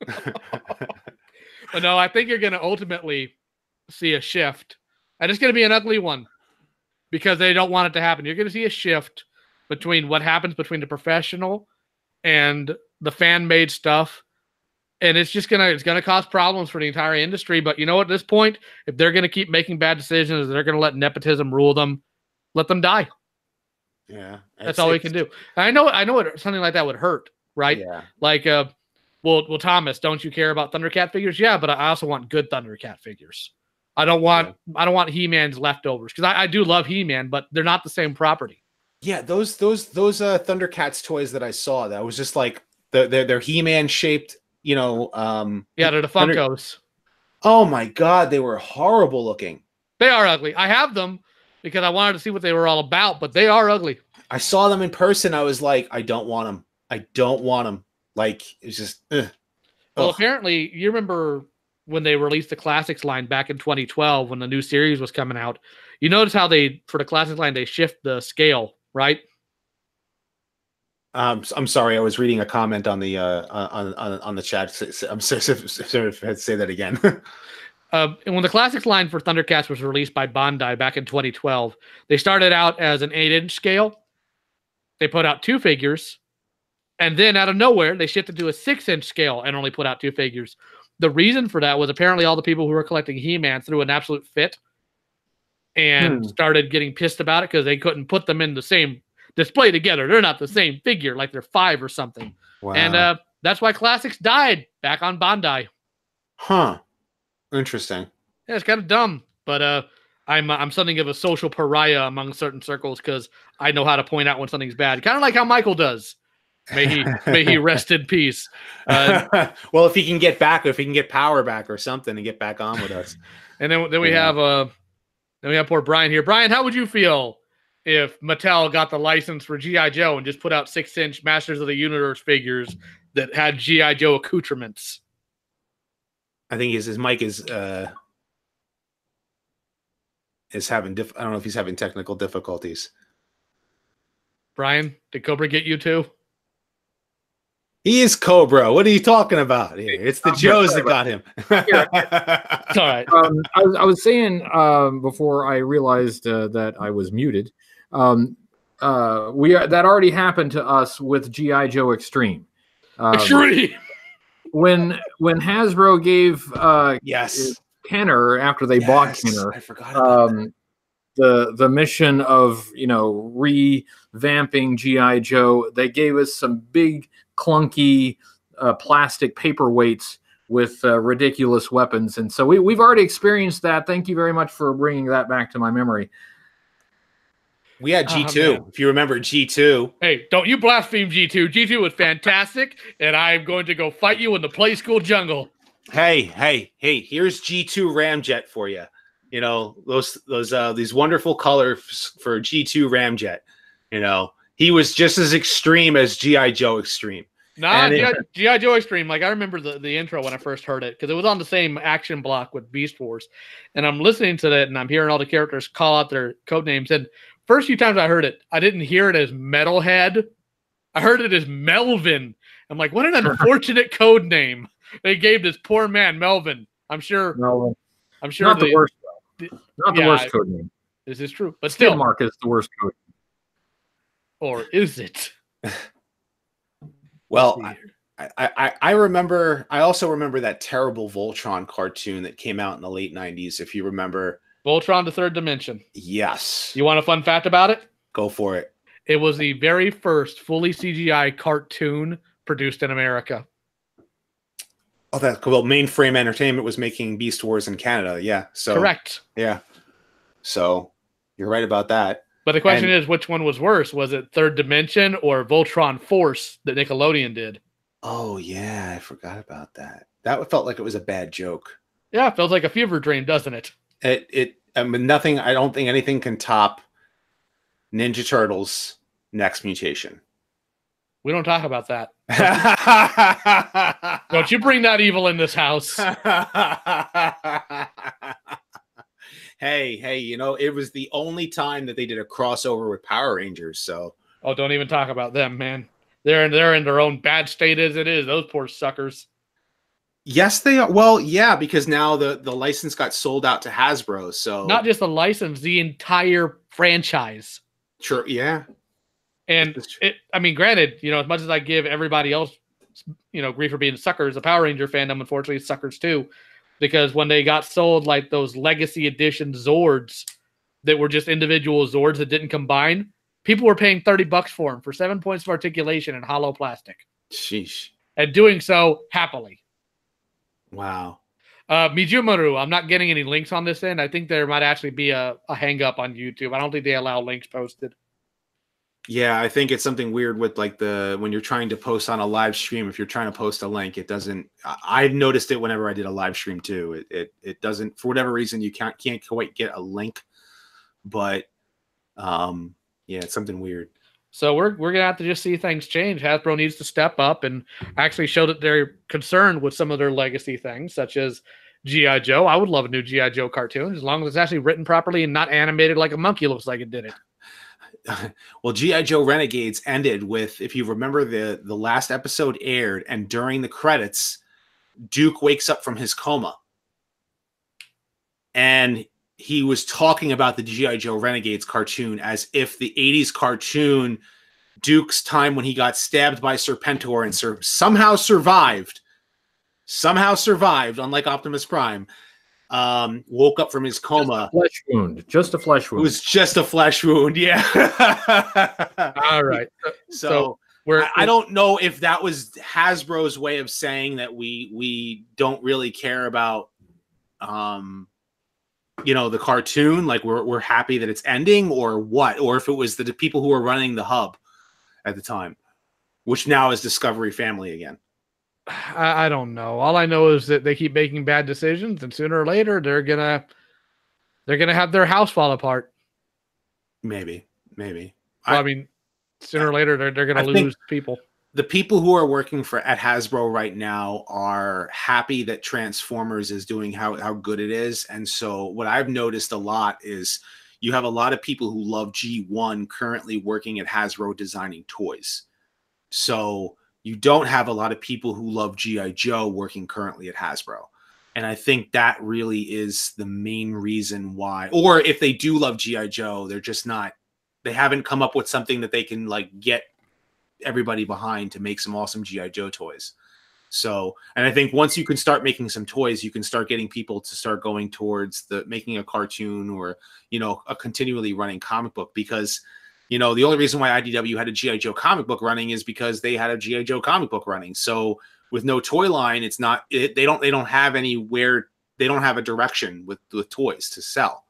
S1: But no, I think you're going to ultimately see a shift, and it's going to be an ugly one because they don't want it to happen. You're going to see a shift between what happens between the professional and the fan-made stuff, and it's gonna cause problems for the entire industry. But you know what? At this point, if they're going to keep making bad decisions, they're going to let nepotism rule them. Let them die.
S2: Yeah,
S1: That's all we can do. I know something like that would hurt, right?
S2: Yeah.
S1: Like, well, Thomas, don't you care about Thundercat figures? Yeah, but I also want good Thundercat figures. I don't want He-Man's leftovers, because I do love He-Man, but they're not the same property.
S2: Yeah, those Thundercats toys that I saw, that was just like they're He-Man shaped, you know.
S1: Yeah, they're the Funkos.
S2: Oh my God, they were horrible looking.
S1: They are ugly. I have them because I wanted to see what they were all about, but they are ugly.
S2: I saw them in person. I was like, I don't want them. I don't want them. Like, it's just. Ugh.
S1: Well, apparently, you remember when they released the Classics line back in 2012 when the new series was coming out. You notice how for the Classics line, they shift the scale, right?
S2: I'm sorry. I was reading a comment on the on the chat. I'm sorry if I had to say that again.
S1: And when the Classics line for Thundercats was released by Bandai back in 2012, they started out as an 8-inch scale. They put out 2 figures, and then out of nowhere, they shifted to a 6-inch scale and only put out 2 figures. The reason for that was apparently all the people who were collecting He-Man threw an absolute fit and started getting pissed about it because they couldn't put them in the same display together. They're not the same figure, like they're 5 or something. Wow. And that's why Classics died back on Bandai.
S2: Huh. Interesting.
S1: Yeah, it's kind of dumb, but I'm something of a social pariah among certain circles because I know how to point out when something's bad. Kind of like how Michael does. May he rest in peace.
S2: Well, if he can get power back or something and get back on with us.
S1: And then we have poor Brian here. Brian, how would you feel if Mattel got the license for G.I. Joe and just put out 6-inch Masters of the Universe figures that had G.I. Joe accoutrements?
S2: I think his mic is having I don't know if he's having technical difficulties.
S1: Brian, did Cobra get you too?
S2: He is Cobra. What are you talking about here? It's the Joes that got him.
S1: It's all right.
S4: I was saying before I realized that I was muted. That already happened to us with G.I. Joe Extreme.
S1: Extreme.
S4: When Hasbro gave Kenner, after they bought Kenner,
S2: I forgot about that.
S4: the mission of revamping G.I. Joe, they gave us some big clunky plastic paperweights with ridiculous weapons, and so we've already experienced that. Thank you very much for bringing that back to my memory.
S2: We had G2, if you remember G2.
S1: Hey, don't you blaspheme G2. G2 was fantastic, and I'm going to go fight you in the play school jungle.
S2: Hey, here's G2 Ramjet for you. You know, these wonderful colors for G2 Ramjet. He was just as extreme as G.I. Joe Extreme.
S1: Nah, G.I. Joe Extreme. Like, I remember the intro when I first heard it, because it was on the same action block with Beast Wars. And I'm listening to that, and I'm hearing all the characters call out their code names. And first few times I heard it, I didn't hear it as Metalhead. I heard it as Melvin. I'm like, what an unfortunate code name they gave this poor man, Melvin. I'm sure.
S4: Melvin.
S1: I'm sure.
S4: Not the worst. Not the worst code name.
S1: This is true, but still,
S4: Mark is the worst code.
S1: Or is it?
S2: Well, I remember. I also remember that terrible Voltron cartoon that came out in the late '90s. If you remember,
S1: Voltron: The Third Dimension.
S2: Yes.
S1: You want a fun fact about it?
S2: Go for it.
S1: It was the very first fully CGI cartoon produced in America.
S2: Oh, that's cool. Well, Mainframe Entertainment was making Beast Wars in Canada. Yeah. So
S1: correct.
S2: Yeah. So you're right about that.
S1: But the question is, which one was worse? Was it Third Dimension or Voltron Force that Nickelodeon did?
S2: Oh, yeah. I forgot about that. That felt like it was a bad joke.
S1: Yeah, it feels like a fever dream, doesn't it?
S2: I mean, nothing. I don't think anything can top Ninja Turtles Next Mutation. We
S1: don't talk about that. Don't you bring that evil in this house.
S2: Hey, it was the only time that they did a crossover with Power Rangers, so.
S1: Oh, don't even talk about them, man. They're in their own bad state as it is, those poor suckers.
S2: Yes, they are. Well, yeah, because now the license got sold out to Hasbro. So
S1: Not just the license, the entire franchise.
S2: sure, yeah.
S1: And I mean, granted, as much as I give everybody else, grief for being suckers, the Power Ranger fandom, unfortunately, is suckers too, because when they got sold like those Legacy Edition Zords that were just individual Zords that didn't combine, people were paying $30 for them for 7 points of articulation and hollow plastic.
S2: Sheesh.
S1: And doing so happily.
S2: Wow.
S1: Mijumaru, I'm not getting any links on this end. I think there might actually be a hang up on YouTube. I don't think they allow links posted.
S2: Yeah, I think it's something weird with like when you're trying to post on a live stream, if you're trying to post a link, it doesn't. I've noticed it whenever I did a live stream too. It doesn't, for whatever reason, you can't quite get a link. But yeah, it's something weird.
S1: So we're gonna have to just see things change. Hasbro needs to step up and actually show that they're concerned with some of their legacy things, such as G.I. Joe. I would love a new G.I. Joe cartoon as long as it's actually written properly and not animated like a monkey looks like it did it.
S2: Well, G.I. Joe Renegades ended with, if you remember, the last episode aired, and during the credits, Duke wakes up from his coma. And he was talking about the G.I. Joe Renegades cartoon as if the 80s cartoon, Duke's time when he got stabbed by Serpentor and somehow survived, unlike Optimus Prime, woke up from his coma.
S4: Just a flesh wound.
S2: It was just a flesh wound, yeah.
S1: All right.
S2: So I don't know if that was Hasbro's way of saying that we don't really care about the cartoon, like we're happy that it's ending, or what, or if it was the people who were running the hub at the time, which now is Discovery Family again.
S1: I don't know. All I know is that they keep making bad decisions, and sooner or later they're gonna have their house fall apart.
S2: Maybe.
S1: Well, I mean, sooner or later they're gonna lose people.
S2: The people who are working at Hasbro right now are happy that Transformers is doing how good it is. And so what I've noticed a lot is you have a lot of people who love G1 currently working at Hasbro designing toys. So you don't have a lot of people who love G.I. Joe working currently at Hasbro. And I think that really is the main reason why. Or if they do love G.I. Joe, they haven't come up with something that they can like get everybody behind to make some awesome G.I. Joe toys. So, and I think once you can start making some toys, you can start getting people to start going towards making a cartoon or, a continually running comic book, because, the only reason why IDW had a G.I. Joe comic book running is because they had a G.I. Joe comic book running. So with no toy line, they don't have anywhere, they don't have a direction with toys to sell.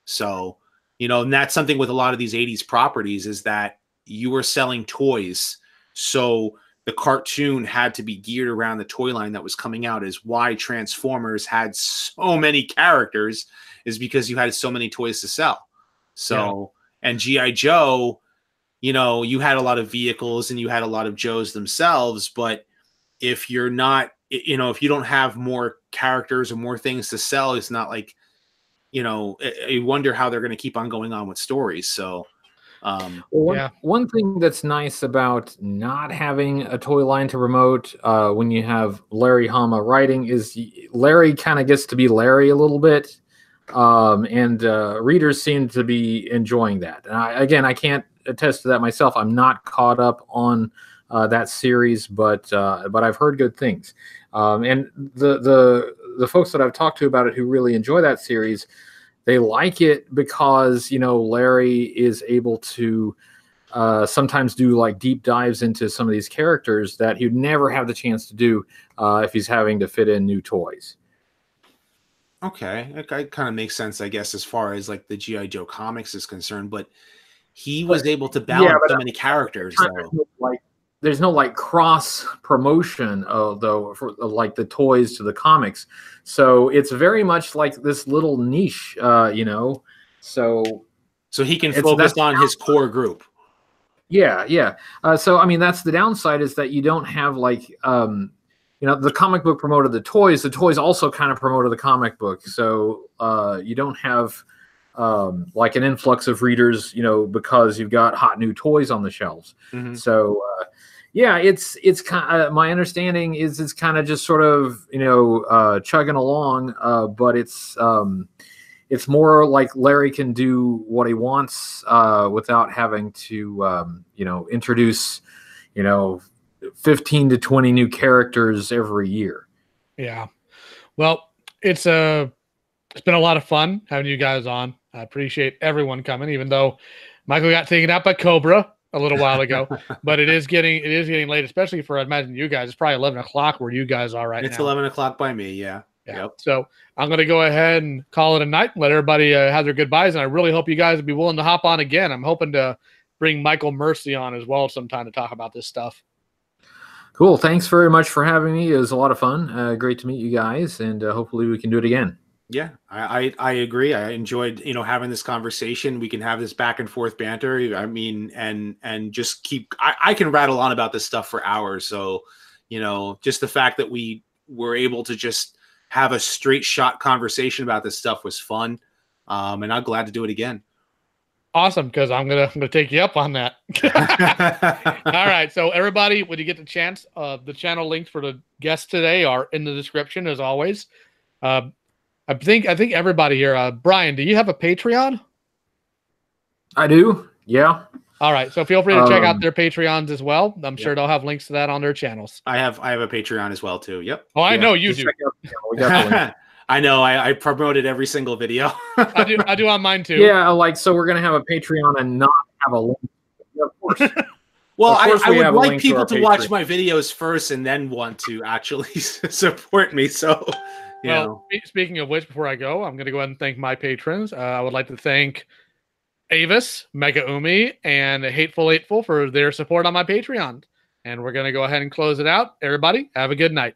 S2: So, and that's something with a lot of these 80s properties, is that you were selling toys. So the cartoon had to be geared around the toy line that was coming out. Is why Transformers had so many characters, is because you had so many toys to sell. So, and G.I. Joe, you had a lot of vehicles and you had a lot of Joes themselves, but if you're not, if you don't have more characters or more things to sell, it's not like, I wonder how they're going to keep on going on with stories. So,
S4: one thing that's nice about not having a toy line to promote when you have Larry Hama writing is Larry kind of gets to be Larry a little bit, and readers seem to be enjoying that. And I can't attest to that myself. I'm not caught up on that series, but I've heard good things. And the folks that I've talked to about it who really enjoy that series, they like it because, Larry is able to sometimes do like deep dives into some of these characters that he'd never have the chance to do if he's having to fit in new toys.
S2: Okay. That kind of makes sense, I guess, as far as like the G.I. Joe comics is concerned, but he was able to balance so many characters.
S4: There's no like cross promotion though for like the toys to the comics, so it's very much like this little niche, So
S2: he can focus on his core group.
S4: Yeah. So I mean, that's the downside, is that you don't have like the comic book promoted the toys. The toys also kind of promoted the comic book, so you don't have like an influx of readers, because you've got hot new toys on the shelves. Mm-hmm. So Yeah, it's kind of, my understanding is it's kind of just sort of, you know, chugging along, but it's more like Larry can do what he wants without having to, you know, introduce, you know, 15 to 20 new characters every year.
S1: Yeah. Well, it's been a lot of fun having you guys on. I appreciate everyone coming, even though Michael got taken out by Cobra a little while ago. But it is getting late, especially for, I imagine, you guys. It's probably 11 o'clock where you guys are right now.
S2: It's 11 o'clock by me. Yeah.
S1: Yeah.
S2: Yep.
S1: So I'm going to go ahead and call it a night. Let everybody have their goodbyes. And I really hope you guys would be willing to hop on again. I'm hoping to bring Michael Mercy on as well sometime to talk about this stuff.
S4: Cool. Thanks very much for having me. It was a lot of fun. Great to meet you guys, and hopefully we can do it again.
S2: Yeah, I agree. I enjoyed, you know, having this conversation. We can have this back and forth banter. I mean, and just keep. I can rattle on about this stuff for hours. So, you know, just the fact that we were able to just have a straight shot conversation about this stuff was fun. And I'm glad to do it again.
S1: Awesome, because I'm gonna take you up on that. All right, so everybody, when you get the chance, the channel links for the guests today are in the description as always. I think everybody here. Brian, do you have a Patreon?
S4: I do. Yeah.
S1: All right, so feel free to check out their Patreons as well. I'm sure they'll have links to that on their channels.
S2: I have a Patreon as well too. Yep.
S1: Oh, I know you do.
S4: We got the link.
S2: I know. I promoted every single video.
S1: I do on mine too.
S4: Yeah, like, so we're gonna have a Patreon and not have a link. Yeah, of course.
S2: Well,
S4: of course
S2: I would like
S4: link
S2: people
S4: to
S2: to watch
S4: Patreon.
S2: my videos first and then want to actually support me. So, you know.
S1: Speaking of which, before I go, I'm going to go ahead and thank my patrons. I would like to thank Avis, Mega Umi, and Hateful Eightful for their support on my Patreon. And we're going to go ahead and close it out. Everybody, have a good night.